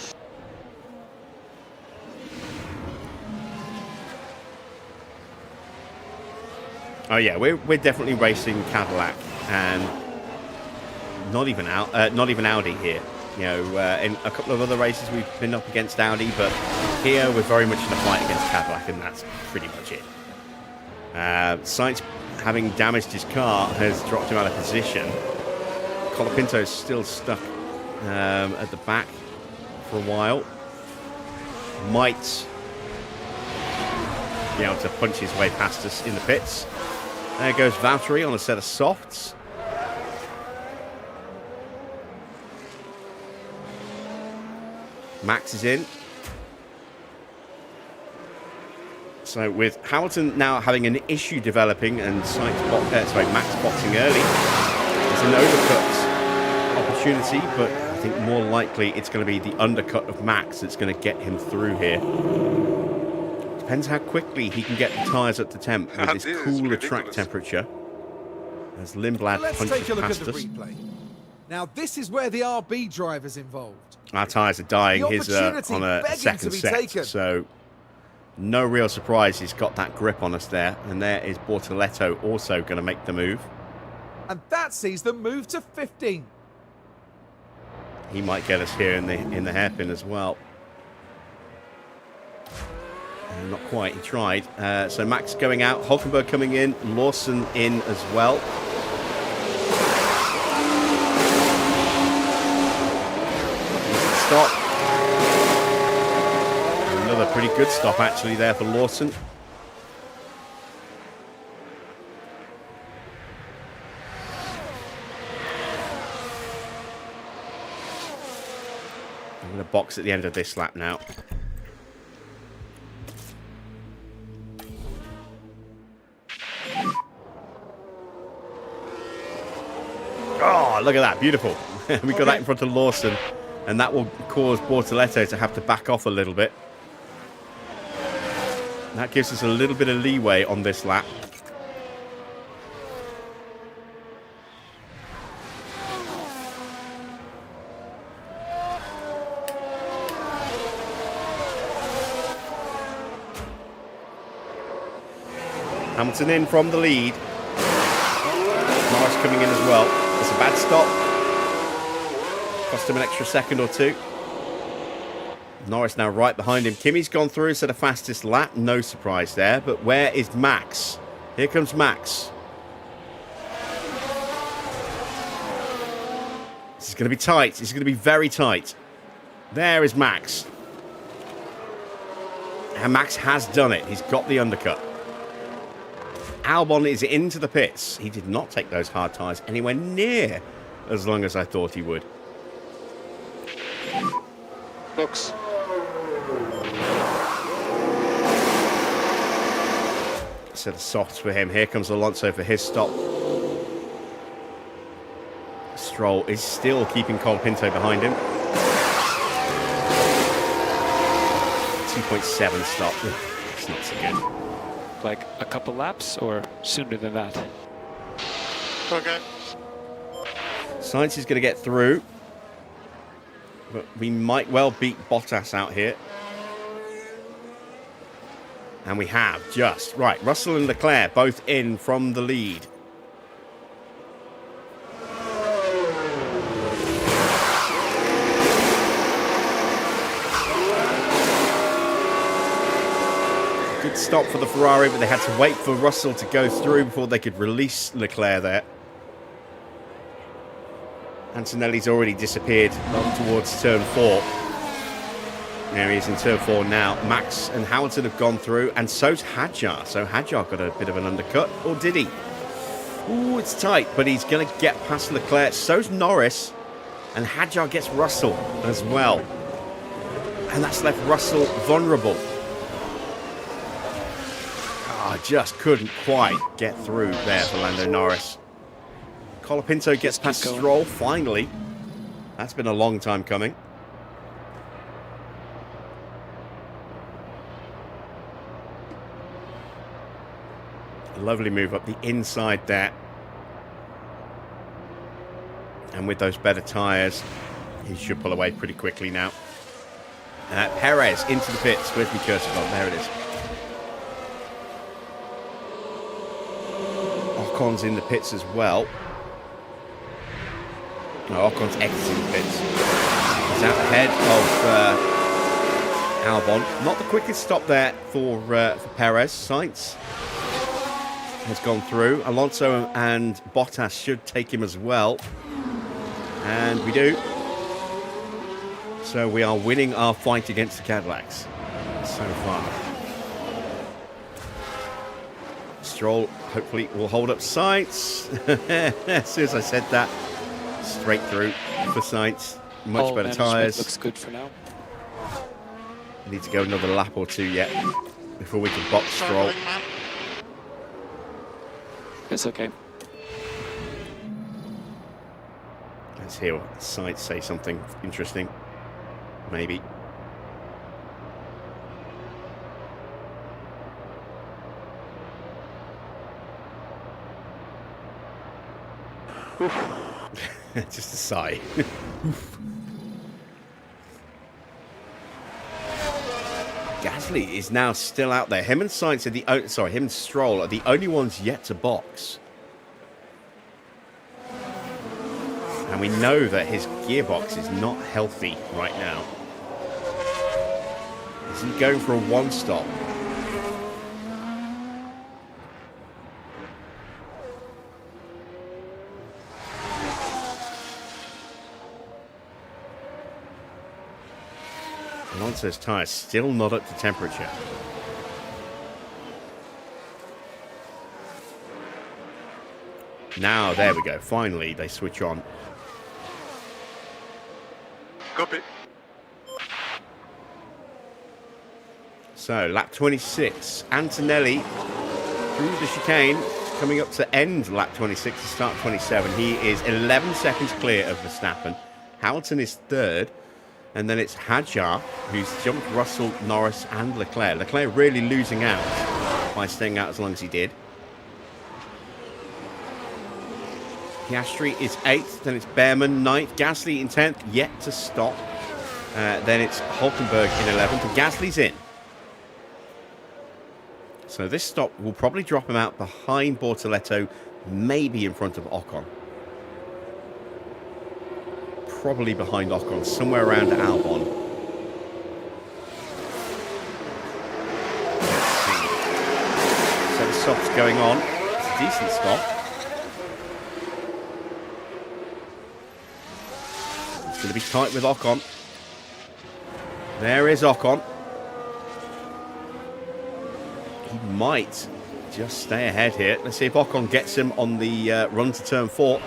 Oh yeah, we're definitely racing Cadillac and not even Audi here. You know, in a couple of other races we've been up against Audi, but here we're very much in a fight against Cadillac, and that's pretty much it. Sainz, having damaged his car, has dropped him out of position. Colapinto's still stuck at the back for a while. Might be able to punch his way past us in the pits. There goes Valtteri on a set of softs. Max is in. So with Hamilton now having an issue developing and Max boxing early, it's an overcut opportunity, but I think more likely it's going to be the undercut of Max that's going to get him through here. Depends how quickly he can get the tyres up to temp with this cooler track temperature. As Lindblad Let's punches take a look at past the us. replay. Now this is where the RB driver's involved. Our tyres are dying. The His opportunity on a begging second to be set, taken. so no real surprise he's got that grip on us there. And there is Bortoletto also going to make the move. And that sees them move to 15. He might get us here in the hairpin as well. Not quite, he tried. So Max going out, Hulkenberg coming in, Lawson in as well. Stop. Another pretty good stop actually there for Lawson. I'm going to box at the end of this lap now. Oh, look at that. Beautiful. We got that in front of Lawson. And that will cause Bortoletto to have to back off a little bit. That gives us a little bit of leeway on this lap. Hamilton in from the lead. Norris coming in as well. It's a bad stop. Cost him an extra second or two. Norris now right behind him. Kimi's gone through, set the fastest lap. No surprise there. But where is Max? Here comes Max. This is going to be tight. This is going to be very tight. There is Max. And Max has done it. He's got the undercut. Albon is into the pits. He did not take those hard tyres anywhere near as long as I thought he would. Box. Set of softs for him. Here comes Alonso for his stop. Stroll is still keeping Colapinto behind him. 2.7 stop. It's not so good. Like a couple laps or sooner than that? Okay. Sainz is going to get through. But we might well beat Bottas out here. And we have just. Right, Russell and Leclerc both in from the lead. Good stop for the Ferrari, but they had to wait for Russell to go through before they could release Leclerc there. Antonelli's already disappeared up towards turn 4. There he is in turn 4 now. Max and Hamilton have gone through, and so's Hadjar. So Hadjar got a bit of an undercut, or did he? Ooh, it's tight, but he's going to get past Leclerc. So's Norris, and Hadjar gets Russell as well. And that's left Russell vulnerable. Oh, just couldn't quite get through there for Lando Norris. Colapinto gets past Stroll, finally. That's been a long time coming. Lovely move up the inside there. And with those better tyres, he should pull away pretty quickly now. Perez into the pits. Where's my cursor gone? There it is. Ocon's in the pits as well. No, Ocon's exiting the pits. He's out ahead of Albon. Not the quickest stop there for Perez. Sainz has gone through. Alonso and Bottas should take him as well. And we do. So we are winning our fight against the Cadillacs so far. Stroll hopefully will hold up Sainz. As soon as I said that, straight through for Sainz. Much better tyres. Looks good for now. Need to go another lap or two yet before we can box Stroll. It's okay. Let's hear what Sainz say something interesting. Maybe. Just a sigh. Gasly is now still out there. Him and Sainz are him and Stroll are the only ones yet to box. And we know that his gearbox is not healthy right now. Is he going for a one-stop? Alonso's tyres still not up to temperature. Now, there we go. Finally, they switch on. Copy. So, lap 26. Antonelli through the chicane, coming up to end lap 26 to start 27. He is 11 seconds clear of Verstappen. Hamilton is third. And then it's Hadjar, who's jumped Russell, Norris, and Leclerc. Leclerc really losing out by staying out as long as he did. Piastri is 8th, then it's Behrman 9th, Gasly in 10th, yet to stop. Then it's Hulkenberg in 11th, and Gasly's in. So this stop will probably drop him out behind Bortoletto, maybe in front of Ocon. Probably behind Ocon, somewhere around Albon. Let's see. So the stop's going on. It's a decent stop. It's going to be tight with Ocon. There is Ocon. He might just stay ahead here. Let's see if Ocon gets him on the run to turn 4.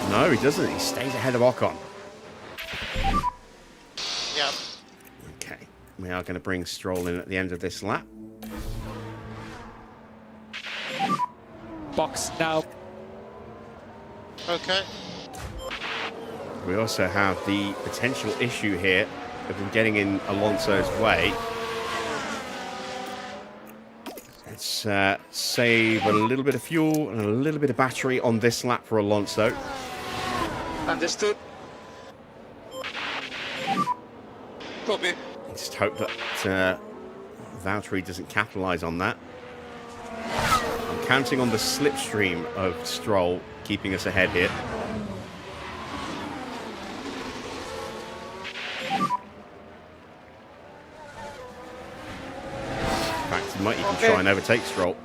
No, he doesn't. He stays ahead of Ocon. Yeah. Okay. We are going to bring Stroll in at the end of this lap. Box now. Okay. We also have the potential issue here of him getting in Alonso's way. Let's save a little bit of fuel and a little bit of battery on this lap for Alonso. Understood. Copy. Just hope that Valtteri doesn't capitalise on that. I'm counting on the slipstream of Stroll keeping us ahead here. In fact, he might even try and overtake Stroll.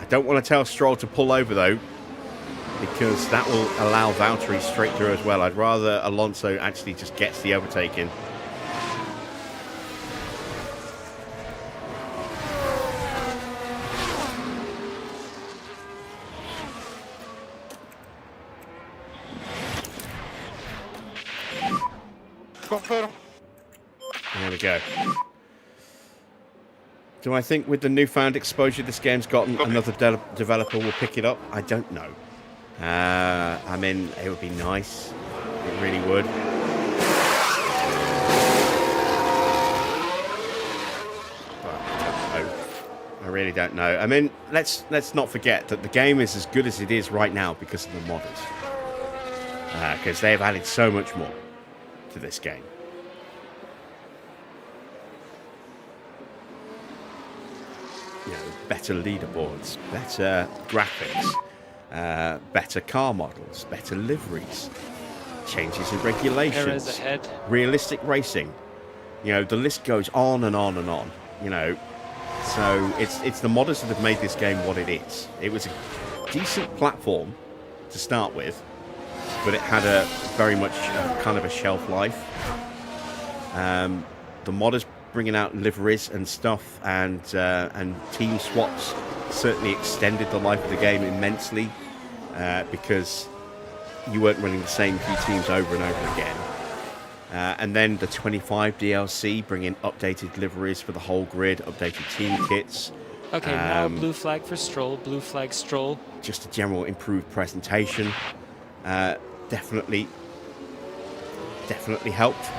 I don't want to tell Stroll to pull over though, because that will allow Valtteri straight through as well. I'd rather Alonso actually just gets the overtaking. Confirm. There we go. Do I think with the newfound exposure this game's gotten, another developer will pick it up? I don't know. I mean, it would be nice. It really would. But I don't know. I really don't know. I mean, let's not forget that the game is as good as it is right now because of the modders. Because they've added so much more to this game. You know, better leaderboards, better graphics, better car models, better liveries, changes in regulations, realistic racing. You know, the list goes on and on and on. You know, so it's the modders that have made this game what it is. It was a decent platform to start with, but it had a very much kind of a shelf life. The modders bringing out liveries and stuff and team swaps certainly extended the life of the game immensely, because you weren't running the same few teams over and over again. And then the 25 DLC bringing updated liveries for the whole grid, updated team kits. Okay, now blue flag for Stroll, blue flag Stroll. Just a general improved presentation. Definitely helped.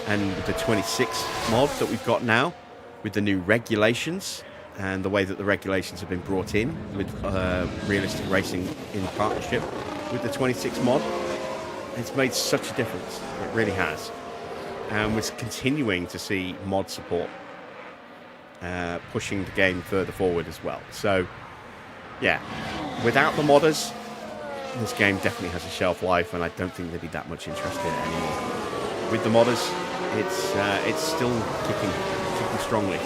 And with the 26 mod that we've got now, with the new regulations, and the way that the regulations have been brought in with realistic racing in partnership with the 26 mod, it's made such a difference. It really has. And we're continuing to see mod support pushing the game further forward as well. So, yeah, without the modders, this game definitely has a shelf life, and I don't think there'd be that much interest in it anymore. With the modders, it's still kicking strongly.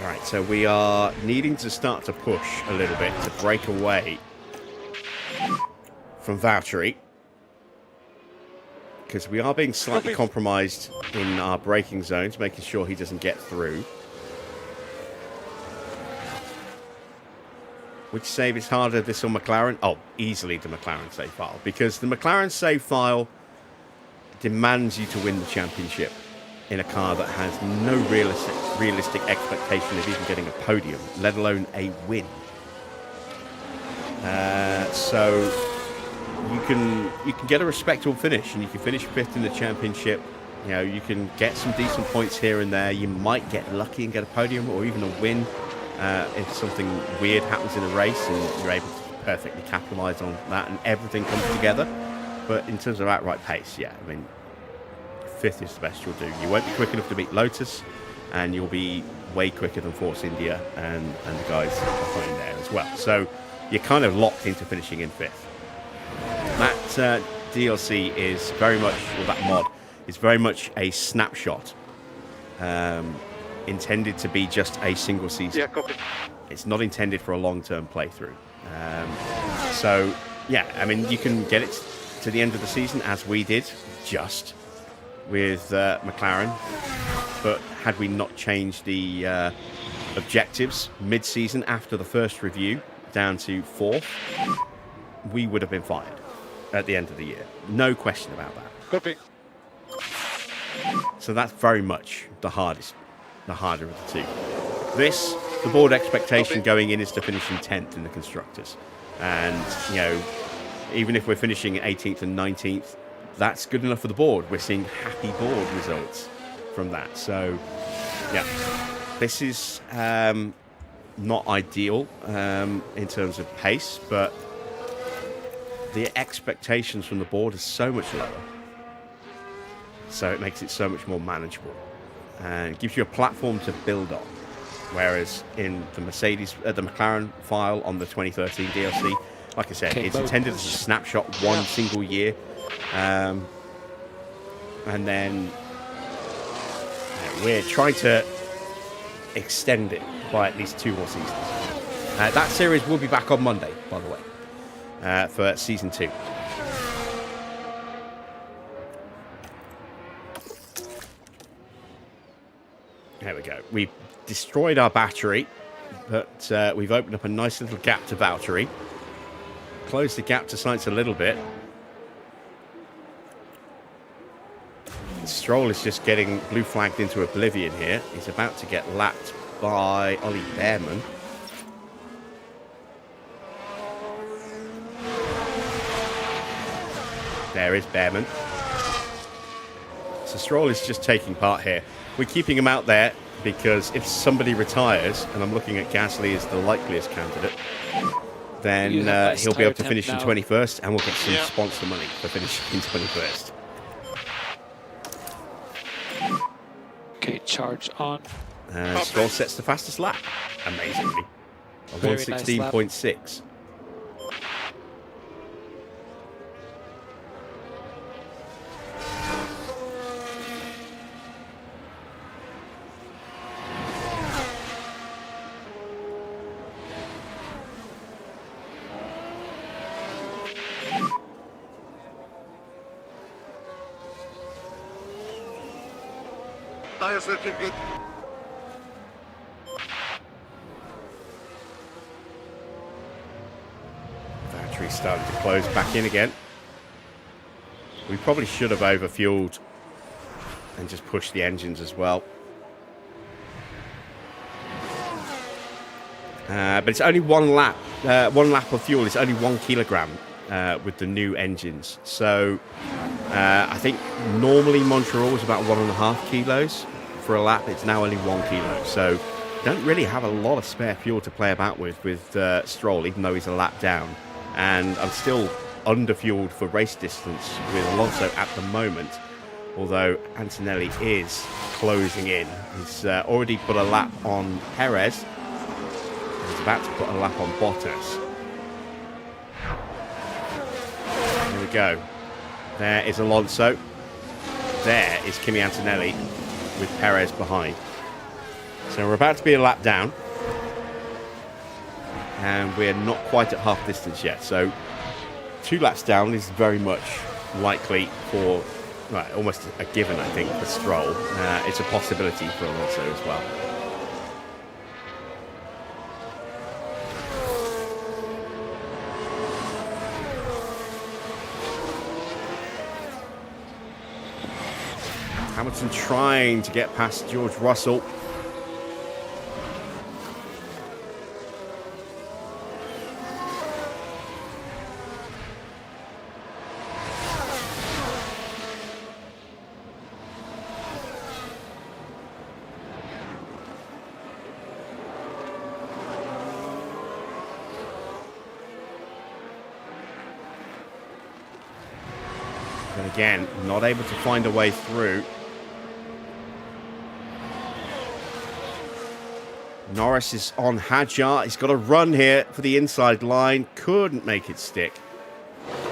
Right, so we are needing to start to push a little bit to break away from Valtteri, because we are being slightly compromised in our braking zones, making sure he doesn't get through. Which save is harder, this or McLaren? Oh, easily the McLaren save file, because the McLaren save file demands you to win the championship in a car that has no realistic expectation of even getting a podium, let alone a win. So you can get a respectable finish, and you can finish 5th in the championship. You know, you can get some decent points here and there. You might get lucky and get a podium or even a win if something weird happens in a race and you're able to perfectly capitalize on that and everything comes together. But in terms of outright pace, yeah, I mean, 5th is the best you'll do. You won't be quick enough to beat Lotus, and you'll be way quicker than Force India and the guys behind there as well. So you're kind of locked into finishing in 5th. That DLC is very much, or that mod is very much a snapshot, intended to be just a single season. Yeah, copy. It's not intended for a long-term playthrough. So yeah, I mean, you can get it to the end of the season as we did, just with McLaren, but had we not changed the objectives mid-season after the first review down to 4th, we would have been fired at the end of the year. No question about that. Copy. So that's very much the harder of the two. This, the board expectation going in is to finish in 10th in the Constructors. And, you know, even if we're finishing 18th and 19th, that's good enough for the board. We're seeing happy board results from that. So, yeah, this is not ideal in terms of pace, but the expectations from the board are so much lower. So it makes it so much more manageable and gives you a platform to build on. Whereas in the McLaren file on the 2013 DLC, like I said, it's intended as a snapshot, one single year. And then we're trying to extend it by at least 2 more seasons. That series will be back on Monday, by the way, for season 2. There we go. We've destroyed our battery, but we've opened up a nice little gap to Valtteri. Closed the gap to Sainz a little bit. Stroll is just getting blue flagged into oblivion here. He's about to get lapped by Ollie Behrman. There is Behrman. So Stroll is just taking part here. We're keeping him out there because if somebody retires, and I'm looking at Gasly as the likeliest candidate, then he'll be able to finish in 21st, and we'll get some sponsor money for finishing in 21st. Okay, charge on. Stroll sets the fastest lap, amazingly. 116.6. Tires looking good. Battery starting to close back in again. We probably should have overfueled and just pushed the engines as well. But it's only one lap. One lap of fuel is only 1 kilogram with the new engines. So I think normally Montreal was about 1.5 kilos for a lap. It's now only 1 kilo. So don't really have a lot of spare fuel to play about with Stroll, even though he's a lap down. And I'm still underfueled for race distance with Alonso at the moment. Although Antonelli is closing in. He's already put a lap on Perez. He's about to put a lap on Bottas. Here we go. There is Alonso. There is Kimi Antonelli with Perez behind. So we're about to be a lap down. And we're not quite at half distance yet. So 2 laps down is very much likely for, right, almost a given, I think, for Stroll. It's a possibility for Alonso as well. Hamilton trying to get past George Russell. But again, not able to find a way through. Norris is on Hadjar. He's got a run here for the inside line. Couldn't make it stick.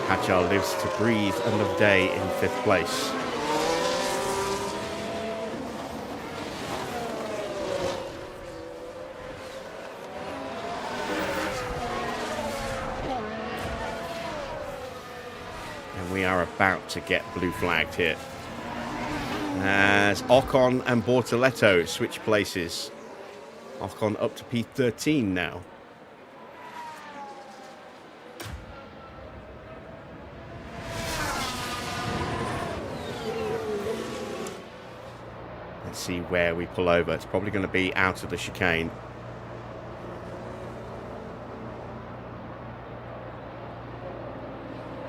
Hadjar lives to breathe another day in 5th place. And we are about to get blue flagged here. As Ocon and Bortoletto switch places. Ocon up to P13 now. Let's see where we pull over. It's probably going to be out of the chicane.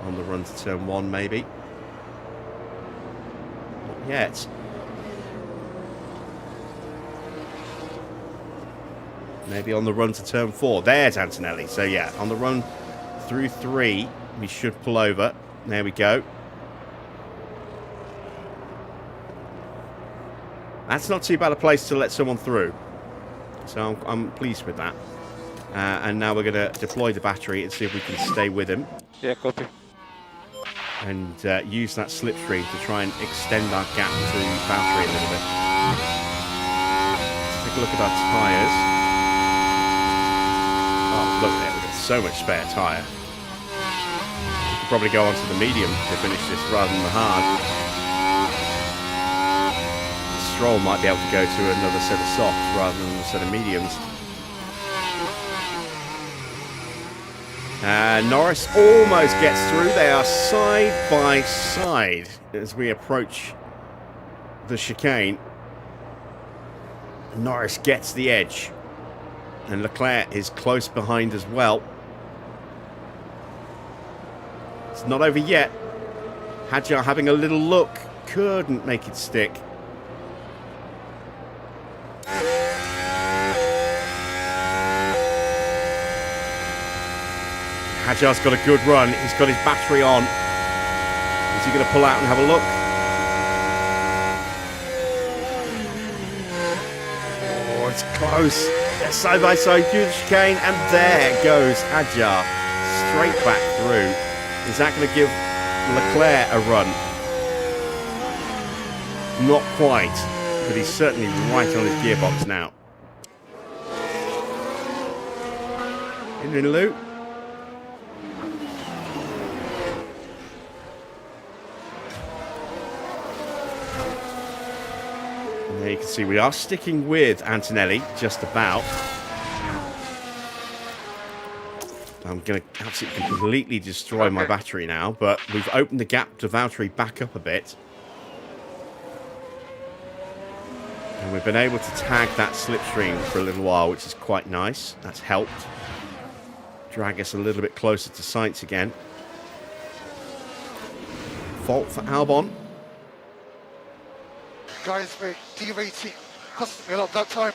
On the run to turn 1, maybe. Not yet. Maybe on the run to turn 4. There's Antonelli. So yeah, on the run through 3, we should pull over. There we go. That's not too bad a place to let someone through. So I'm pleased with that. And now we're going to deploy the battery and see if we can stay with him. Yeah, copy. And use that slipstream to try and extend our gap to Valtteri a little bit. Let's take a look at our tyres. Oh, look there, we've got so much spare tyre. We could probably go on to the medium to finish this rather than the hard. Stroll might be able to go to another set of softs rather than a set of mediums. Norris almost gets through. They are side by side as we approach the chicane. Norris gets the edge. And Leclerc is close behind as well. It's not over yet. Hadjar having a little look. Couldn't make it stick. Hadjar's got a good run. He's got his battery on. Is he going to pull out and have a look? Oh, it's close. They're side by side through the chicane, and there goes Hadjar straight back through. Is that going to give Leclerc a run? Not quite, but he's certainly right on his gearbox now. In loop. And there you can see we are sticking with Antonelli just about. I'm going to absolutely completely destroy my battery now, but we've opened the gap to Valtteri back up a bit. And we've been able to tag that slipstream for a little while, which is quite nice. That's helped drag us a little bit closer to sights again. Fault for Albon. Guys, we're derating. Cost me a lot that time.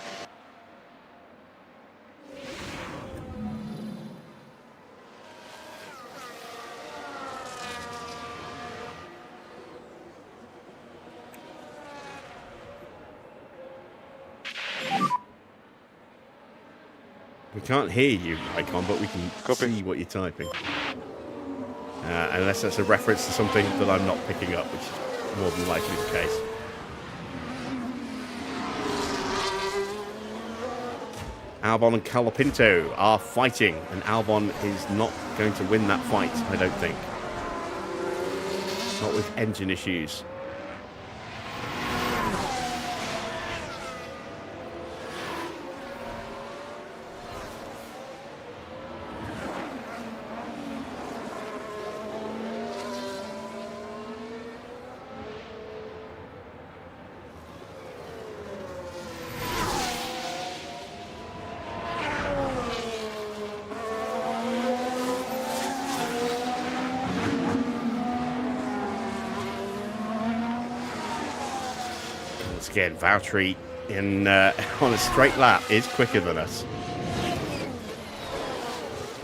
We can't hear you, Icon, but we can see what you're typing. Unless that's a reference to something that I'm not picking up, which is more than likely the case. Albon and Colapinto are fighting, and Albon is not going to win that fight, I don't think. Not with engine issues. Again, Valtteri in on a straight lap is quicker than us. You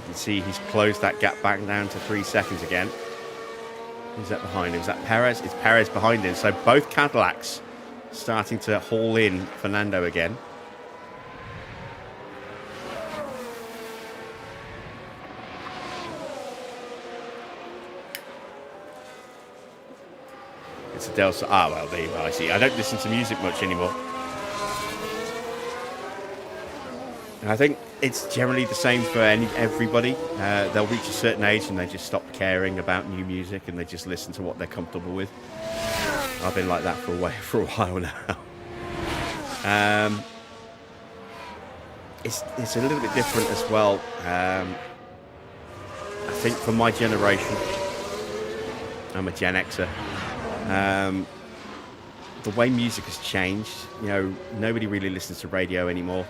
can see he's closed that gap back down to 3 seconds again. Who's that behind him? Is that Perez? It's Perez behind him. So both Cadillacs starting to haul in Fernando again. It's a Delta. Ah, well, there you go. I see. I don't listen to music much anymore. And I think it's generally the same for everybody. They'll reach a certain age and they just stop caring about new music and they just listen to what they're comfortable with. I've been like that for a while now. It's a little bit different as well. I think for my generation, I'm a Gen Xer. The way music has changed, you know, nobody really listens to radio anymore.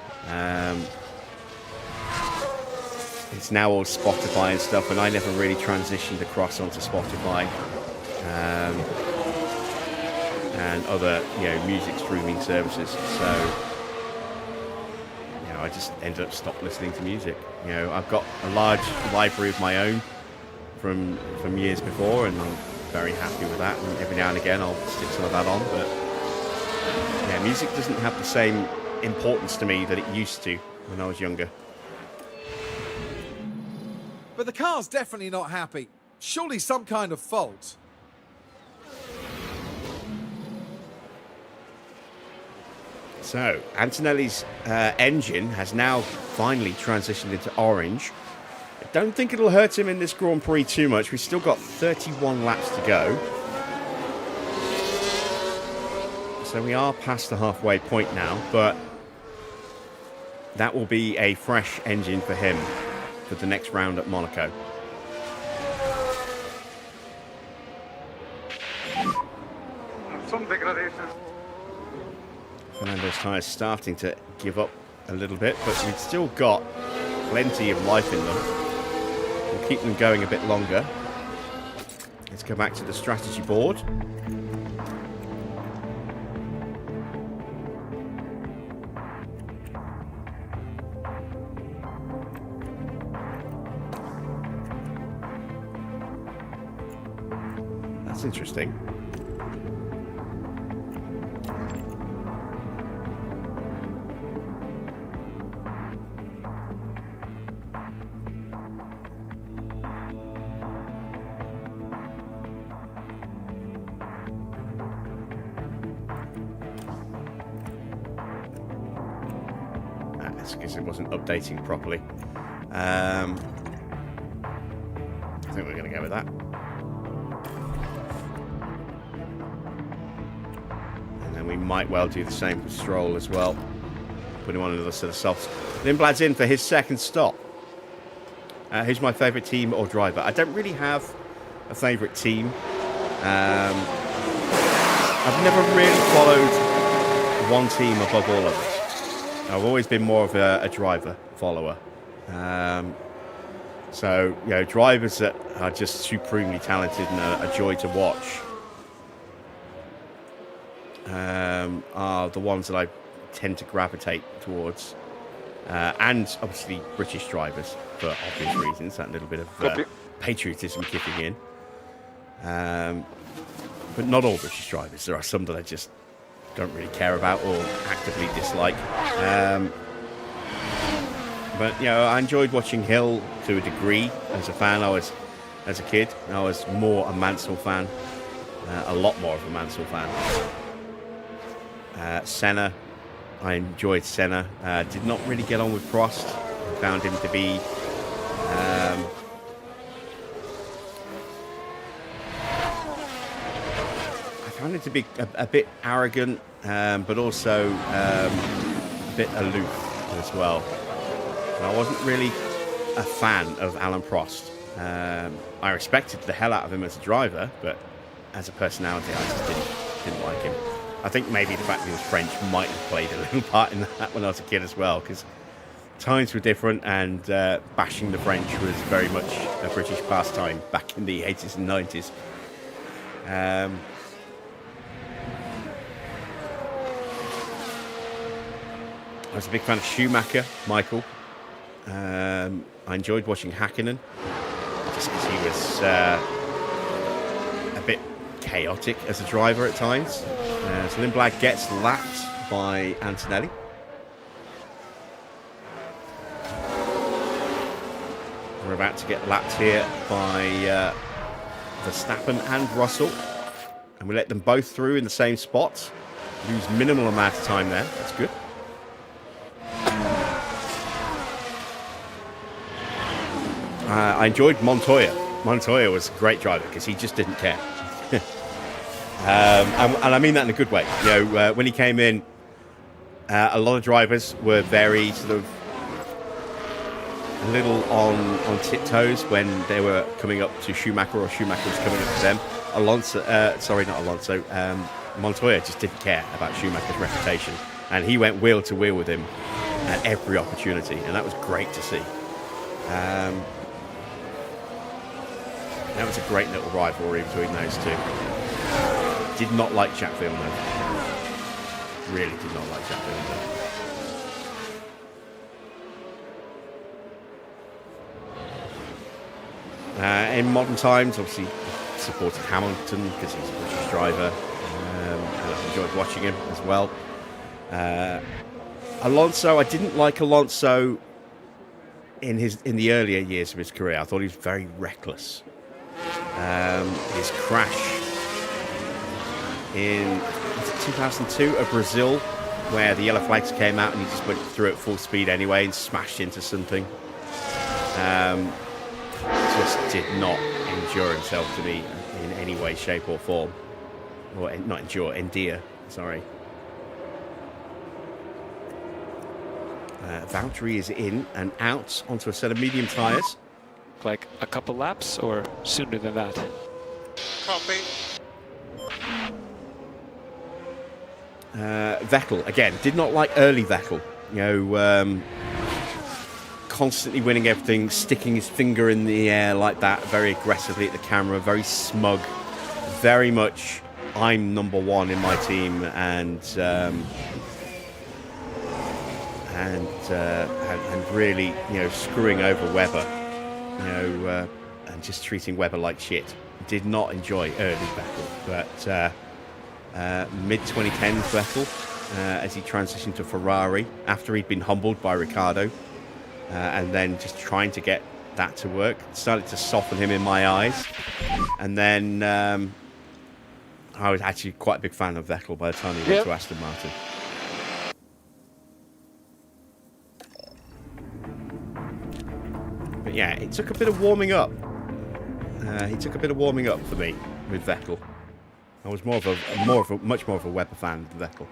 It's now all Spotify and stuff, and I never really transitioned across onto Spotify and other, you know, music streaming services. So, you know, I just ended up stopped listening to music. You know, I've got a large library of my own from years before, and I'm very happy with that, and every now and again I'll stick some of that on, but yeah, music doesn't have the same importance to me that it used to when I was younger. But the car's definitely not happy. Surely some kind of fault. So Antonelli's engine has now finally transitioned into orange. I don't think it'll hurt him in this Grand Prix too much. We've still got 31 laps to go. So we are past the halfway point now, but that will be a fresh engine for him for the next round at Monaco. Some degradation. Fernando's tyres starting to give up a little bit, but we've still got plenty of life in them. We'll keep them going a bit longer. Let's go back to the strategy board. That's interesting. Because it wasn't updating properly. I think we're going to go with that. And then we might well do the same for Stroll as well. Put him on another set of softs. Lindblad's in for his second stop. Who's my favourite team or driver? I don't really have a favourite team. I've never really followed one team above all others. I've always been more of a driver follower. So, you know, drivers that are just supremely talented and a joy to watch are the ones that I tend to gravitate towards. And obviously British drivers for obvious reasons, that little bit of patriotism kicking in. But not all British drivers. There are some that I just don't really care about or actively dislike. But, you know, I enjoyed watching Hill to a degree as a fan. As a kid, I was more a Mansell fan. A lot more of a Mansell fan. Senna, I enjoyed Senna. Did not really get on with Prost. I found him to be a bit arrogant, but also a bit aloof as well. I wasn't really a fan of Alain Prost. I respected the hell out of him as a driver, but as a personality, I just didn't like him. I think maybe the fact that he was French might have played a little part in that when I was a kid as well, because times were different, and bashing the French was very much a British pastime back in the 80s and 90s. I was a big fan of Schumacher, Michael. I enjoyed watching Hakkinen, just because he was a bit chaotic as a driver at times. So Lindblad gets lapped by Antonelli. We're about to get lapped here by Verstappen and Russell. And we let them both through in the same spot. Lose minimal amount of time there. That's good. I enjoyed Montoya. Montoya was a great driver because he just didn't care. And I mean that in a good way. You know, when he came in, a lot of drivers were very sort of a little on tiptoes when they were coming up to Schumacher or Schumacher was coming up to them. Montoya just didn't care about Schumacher's reputation, and he went wheel to wheel with him at every opportunity, and that was great to see. That was a great little rivalry between those two. Did not like Jack Villeneuve. Really did not like Jack Villeneuve. In modern times, obviously, supported Hamilton because he's a British driver. And I enjoyed watching him as well. Alonso, I didn't like Alonso in the earlier years of his career. I thought he was very reckless. His crash in 2002 at Brazil, where the yellow flags came out and he just went through at full speed anyway and smashed into something. Just did not endure himself to me in any way, shape or form. Or not endure, endear, sorry. Valtteri is in and out onto a set of medium tyres. Like a couple laps or sooner than that? Copy. Vettel, again, did not like early Vettel. You know, constantly winning everything, sticking his finger in the air like that, very aggressively at the camera, very smug, very much, I'm number one in my team, and really, you know, screwing over Webber, you know, and just treating Webber like shit. Did not enjoy early Vettel, but mid-2010s Vettel, as he transitioned to Ferrari after he'd been humbled by Ricciardo, and then just trying to get that to work, started to soften him in my eyes. And then I was actually quite a big fan of Vettel by the time he went to Aston Martin. But yeah, it took a bit of warming up. He took a bit of warming up for me with Vettel. I was much more of a Webber fan than Vettel.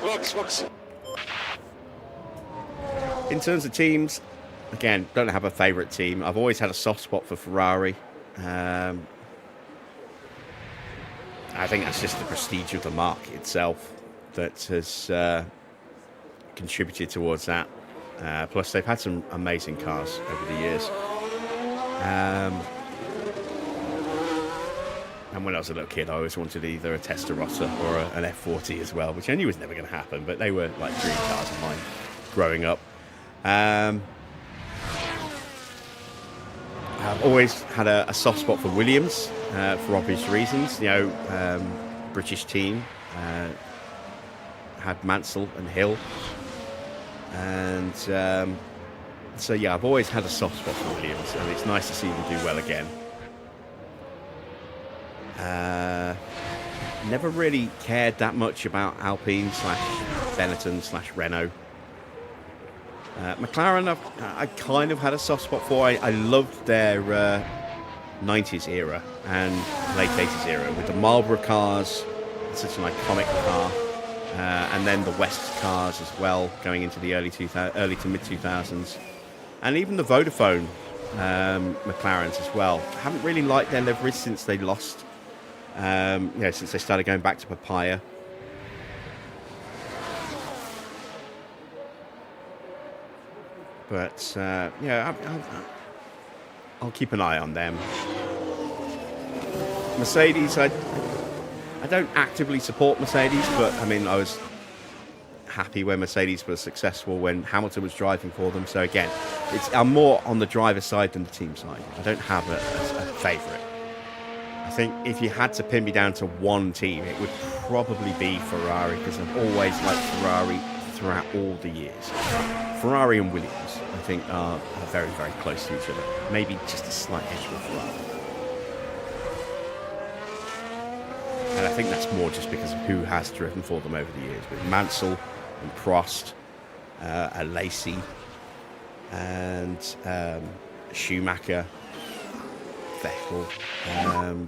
Rocks. In terms of teams, again, don't have a favourite team. I've always had a soft spot for Ferrari. I think that's just the prestige of the mark itself that has contributed towards that. Plus, they've had some amazing cars over the years. And when I was a little kid, I always wanted either a Testarossa or an F40 as well, which I knew was never going to happen, but they were like dream cars of mine growing up. I've always had a soft spot for Williams for obvious reasons. You know, British team had Mansell and Hill, and so yeah, I've always had a soft spot for Williams, and it's nice to see them do well again. Never really cared that much about Alpine / Benetton / Renault. McLaren, I kind of had a soft spot for. I loved their 90s era and late 80s era with the Marlboro cars, such an iconic car, and then the West cars as well, going into the early to mid 2000s, and even the Vodafone McLarens as well. I haven't really liked their liveries since they lost. Since they started going back to Papaya. But I'll keep an eye on them. Mercedes, I don't actively support Mercedes, but I mean, I was happy when Mercedes was successful when Hamilton was driving for them. So again, I'm more on the driver side than the team side. I don't have a favourite. I think if you had to pin me down to one team, it would probably be Ferrari, because I've always liked Ferrari throughout all the years. Ferrari and Williams, I think, are very, very close to each other. Maybe just a slight edge with Ferrari. And I think that's more just because of who has driven for them over the years, with Mansell and Prost, Lacey, and Schumacher, Vettel,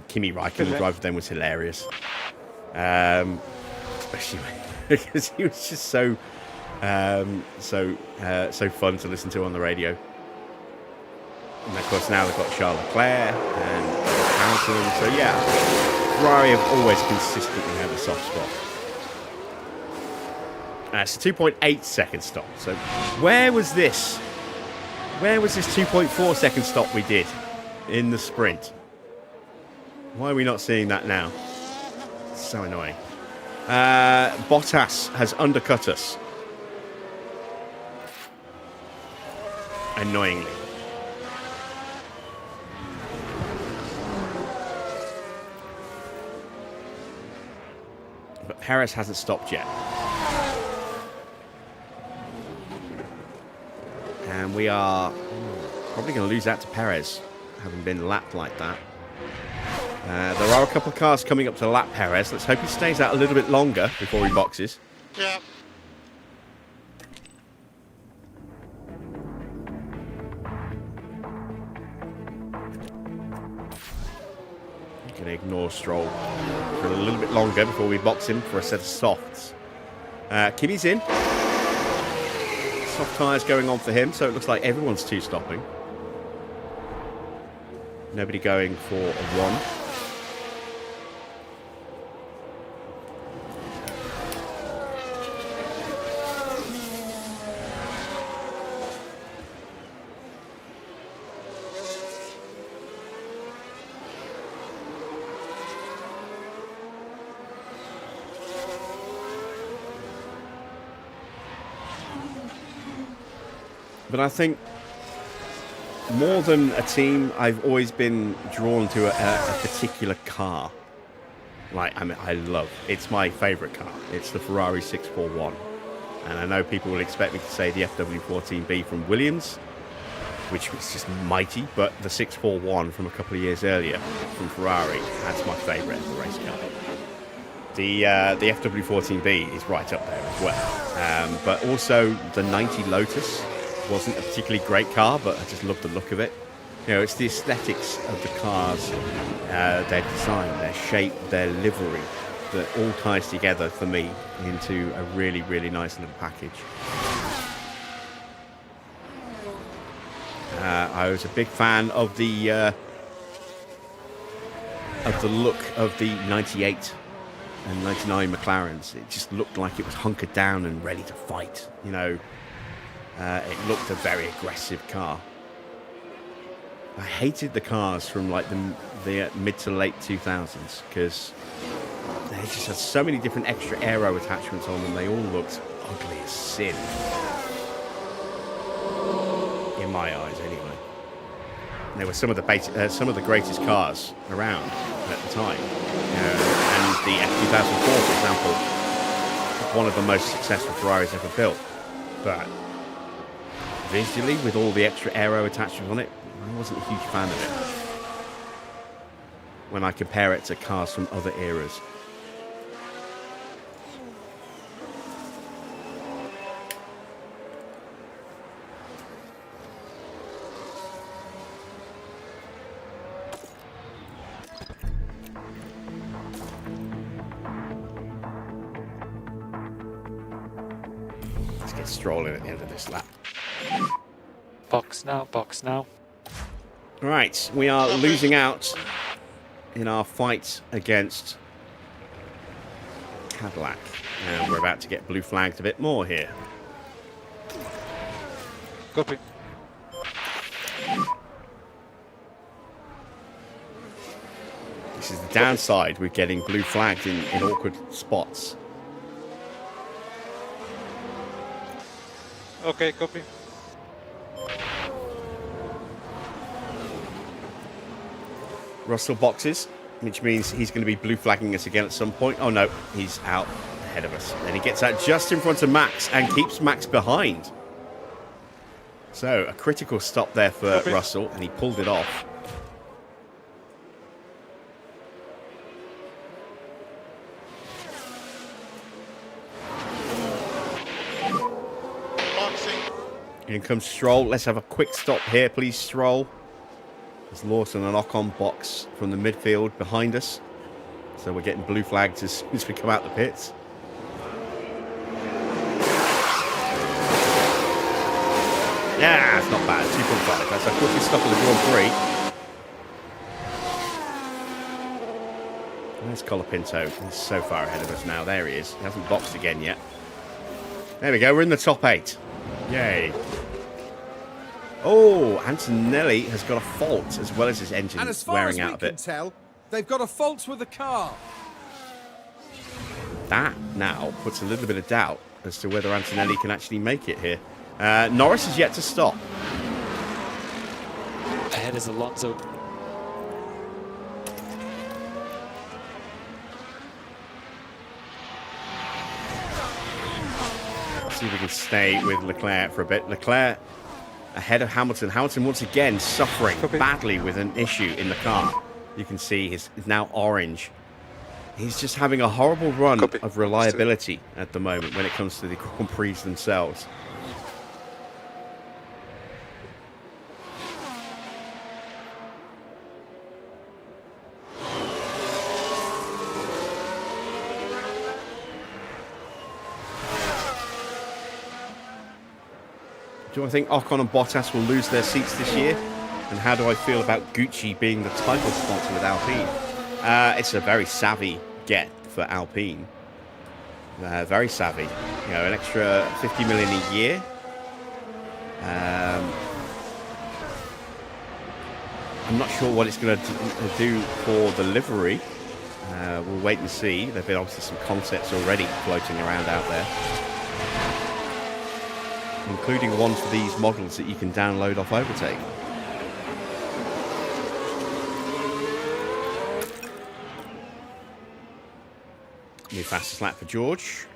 Kimi Räikkönen drive with them was hilarious, especially because he was just so fun to listen to on the radio. And of course now they've got Charles Leclerc and Hamilton, so yeah, Ferrari have always consistently had a soft spot. It's a 2.8 second stop. So where was this 2.4 second stop we did in the sprint? Why are we not seeing that now? It's so annoying. Bottas has undercut us. Annoyingly. But Perez hasn't stopped yet. And we are probably going to lose that to Perez, having been lapped like that. There are a couple of cars coming up to lap Perez. Let's hope he stays out a little bit longer before he boxes. Yeah. Going to ignore Stroll for a little bit longer before we box him for a set of softs. Kimi's in. Soft tyres going on for him, so it looks like everyone's two-stopping. Nobody going for a one. But I think more than a team, I've always been drawn to a particular car. Like, I mean, it's my favourite car. It's the Ferrari 641. And I know people will expect me to say the FW14B from Williams, which was just mighty, but the 641 from a couple of years earlier from Ferrari, that's my favourite of the race car. The FW14B is right up there as well. But also the 90 Lotus wasn't a particularly great car, but I just love the look of it. You know, it's the aesthetics of the cars, their design, their shape, their livery, that all ties together for me into a really, really nice little package. I was a big fan of the look of the 98 and 99 McLarens. It just looked like it was hunkered down and ready to fight. You know, it looked a very aggressive car. I hated the cars from like the mid to late 2000s because they just had so many different extra aero attachments on them. They all looked ugly as sin. In my eyes, anyway. They were some of the greatest cars around at the time. And the F2004, for example, one of the most successful Ferraris ever built. But visually, with all the extra aero attachments on it, I wasn't a huge fan of it when I compare it to cars from other eras. Let's get strolling at the end of this lap. Box now, box now. Right, we are losing out in our fight against Cadillac. And we're about to get blue flagged a bit more here. Copy. This is the downside with getting blue flagged in awkward spots. Okay, copy. Russell boxes, which means he's going to be blue flagging us again at some point. Oh no, he's out ahead of us. Then he gets out just in front of Max and keeps Max behind. So a critical stop there for Russell, and he pulled it off. Boxing. In comes Stroll. Let's have a quick stop here, please, Stroll. There's Lawson and Ocon box from the midfield behind us. So we're getting blue flags as soon as we come out the pits. Yeah, it's not bad. 2.5. That's our quickest stop of the Grand Prix. There's Colapinto. He's so far ahead of us now. There he is. He hasn't boxed again yet. There we go. We're in the top 8. Yay. Oh, Antonelli has got a fault as well as his engine And as far wearing as out we a can bit. tell, they've got a fault with the car. That now puts a little bit of doubt as to whether Antonelli can actually make it here. Norris is yet to stop. Ahead is Alonso. Let's see if we can stay with Leclerc for a bit. Leclerc ahead of Hamilton. Hamilton once again suffering badly with an issue in the car. You can see he's now orange. He's just having a horrible run of reliability at the moment when it comes to the Grand Prix themselves. Do I think Ocon and Bottas will lose their seats this year? And how do I feel about Gucci being the title sponsor with Alpine? It's a very savvy get for Alpine. Very savvy. You know, an extra 50 million a year. I'm not sure what it's going to do for the livery. We'll wait and see. There've been obviously some concepts already floating around out there, including one for these models that you can download off Overtake. New fastest lap for George.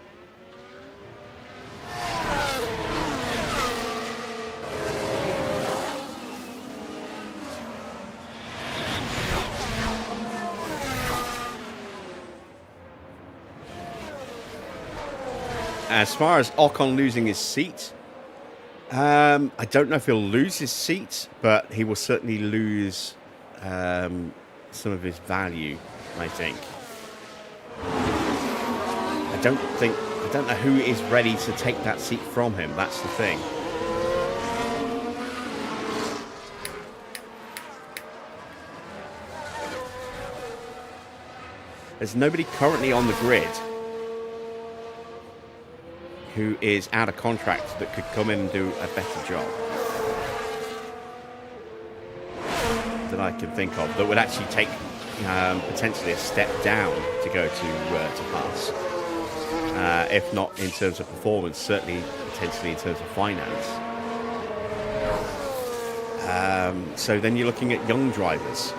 As far as Ocon losing his seat, I don't know if he'll lose his seat, but he will certainly lose some of his value, I think. I don't know who is ready to take that seat from him. That's the thing. There's nobody currently on the grid who is out of contract that could come in and do a better job that I can think of, that would actually take potentially a step down to go to Haas. If not in terms of performance, certainly potentially in terms of finance. So then you're looking at young drivers.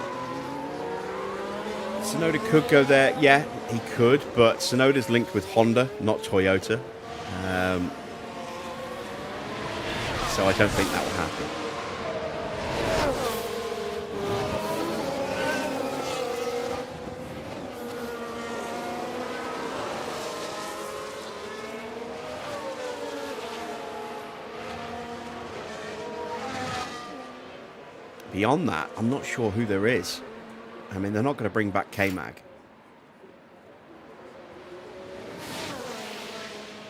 Tsunoda could go there. Yeah, he could, but Tsunoda's linked with Honda, not Toyota. So I don't think that will happen. Beyond that, I'm not sure who there is. I mean, they're not going to bring back K-Mag.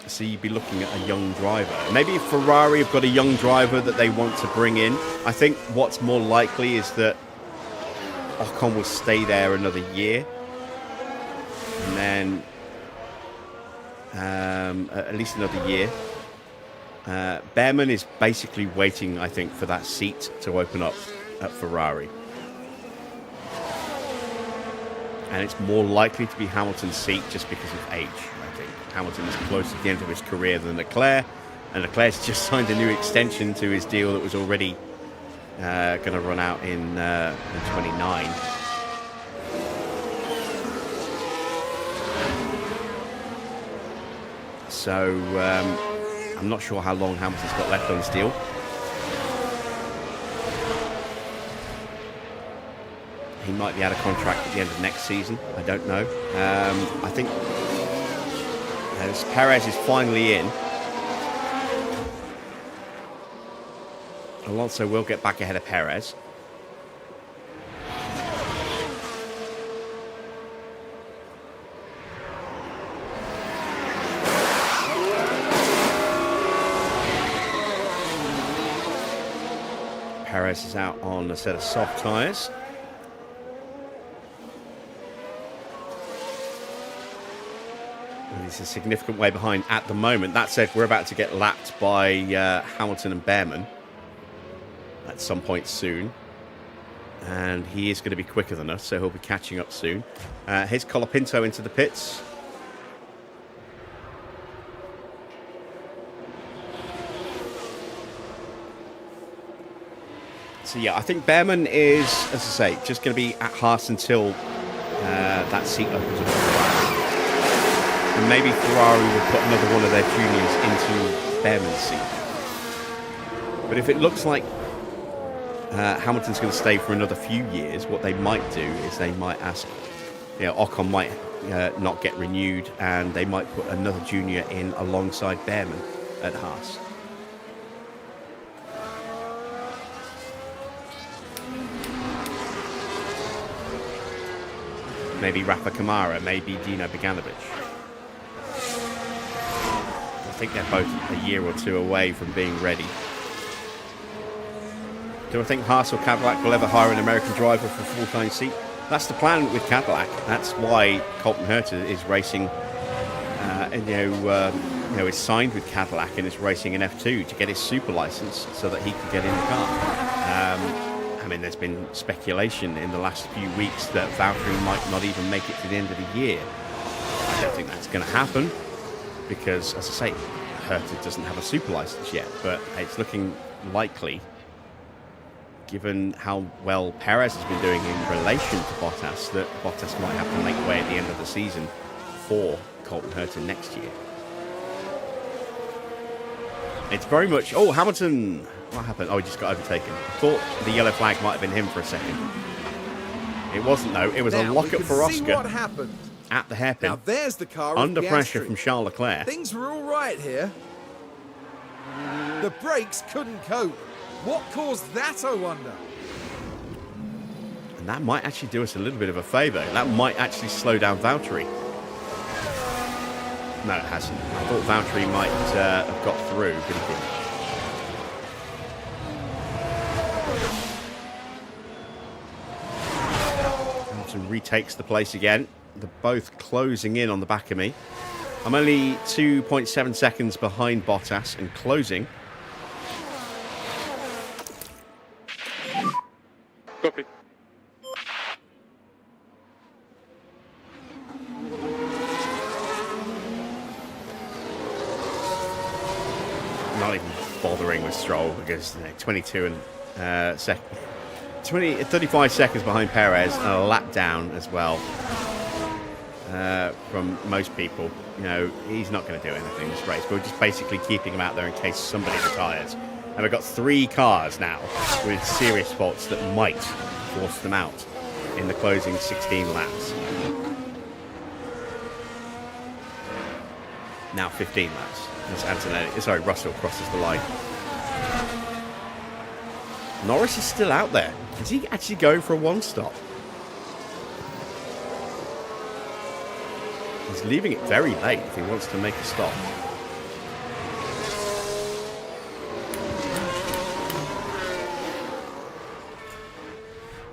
So you'd be looking at a young driver. Maybe Ferrari have got a young driver that they want to bring in. I think what's more likely is that Ocon will stay there another year. And then at least another year. Behrman is basically waiting, I think, for that seat to open up at Ferrari. And it's more likely to be Hamilton's seat just because of age, I think. Hamilton is close to the end of his career than Leclerc, and Leclerc's just signed a new extension to his deal that was already going to run out in 29. So I'm not sure how long Hamilton's got left on his deal. He might be out of contract at the end of next season. I don't know. I think as Perez is finally in, Alonso will get back ahead of Perez. Perez is out on a set of soft tyres. He's a significant way behind at the moment. That said, we're about to get lapped by Hamilton and Behrman at some point soon. And he is going to be quicker than us, so he'll be catching up soon. Here's Colapinto into the pits. So yeah, I think Behrman is, as I say, just going to be at Haas until that seat opens up. And maybe Ferrari will put another one of their juniors into Behrman's seat. But if it looks like Hamilton's going to stay for another few years, what they might do is they might ask, Ocon might not get renewed, and they might put another junior in alongside Behrman at Haas. Maybe Rafa Kamara, maybe Dino Beganovic. I think they're both a year or two away from being ready. Do I think Haas or Cadillac will ever hire an American driver for a full-time seat? That's the plan with Cadillac. That's why Colton Herta is racing, is signed with Cadillac and is racing in F2 to get his super license so that he can get in the car. I mean, there's been speculation in the last few weeks that Valtteri might not even make it to the end of the year. I don't think that's going to happen because, as I say, Herta doesn't have a super license yet, but it's looking likely, given how well Perez has been doing in relation to Bottas, that Bottas might have to make way at the end of the season for Colton Herta next year. It's very much... Oh, Hamilton! What happened? Oh, he just got overtaken. I thought the yellow flag might have been him for a second. It wasn't, though. It was a lock-up for Oscar what happened. at the hairpin. Now there's the car Under of pressure Piastri. from Charles Leclerc. Things were all right here. The brakes couldn't cope. What caused that, I wonder? And that might actually do us a little bit of a favour. That might actually slow down Valtteri. No, it hasn't. I thought Valtteri might have got through, but he didn't. Hamilton retakes the place again. They're both closing in on the back of me. I'm only 2.7 seconds behind Bottas and closing. Copy. Not even bothering with Stroll because 22 and 35 seconds behind Perez and a lap down as well from most people. You know, he's not going to do anything this race. We're just basically keeping him out there in case somebody retires. And we've got 3 cars now with serious faults that might force them out in the closing 16 laps. Now 15 laps. Russell crosses the line. Norris is still out there. Is he actually going for a 1-stop? He's leaving it very late if he wants to make a stop.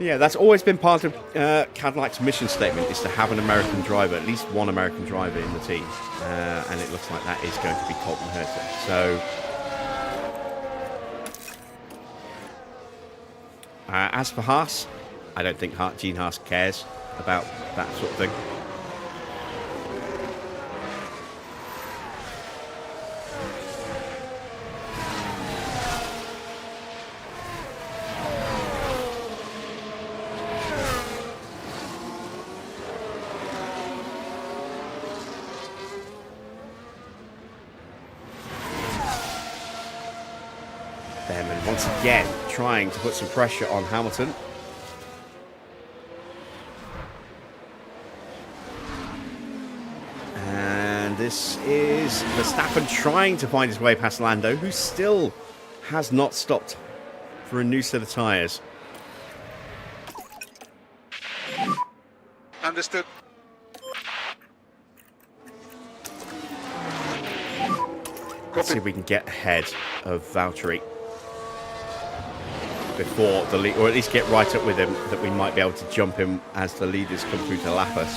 Yeah, that's always been part of Cadillac's mission statement, is to have an American driver, at least one American driver in the team. And it looks like that is going to be Colton Herta. So, as for Haas, I don't think Gene Haas cares about that sort of thing. Behrman once again trying to put some pressure on Hamilton. And this is Verstappen trying to find his way past Lando, who still has not stopped for a new set of tyres. Understood. Let's see if we can get ahead of Valtteri before the lead, or at least get right up with him, that we might be able to jump him as the leaders come through to lap us.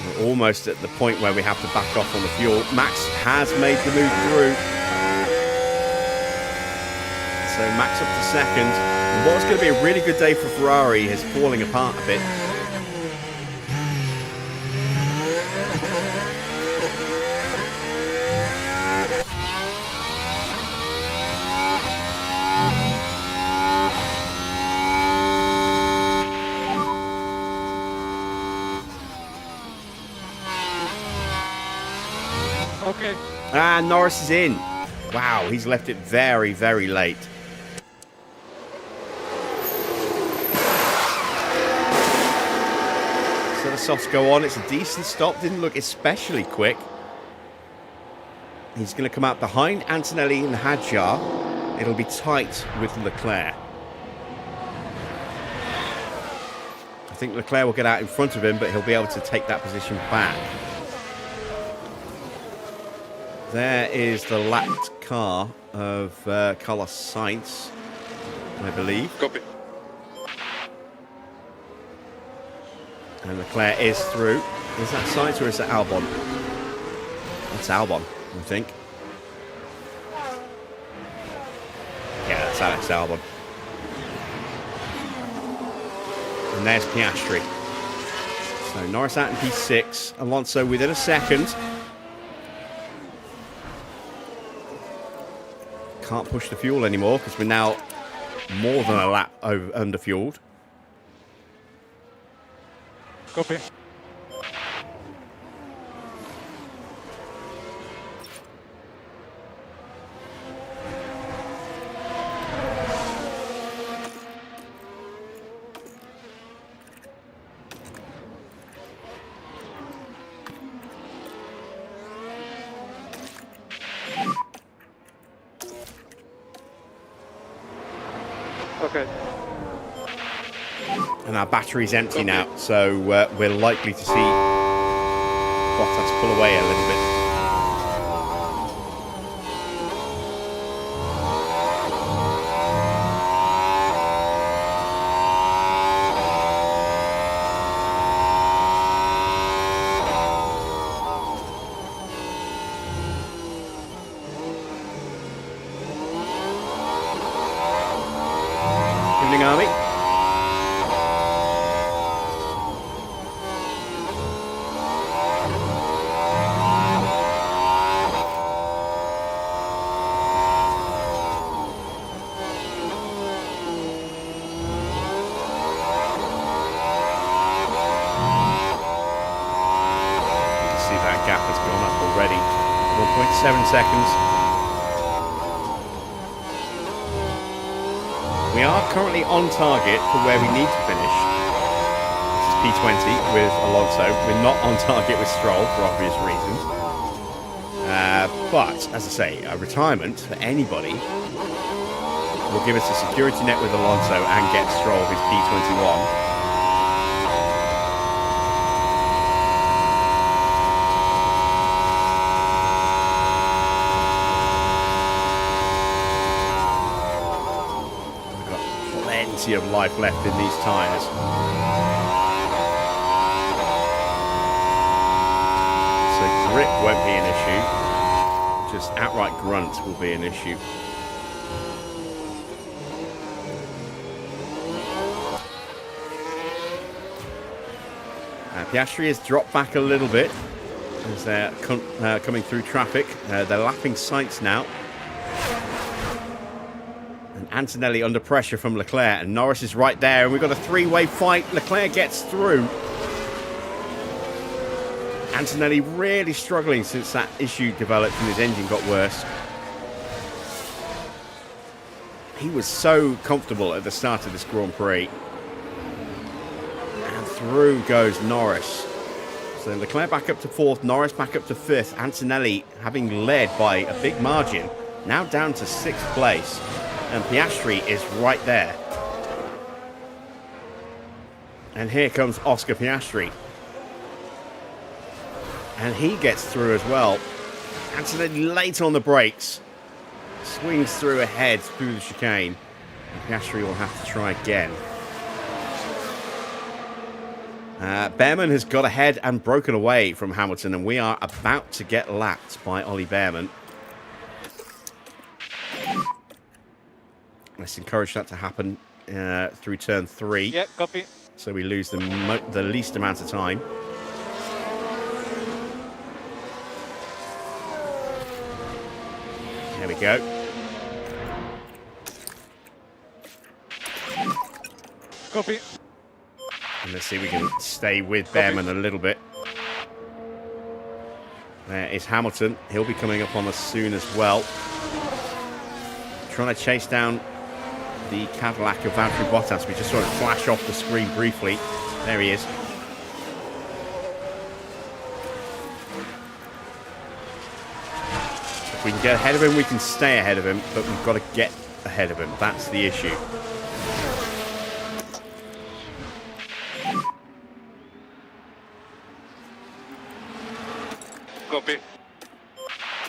We're almost at the point where we have to back off on the fuel. Max has made the move through. So Max up to second. And what's going to be a really good day for Ferrari is falling apart a bit. Okay. And Norris is in. Wow, he's left it very, very late. So the softs go on. It's a decent stop. Didn't look especially quick. He's going to come out behind Antonelli and Hadjar. It'll be tight with Leclerc. I think Leclerc will get out in front of him, but he'll be able to take that position back. There is the lapped car of Carlos Sainz, I believe. Copy. And Leclerc is through. Is that Sainz or is that Albon? That's Albon, I think. Yeah, that's Alex Albon. And there's Piastri. So Norris out in P6. Alonso within a second. Can't push the fuel anymore because we're now more than a lap under-fueled. Copy. Okay. And our battery's empty now, so we're likely to see Bottas pull away a little bit. Evening, Army. Gap has gone up already. 1.7 seconds. We are currently on target for where we need to finish. This is P20 with Alonso. We're not on target with Stroll for obvious reasons. But, as I say, a retirement for anybody will give us a security net with Alonso and get Stroll his P21. Of life left in these tyres. So grip won't be an issue, just outright grunt will be an issue. Piastri has dropped back a little bit as they're coming through traffic. They're lapping Sainz now. Antonelli under pressure from Leclerc, and Norris is right there, and we've got a three-way fight. Leclerc gets through. Antonelli really struggling since that issue developed and his engine got worse. He was so comfortable at the start of this Grand Prix. And through goes Norris. So Leclerc back up to 4th, Norris back up to 5th. Antonelli, having led by a big margin, now down to 6th place. And Piastri is right there. And here comes Oscar Piastri. And he gets through as well. Antonelli late on the brakes. Swings through ahead through the chicane. And Piastri will have to try again. Behrman has got ahead and broken away from Hamilton. And we are about to get lapped by Ollie Behrman. Let's encourage that to happen through turn 3. Yeah, copy. So we lose the least amount of time. There we go. Copy. And let's see if we can stay with Behrman a little bit. There is Hamilton. He'll be coming up on us soon as well. Trying to chase down the Cadillac of Valtteri Bottas. We just saw it flash off the screen briefly. There he is. If we can get ahead of him, we can stay ahead of him, but we've got to get ahead of him. That's the issue. Copy.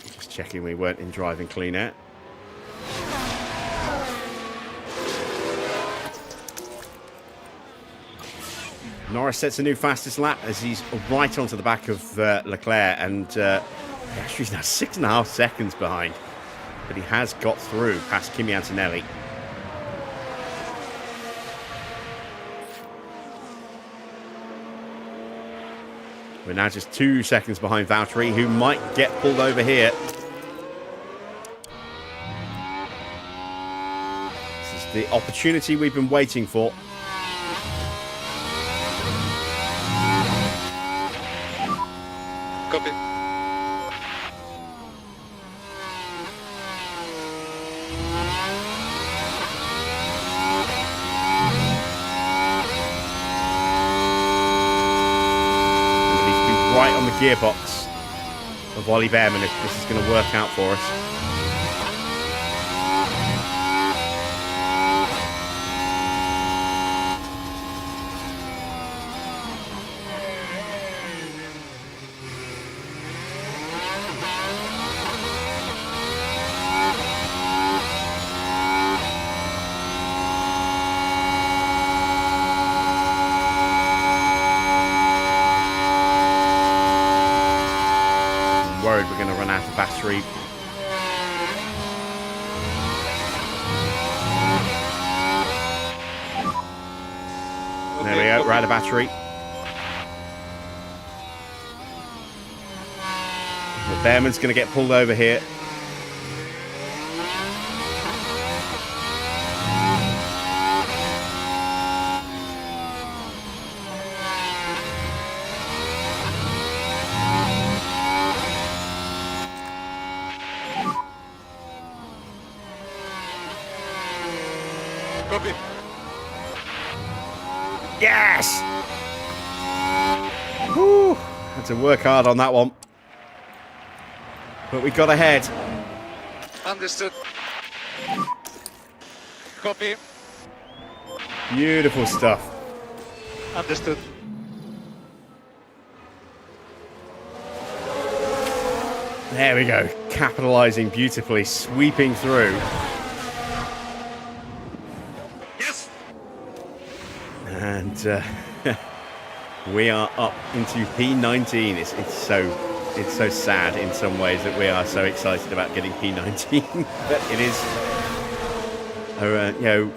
Just checking we weren't in driving clean air. Norris sets a new fastest lap as he's right onto the back of Leclerc, and actually he's now 6.5 seconds behind, but he has got through past Kimi Antonelli. We're now just 2 seconds behind Valtteri, who might get pulled over here. This is the opportunity we've been waiting for. Copy. Right on the gearbox of Ollie Behrman if this is going to work out for us. battery. There we go, we're out of battery. The Bearman's going to get pulled over here. Copy. Yes! Whew. Had to work hard on that one. But we got ahead. Understood. Copy. Beautiful stuff. Understood. There we go. Capitalizing beautifully, sweeping through. Yes. And we are up into P19. It's so sad in some ways that we are so excited about getting P19, but it is, you know,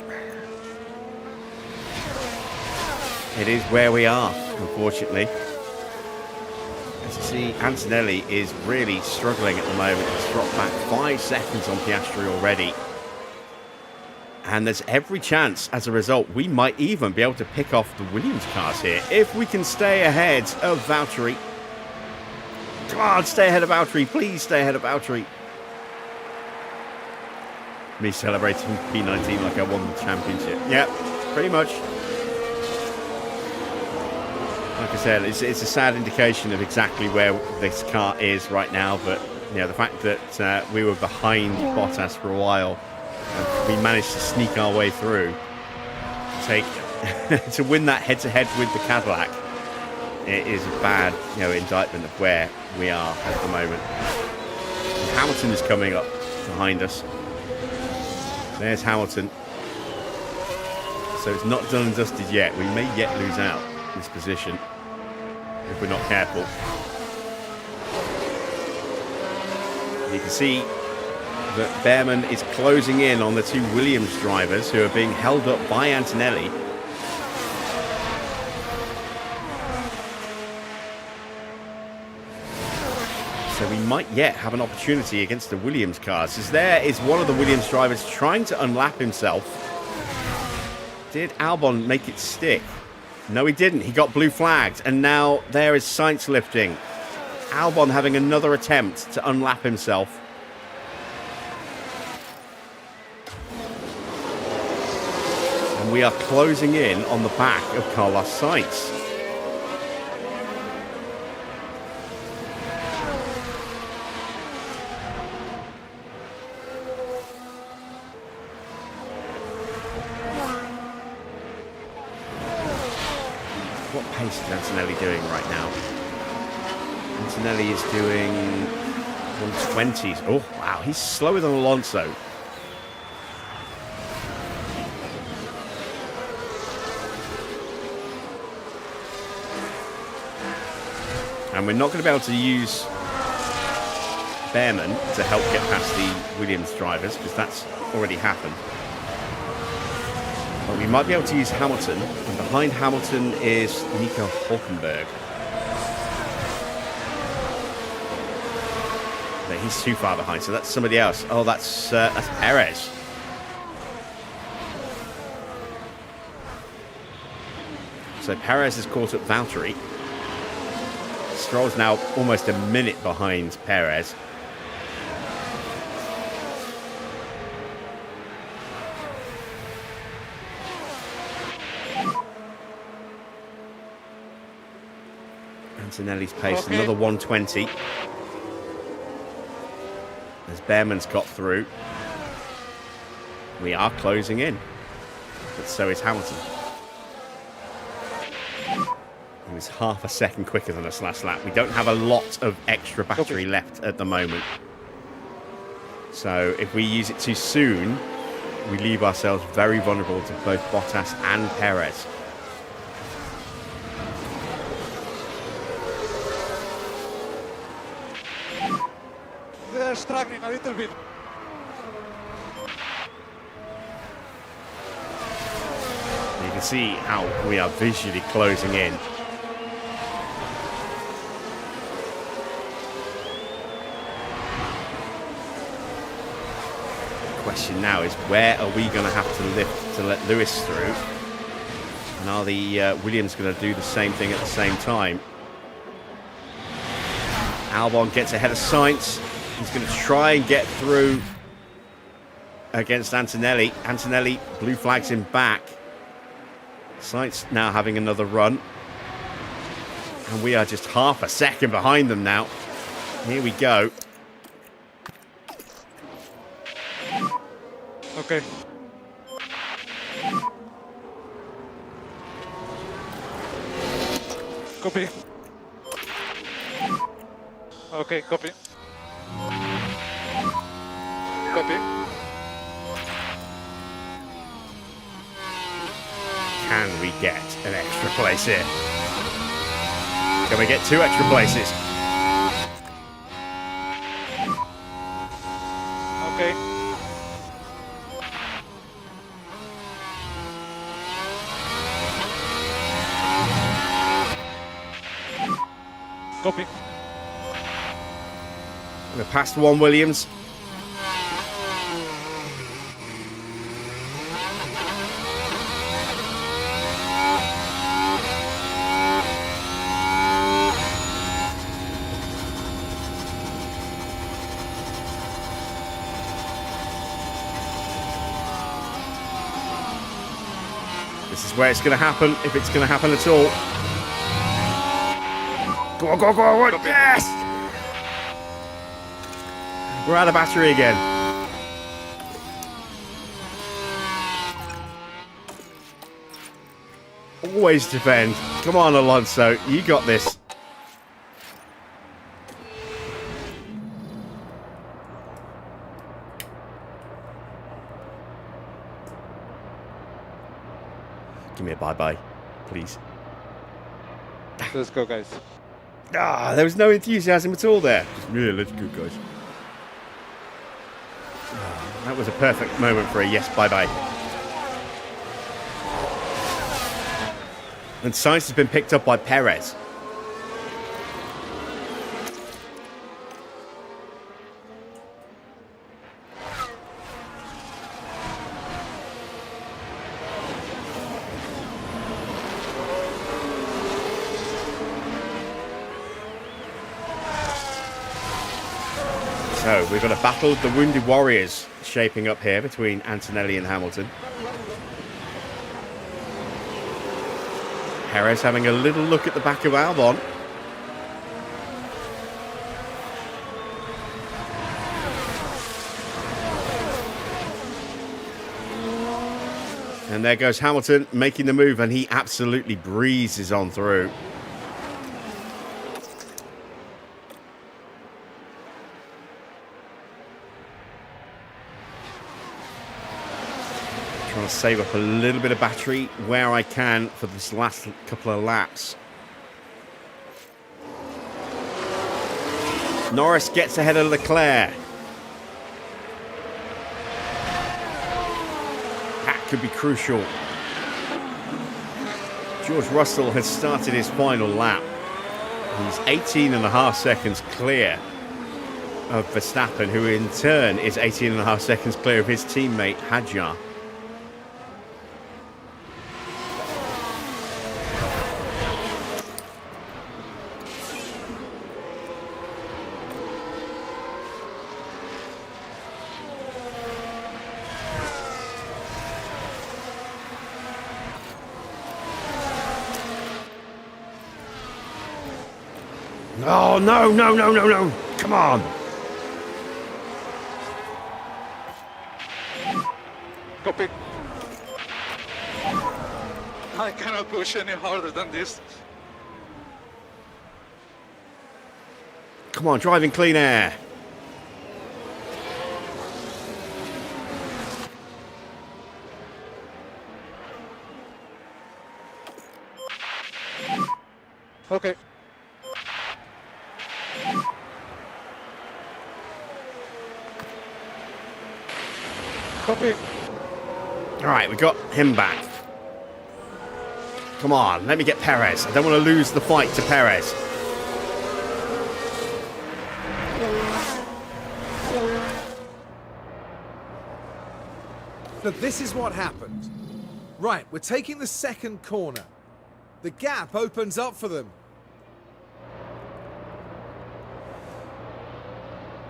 it is where we are, unfortunately. As you see, Antonelli is really struggling at the moment. He's dropped back 5 seconds on Piastri already. And there's every chance, as a result, we might even be able to pick off the Williams cars here if we can stay ahead of Valtteri. Come on, stay ahead of Valtteri. Please stay ahead of Valtteri. Me celebrating P19 like I won the championship. Yep, pretty much. Like I said, it's a sad indication of exactly where this car is right now. But you know, the fact that we were behind Bottas for a while, and we managed to sneak our way through, to win that head-to-head with the Cadillac. It is a bad, you know, indictment of where we are at the moment. And Hamilton is coming up behind us. There's Hamilton. So it's not done and dusted yet. We may yet lose out this position if we're not careful. You can see that Bearman is closing in on the 2 Williams drivers who are being held up by Antonelli. So we might yet have an opportunity against the Williams cars, as there is one of the Williams drivers trying to unlap himself. Did Albon make it stick? No, he didn't. He got blue flagged, and now there is Sainz lifting. Albon having another attempt to unlap himself. And we are closing in on the back of Carlos Sainz. What pace is Antonelli doing right now? Antonelli is doing 120s. Oh, wow, he's slower than Alonso. And we're not going to be able to use Bearman to help get past the Williams drivers, because that's already happened. But we might be able to use Hamilton, and behind Hamilton is Nico Hulkenberg. But he's too far behind, so that's somebody else. Oh, that's Perez. So Perez has caught up Valtteri. Stroll's now almost a minute behind Perez. Antonelli's pace, another 120. As Bearman's got through. We are closing in. But so is Hamilton. He was half a second quicker than us last lap. We don't have a lot of extra battery left at the moment. So if we use it too soon, we leave ourselves very vulnerable to both Bottas and Perez. are struggling a little bit. You can see how we are visually closing in. The question now is, where are we going to have to lift to let Lewis through? And are the Williams going to do the same thing at the same time? Albon gets ahead of Sainz. He's going to try and get through against Antonelli. Antonelli blue flags him back. Sainz now having another run. And we are just half a second behind them now. Here we go. Okay. Copy. Okay, copy. Copy. Can we get an extra place here? Can we get 2 extra places? Okay. Copy. We're past 1 Williams. This is where it's going to happen, if it's going to happen at all. Go on, go on, go on, go on. Yes! We're out of battery again. Always defend. Come on, Alonso. You got this. Give me a bye-bye, please. Let's go, guys. Ah, there was no enthusiasm at all there. Just, yeah, let's go, guys. That was a perfect moment for a yes, bye-bye. And Sainz has been picked up by Perez. So we've got a battle of the Wounded Warriors shaping up here between Antonelli and Hamilton. Perez having a little look at the back of Albon. And there goes Hamilton making the move, and he absolutely breezes on through. Trying to save up a little bit of battery where I can for this last couple of laps. Norris gets ahead of Leclerc. That could be crucial. George Russell has started his final lap. He's 18.5 seconds clear of Verstappen, who in turn is 18.5 seconds clear of his teammate Hadjar. Oh, no, no, no, no, no. Come on. Copy. I cannot push any harder than this. Come on, driving clean air. Okay. Copy. All right, we got him back. Come on, let me get Perez. I don't want to lose the fight to Perez. Now this is what happened. Right, we're taking the second corner. The gap opens up for them.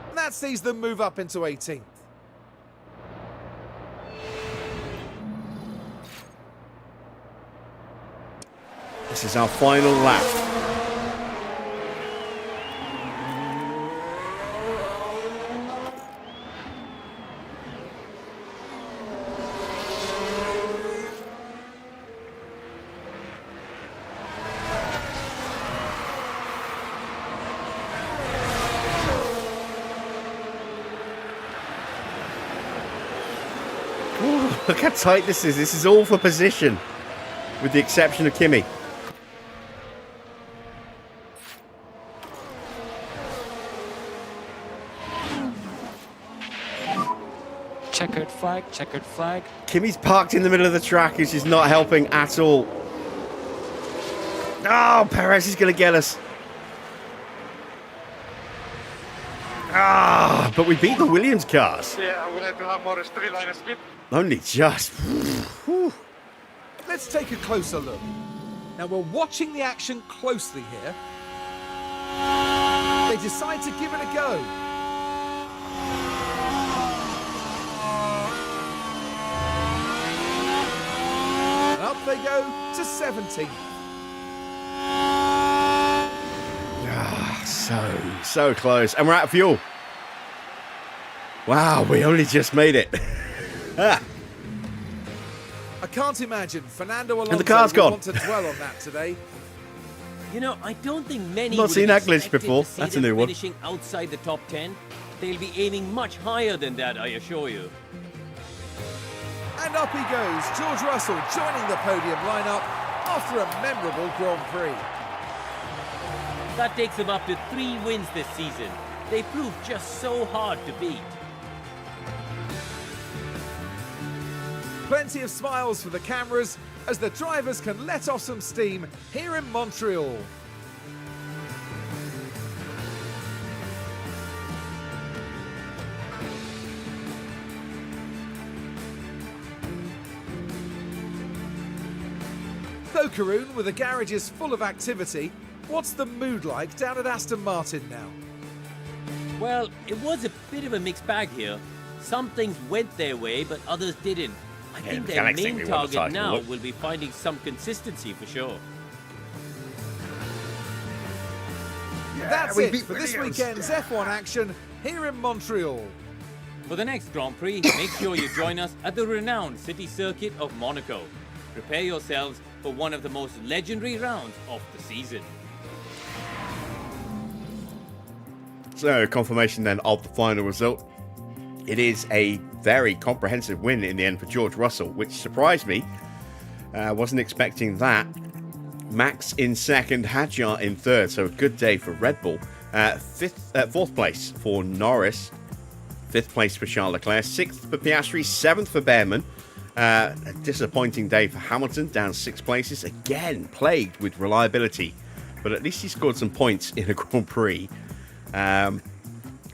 And that sees them move up into 18th. This is our final lap. Ooh, look how tight this is. This is all for position, with the exception of Kimi. Checkered flag, checkered flag. Kimi's parked in the middle of the track, which is not helping at all. Oh, Perez is going to get us. Ah, but we beat the Williams cars. Yeah, we need to have more streamline speed. Only just. Whew. Let's take a closer look. Now we're watching the action closely here. They decide to give it a go. And up they go to 17th. Ah, so close. And we're out of fuel. Wow, we only just made it. Ah. I can't imagine Fernando Alonso And the car's will gone. want to dwell on that today. You know, I don't think many Not would seen have that glitch expected before. to see That's a them new one. finishing outside the top 10. They'll be aiming much higher than that, I assure you. And up he goes, George Russell joining the podium lineup after a memorable Grand Prix. That takes them up to 3 wins this season. They proved just so hard to beat. Plenty of smiles for the cameras as the drivers can let off some steam here in Montreal. So, Karun, with the garages full of activity, what's the mood like down at Aston Martin now? Well, it was a bit of a mixed bag here. Some things went their way, but others didn't. I think their mechanics think main we won the target title, now look. will be finding some consistency for sure. That's we it beat for this Williams. weekend's F1 action here in Montreal. For the next Grand Prix, make sure you join us at the renowned city circuit of Monaco. Prepare yourselves for one of the most legendary rounds of the season. So, confirmation then of the final result. It is a very comprehensive win in the end for George Russell, which surprised me. Wasn't expecting that. Max in second, Hadjar in third, so a good day for Red Bull. Fourth place for Norris. Fifth place for Charles Leclerc. Sixth for Piastri. Seventh for Behrman. A disappointing day for Hamilton, down 6 places. Again, plagued with reliability, but at least he scored some points in a Grand Prix.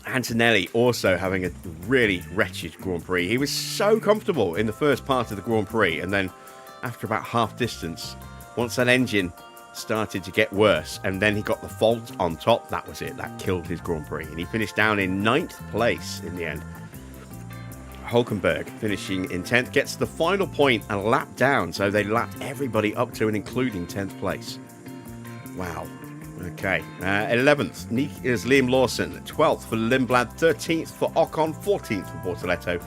Antonelli also having a really wretched Grand Prix. He was so comfortable in the first part of the Grand Prix, and then after about half distance, once that engine started to get worse, and then he got the fault on top, that was it. That killed his Grand Prix, and he finished down in 9th place in the end. Hulkenberg finishing in 10th, gets the final point a lap down, so they lapped everybody up to and including 10th place. Wow. Okay. 11th is Liam Lawson. 12th for Lindblad. 13th for Ocon. 14th for Bortoletto.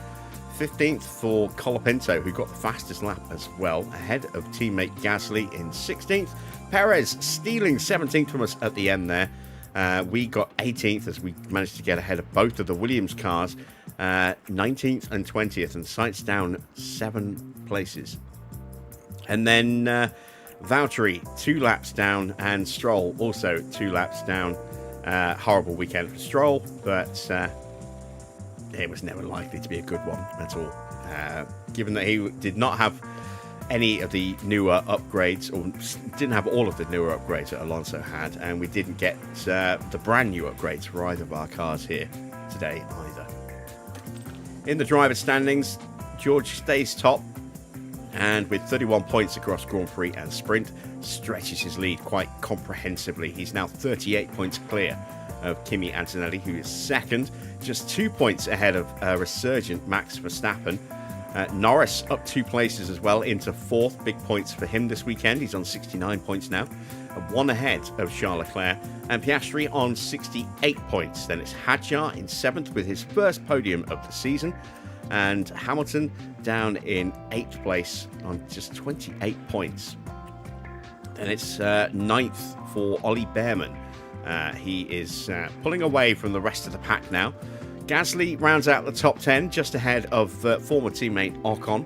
15th for Colapinto, who got the fastest lap as well, ahead of teammate Gasly in 16th. Perez stealing 17th from us at the end there. We got 18th as we managed to get ahead of both of the Williams cars. 19th and 20th, and sights down 7 places. And then Valtteri 2 laps down, and Stroll also 2 laps down. Horrible weekend for Stroll, but it was never likely to be a good one at all. given that he did not have any of the newer upgrades, or didn't have all of the newer upgrades that Alonso had, and we didn't get the brand new upgrades for either of our cars here today either. In the driver standings, George stays top, and with 31 points across Grand Prix and Sprint, stretches his lead quite comprehensively. He's now 38 points clear of Kimi Antonelli, who is second, just 2 points ahead of resurgent Max Verstappen. Norris up 2 places as well into fourth. Big points for him this weekend. He's on 69 points now, 1 ahead of Charles Leclerc, and Piastri on 68 points. Then it's Hadjar in seventh with his first podium of the season, and Hamilton down in 8th place on just 28 points. Then it's 9th for Ollie Behrman. He is pulling away from the rest of the pack now. Gasly rounds out the top 10, just ahead of former teammate Ocon.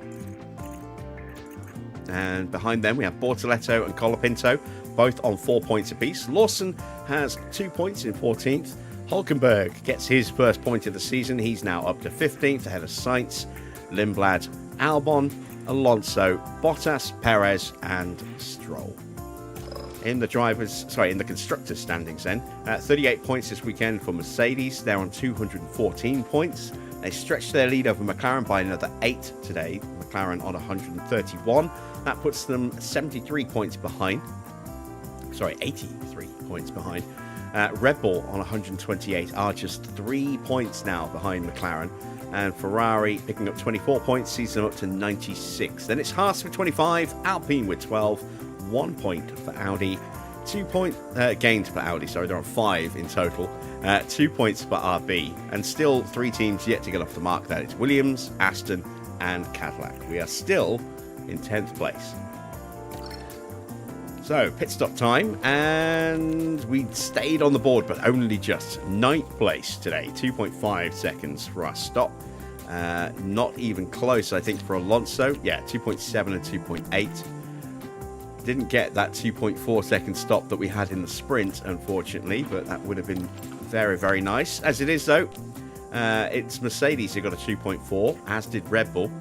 And behind them we have Bortoletto and Colapinto, both on 4 points apiece. Lawson has 2 points in 14th. Hulkenberg gets his first point of the season. He's now up to 15th, ahead of Sainz, Lindblad, Albon, Alonso, Bottas, Perez, and Stroll. In the constructors standings then, 38 points this weekend for Mercedes. They're on 214 points. They stretched their lead over McLaren by another 8 today. McLaren on 131. That puts them 73 points behind. 83 points behind. Red Bull on 128 are just 3 points now behind McLaren. And Ferrari picking up 24 points, sees them up to 96. Then it's Haas with 25, Alpine with 12, 1 point for Audi, 2 point gains for Audi, they're on 5 in total, 2 points for RB, and still 3 teams yet to get off the mark. That is Williams, Aston, and Cadillac. We are still in 10th place. So, pit stop time, and we stayed on the board, but only just 9th place today, 2.5 seconds for our stop. Not even close, I think, for Alonso. Yeah, 2.7 and 2.8. Didn't get that 2.4 second stop that we had in the sprint, unfortunately, but that would have been very, very nice. As it is, though, it's Mercedes who got a 2.4, as did Red Bull.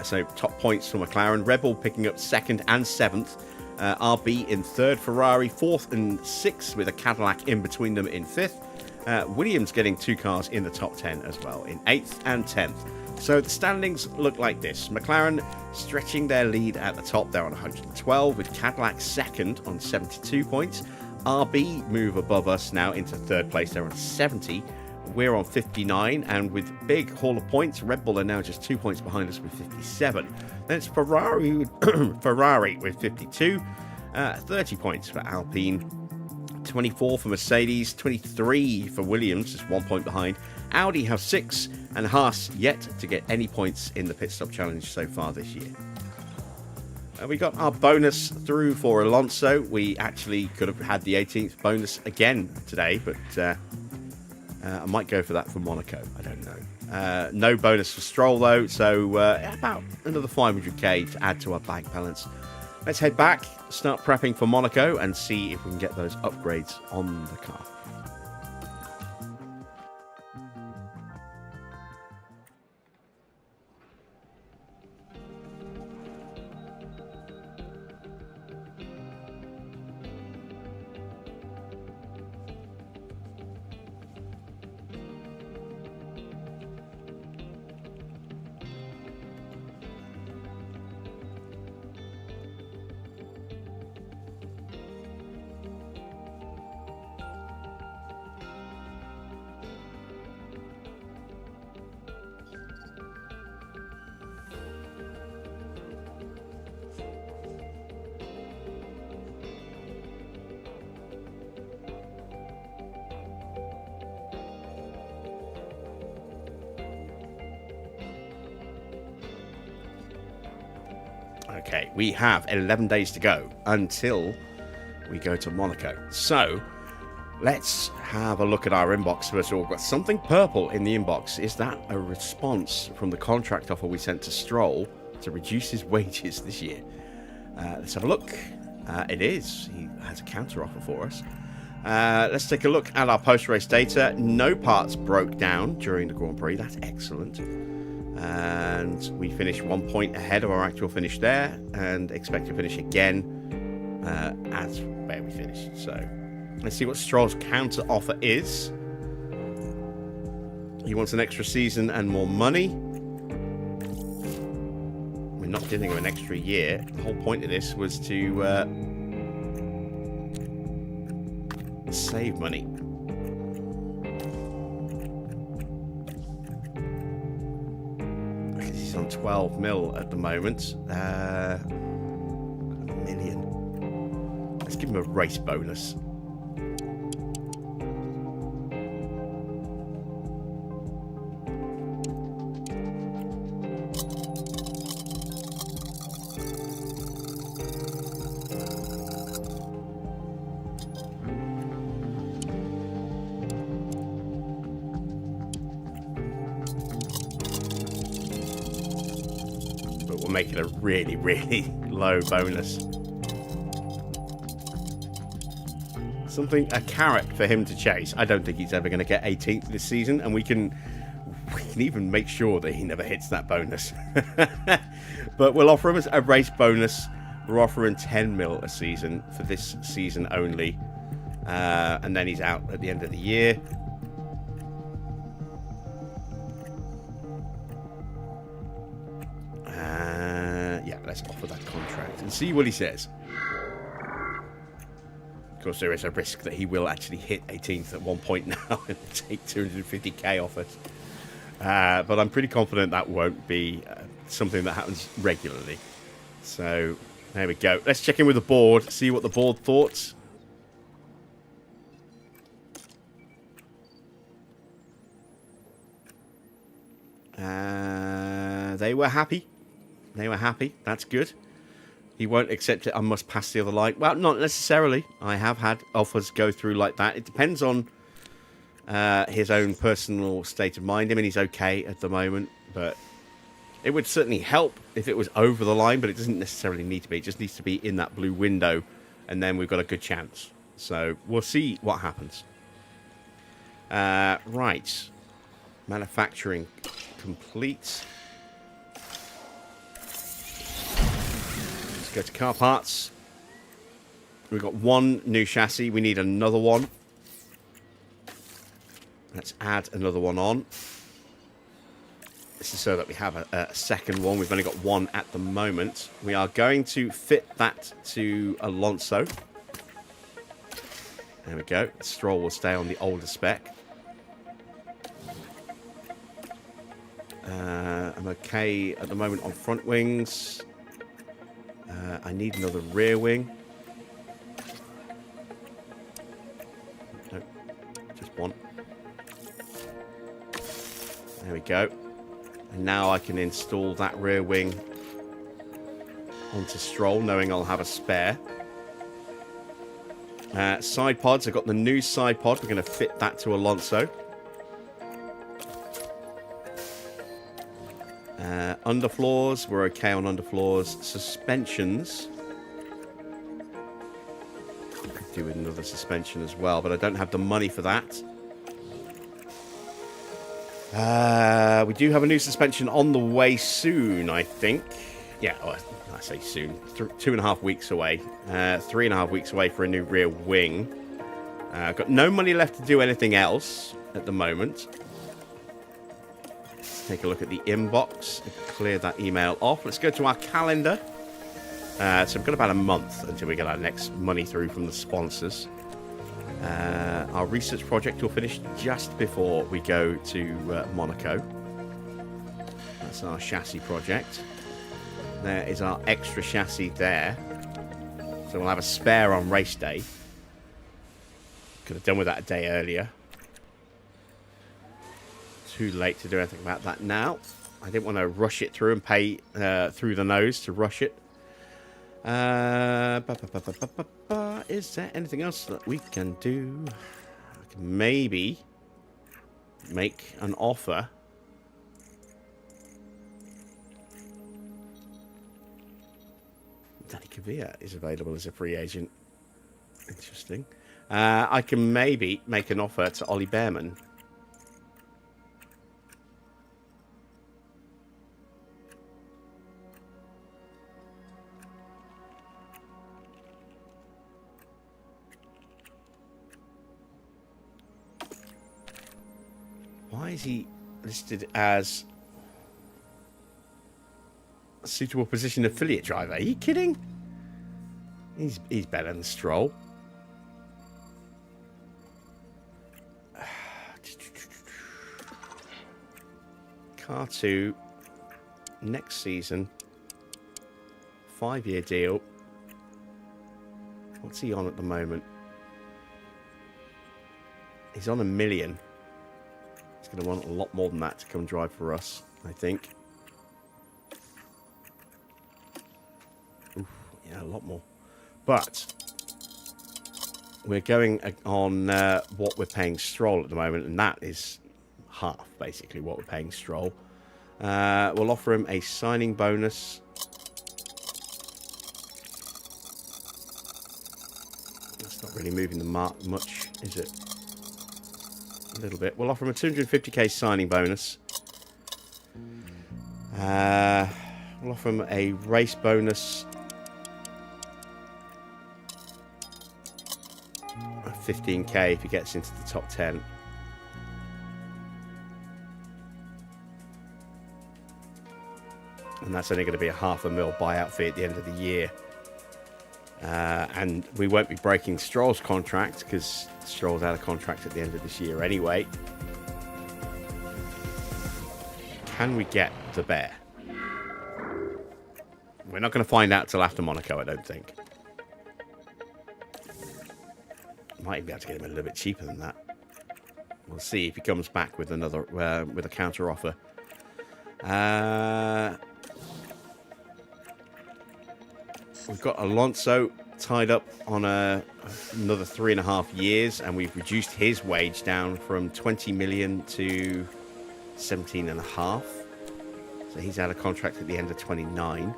So top points for McLaren. Red Bull picking up 2nd and 7th. RB in 3rd. Ferrari 4th and 6th, with a Cadillac in between them in 5th. Williams getting 2 cars in the top 10 as well, in 8th and 10th. So the standings look like this. McLaren stretching their lead at the top. They're on 112, with Cadillac 2nd on 72 points. RB move above us now into 3rd place. They're on 70. We're on 59, and with big haul of points, Red Bull are now just 2 points behind us with 57. Then it's Ferrari with 52, 30 points for Alpine, 24 for Mercedes, 23 for Williams, just 1 point behind. Audi have 6, and Haas yet to get any points in the pit stop challenge so far this year. We got our bonus through for Alonso. We actually could have had the 18th bonus again today, but I might go for that for Monaco. I don't know. No bonus for Stroll, though, so about another 500k to add to our bank balance. Let's head back, start prepping for Monaco, and see if we can get those upgrades on the car. Okay, we have 11 days to go until we go to Monaco. So, let's have a look at our inbox first of all. We've got something purple in the inbox. Is that a response from the contract offer we sent to Stroll to reduce his wages this year? Let's have a look. It is. He has a counter offer for us. Let's take a look at our post-race data. No parts broke down during the Grand Prix. That's excellent. And we finished 1 point ahead of our actual finish there, and expect to finish again as where we finished. So let's see what Stroll's counter offer is. He wants an extra season and more money. We're not giving him an extra year. The whole point of this was to save money. Because he's on 12 mil at the moment. A million. Let's give him a race bonus. Make it a really, really low bonus. A carrot for him to chase. I don't think he's ever going to get 18th this season, and we can even make sure that he never hits that bonus. But we'll offer him a race bonus. We're offering 10 mil a season for this season only, and then he's out at the end of the year. Let's offer that contract and see what he says. Of course, there is a risk that he will actually hit 18th at one point now and take 250k off us. But I'm pretty confident that won't be something that happens regularly. So, there we go. Let's check in with the board, see what the board thought. They were happy. They were happy. That's good. He won't accept it. I must pass the other line. Well, not necessarily. I have had offers go through like that. It depends on his own personal state of mind. I mean, he's okay at the moment, but it would certainly help if it was over the line, but it doesn't necessarily need to be. It just needs to be in that blue window, and then we've got a good chance. So we'll see what happens. Right. Manufacturing complete. Go to car parts. We've got one new chassis. We need another one. Let's add another one on. This is so that we have a second one. We've only got one at the moment. We are going to fit that to Alonso. There we go. Stroll will stay on the older spec. I'm okay at the moment on front wings. I need another rear wing. Nope, just one. There we go. And now I can install that rear wing onto Stroll, knowing I'll have a spare. Side pods, I've got the new side pod. We're going to fit that to Alonso. Underfloors, we're okay on underfloors. Suspensions, I could do with another suspension as well, but I don't have the money for that. We do have a new suspension on the way soon, I think. Yeah, I say soon. 2.5 weeks away. 3.5 weeks away for a new rear wing. I've got no money left to do anything else at the moment. Take a look at the inbox and clear that email off. Let's go to our calendar. So we've got about a month until we get our next money through from the sponsors. Our research project will finish just before we go to Monaco. That's our chassis project. There is our extra chassis there. So we'll have a spare on race day. Could have done with that a day earlier. Too late to do anything about that now. I didn't want to rush it through and pay through the nose to rush it. Is there anything else that we can do? I can maybe make an offer. Danny Kvyat is available as a free agent. Interesting. I can maybe make an offer to Ollie Behrman. Why is he listed as a suitable position affiliate driver? Are you kidding? He's better than Stroll. Car 2 next season, 5-year deal. What's he on at the moment? He's on $1 million. He's going to want a lot more than that to come drive for us, I think. Oof, yeah, a lot more. But we're going on what we're paying Stroll at the moment, and that is half, basically, what we're paying Stroll. We'll offer him a signing bonus. That's not really moving the mark much, is it? A little bit. We'll offer him a 250k signing bonus. We'll offer him a race bonus of 15k if he gets into the top 10. And that's only going to be a $500,000 buyout fee at the end of the year. And we won't be breaking Stroll's contract because Stroll's out of contract at the end of this year anyway. Can we get the bear? We're not going to find out till after Monaco, I don't think. Might even be able to get him a little bit cheaper than that. We'll see if he comes back with another with a counter offer. We've got Alonso tied up on another 3.5 years, and we've reduced his wage down from 20 million to 17.5. So he's out of contract at the end of 29.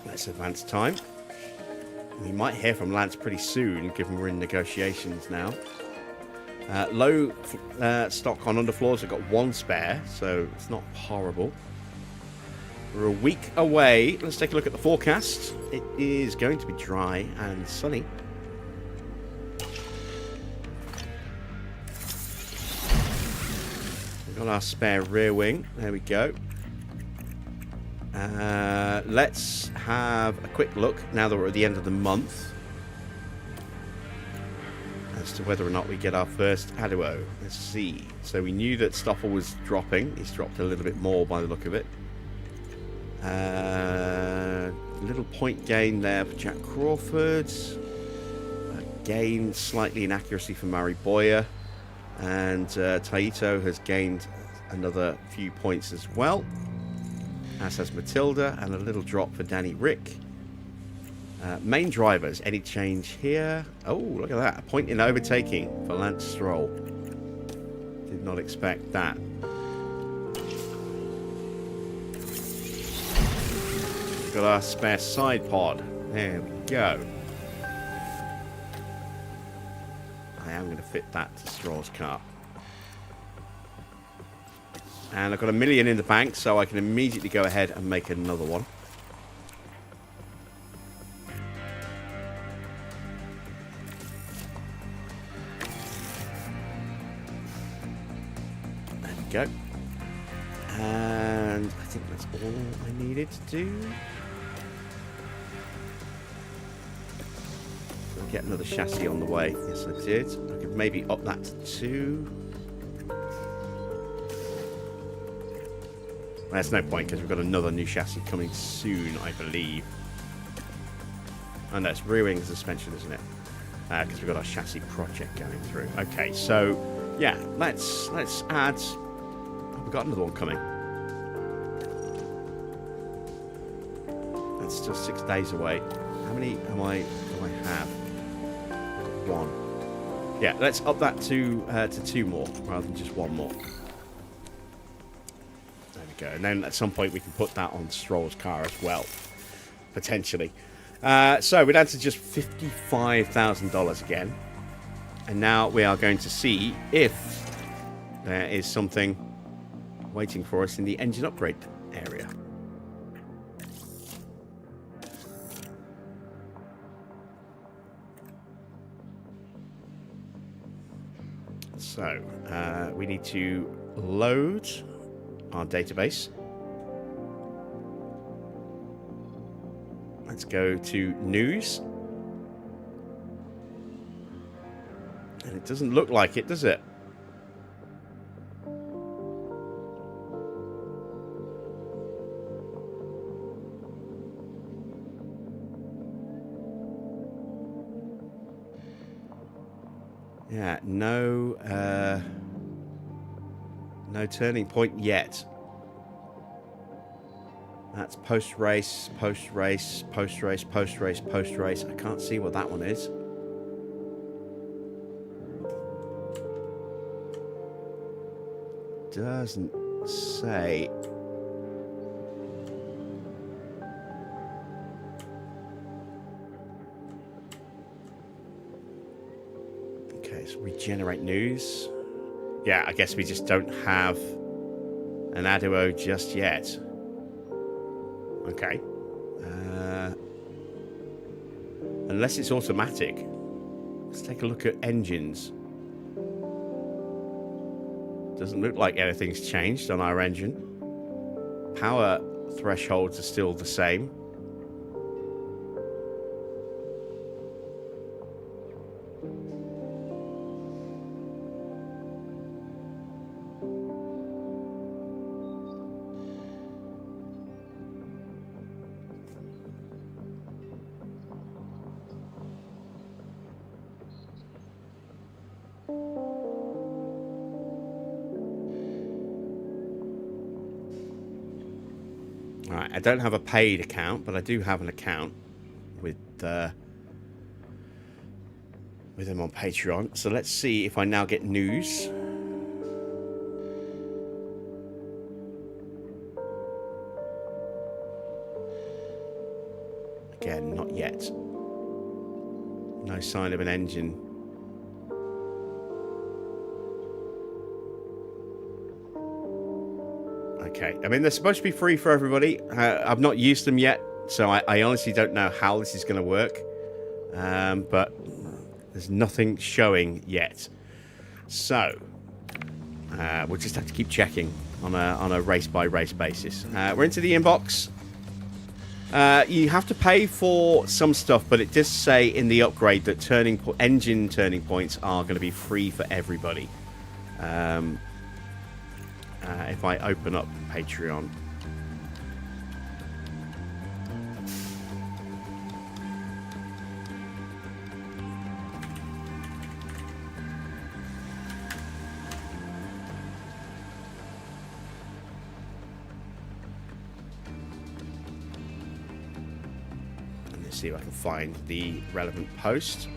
Let's advance time. We might hear from Lance pretty soon, given we're in negotiations now. Low stock on underfloors. I've got 1 spare, so it's not horrible. We're a week away. Let's take a look at the forecast. It is going to be dry and sunny. We've got our spare rear wing. There we go. Let's have a quick look now that we're at the end of the month as to whether or not we get our first Aduo. Let's see. So we knew that Stoffel was dropping. He's dropped a little bit more by the look of it. Little point gain there for Jack Crawford. Gain slightly in accuracy for Mari Boyer. And Taito has gained another few points as well. As has Matilda, and a little drop for Danny Rick. Main drivers, any change here? Oh, look at that. A point in overtaking for Lance Stroll. Did not expect that. We've got our spare side pod. There we go. I am going to fit that to Stroll's car. And I've got $1 million in the bank, so I can immediately go ahead and make another one. There we go. And I think that's all I needed to do. So I'll get another chassis on the way. Yes, I did. I could maybe up that to 2. There's no point because we've got another new chassis coming soon, I believe. Oh no, it's rear wing suspension, isn't it? Because we've got our chassis project going through. Okay, so yeah, let's add. Oh, we've got another one coming. That's still 6 days away. How many do I have? 1. Yeah, let's up that to 2 more rather than just 1 more. And then at some point we can put that on Stroll's car as well, potentially. So we're down to just $55,000 again, and now we are going to see if there is something waiting for us in the engine upgrade area. So, we need to load our database. Let's go to news. And it doesn't look like it, does it? Yeah, no turning point yet. That's post-race, post-race, post-race, post-race, post-race. I can't see what that one is. Doesn't say. Okay, so regenerate news. Yeah, I guess we just don't have an Aduo just yet. Okay. Unless it's automatic. Let's take a look at engines. Doesn't look like anything's changed on our engine. Power thresholds are still the same. Right, I don't have a paid account, but I do have an account with them on Patreon. So let's see if I now get news. Again, not yet. No sign of an engine. Okay, I mean, they're supposed to be free for everybody. I've not used them yet, so I honestly don't know how this is going to work. But there's nothing showing yet. So, we'll just have to keep checking on a race-by-race basis. We're into the inbox. You have to pay for some stuff, but it does say in the upgrade that engine turning points are going to be free for everybody. If I open up Patreon. And let's see if I can find the relevant post.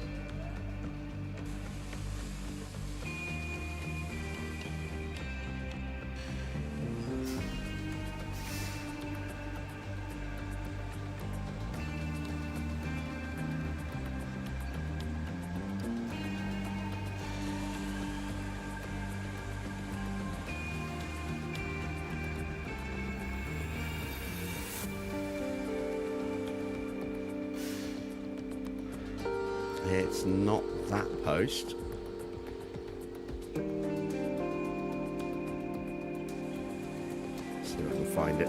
It's not that post. Let's see if I can find it.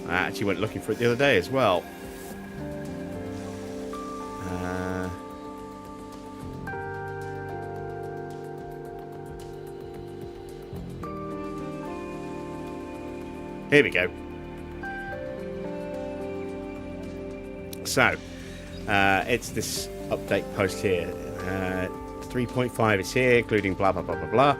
I actually went looking for it the other day as well. Here we go. So, it's this update post here. 3.5 is here, including blah, blah, blah, blah, blah.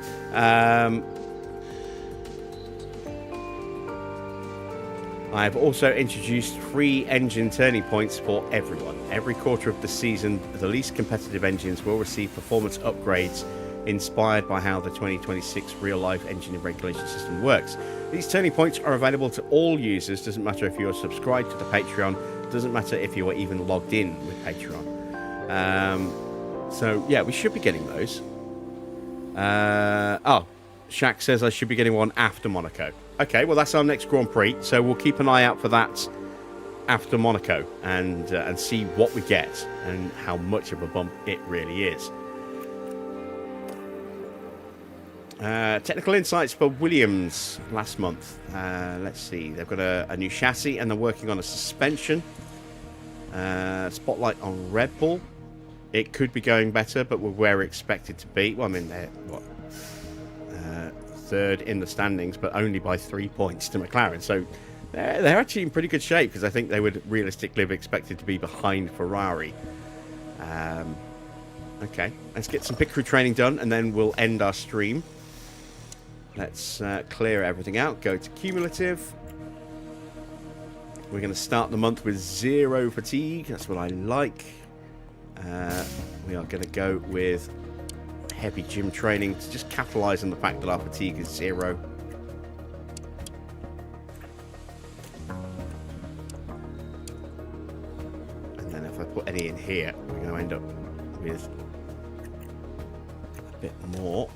I've also introduced free engine turning points for everyone. Every quarter of the season, the least competitive engines will receive performance upgrades inspired by how the 2026 real-life engine regulation system works. These turning points are available to all users. Doesn't matter if you're subscribed to the Patreon. Doesn't matter if you are even logged in with Patreon. So, yeah, we should be getting those. Oh, Shaq says I should be getting one after Monaco. Okay, well, that's our next Grand Prix, so we'll keep an eye out for that after Monaco and see what we get and how much of a bump it really is. Technical insights for Williams last month. Let's see. They've got a new chassis and they're working on a suspension. Spotlight on Red Bull. It could be going better, but we're where we're expected to be. Well, I mean, they're third in the standings, but only by 3 points to McLaren. So they're actually in pretty good shape because I think they would realistically have expected to be behind Ferrari. Okay, let's get some pit crew training done and then we'll end our stream. Let's clear everything out, go to cumulative. We're going to start the month with 0 fatigue. That's what I like. We are going to go with heavy gym training to just capitalize on the fact that our fatigue is 0. And then if I put any in here, we're going to end up with a bit more.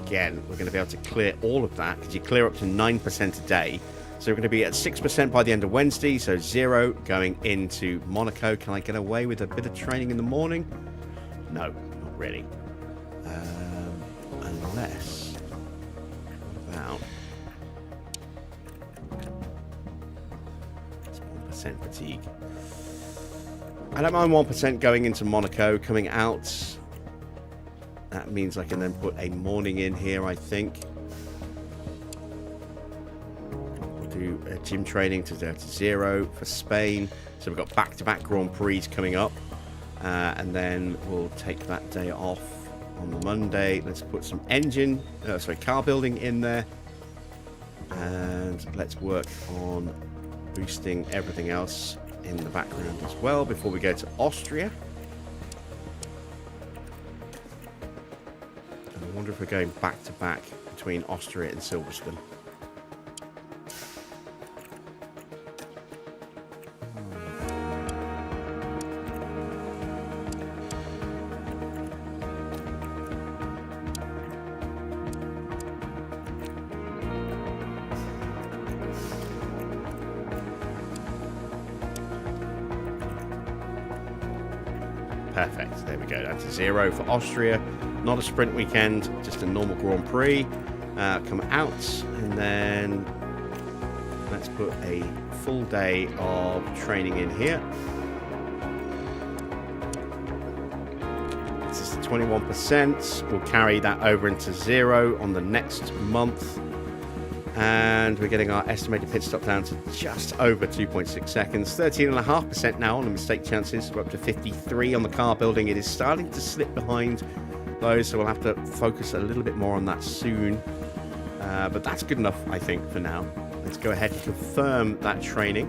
Again, we're going to be able to clear all of that because you clear up to 9% a day. So we're going to be at 6% by the end of Wednesday, so 0 going into Monaco. Can I get away with a bit of training in the morning? No, not really. Unless... About... It's 1% fatigue. I don't mind 1% going into Monaco. Coming out, that means I can then put a morning in here, I think. Do gym training to 0 for Spain. So we've got back-to-back Grand Prix coming up. And then we'll take that day off on the Monday. Let's put some car building in there. And let's work on boosting everything else in the background as well before we go to Austria. And I wonder if we're going back-to-back between Austria and Silverstone. Perfect. There we go. That's a 0 for Austria. Not a sprint weekend, just a normal Grand Prix. Come out, and then let's put a full day of training in here. This is 21%. We'll carry that over into 0 on the next month. And we're getting our estimated pit stop down to just over 2.6 seconds. 13.5% now on the mistake chances. We're up to 53 on the car building. It is starting to slip behind those, so we'll have to focus a little bit more on that soon. But that's good enough, I think, for now. Let's go ahead and confirm that training.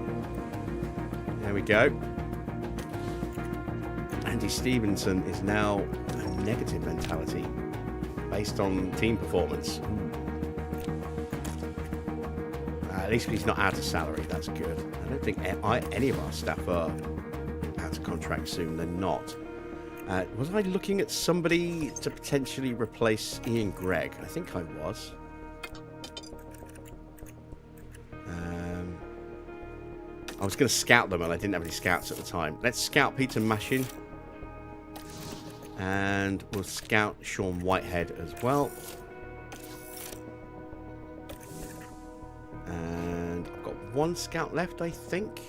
There we go. Andy Stevenson is now a negative mentality based on team performance. At least he's not out of salary. That's good. I don't think any of our staff are out of contract soon. They're not. Was I looking at somebody to potentially replace Ian Gregg? I think I was. I was going to scout them, and I didn't have any scouts at the time. Let's scout Peter Mashin. And we'll scout Sean Whitehead as well. And I've got 1 scout left, I think.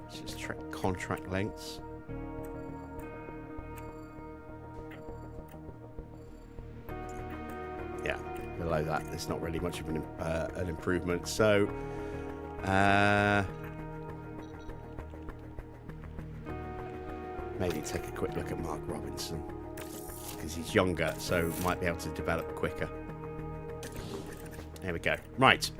Let's just check contract lengths. Yeah, below that, there's not really much of an improvement. So, maybe take a quick look at Mark Robinson. Because he's younger, so might be able to develop quicker. There we go. Right.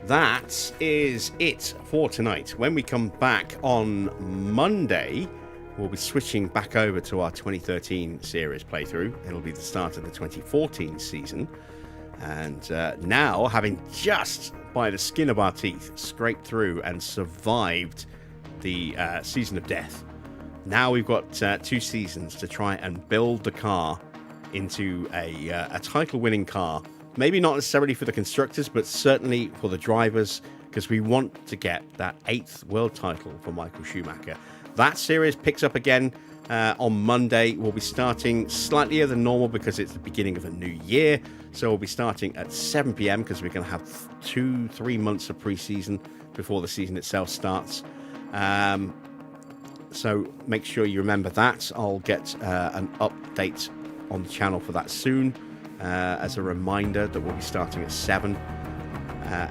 That is it for tonight. When we come back on Monday, we'll be switching back over to our 2013 series playthrough. It'll be the start of the 2014 season. And now, having just by the skin of our teeth scraped through and survived the season of death, now we've got 2 seasons to try and build the car into a title-winning car. Maybe not necessarily for the constructors, but certainly for the drivers, because we want to get that 8th world title for Michael Schumacher. That series picks up again On Monday, we'll be starting slightly earlier than normal because it's the beginning of a new year. So we'll be starting at 7 p.m. because we're going to have 2-3 months of pre-season before the season itself starts. So make sure you remember that. I'll get an update on the channel for that soon as a reminder that we'll be starting at 7.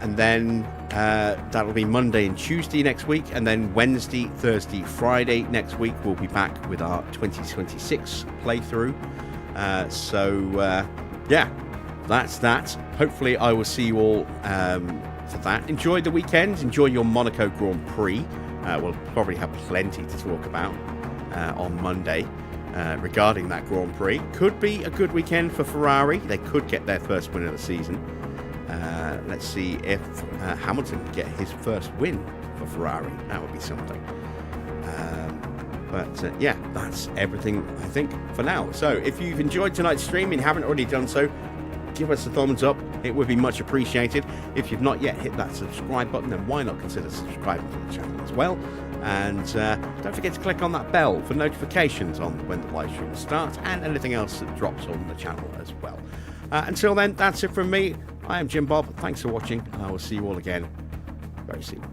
And then that'll be Monday and Tuesday next week. And then Wednesday, Thursday, Friday next week, we'll be back with our 2026 playthrough. Yeah, that's that. Hopefully I will see you all for that. Enjoy the weekend. Enjoy your Monaco Grand Prix. We'll probably have plenty to talk about on Monday regarding that Grand Prix. Could be a good weekend for Ferrari. They could get their first win of the season. Let's see if Hamilton can get his first win for Ferrari. That would be something. Yeah, that's everything, I think, for now. So if you've enjoyed tonight's stream and haven't already done so, give us a thumbs up. It would be much appreciated. If you've not yet hit that subscribe button, then why not consider subscribing to the channel as well? And don't forget to click on that bell for notifications on when the live stream starts and anything else that drops on the channel as well. Until then, that's it from me. I am Jim Bob. Thanks for watching, and I will see you all again very soon.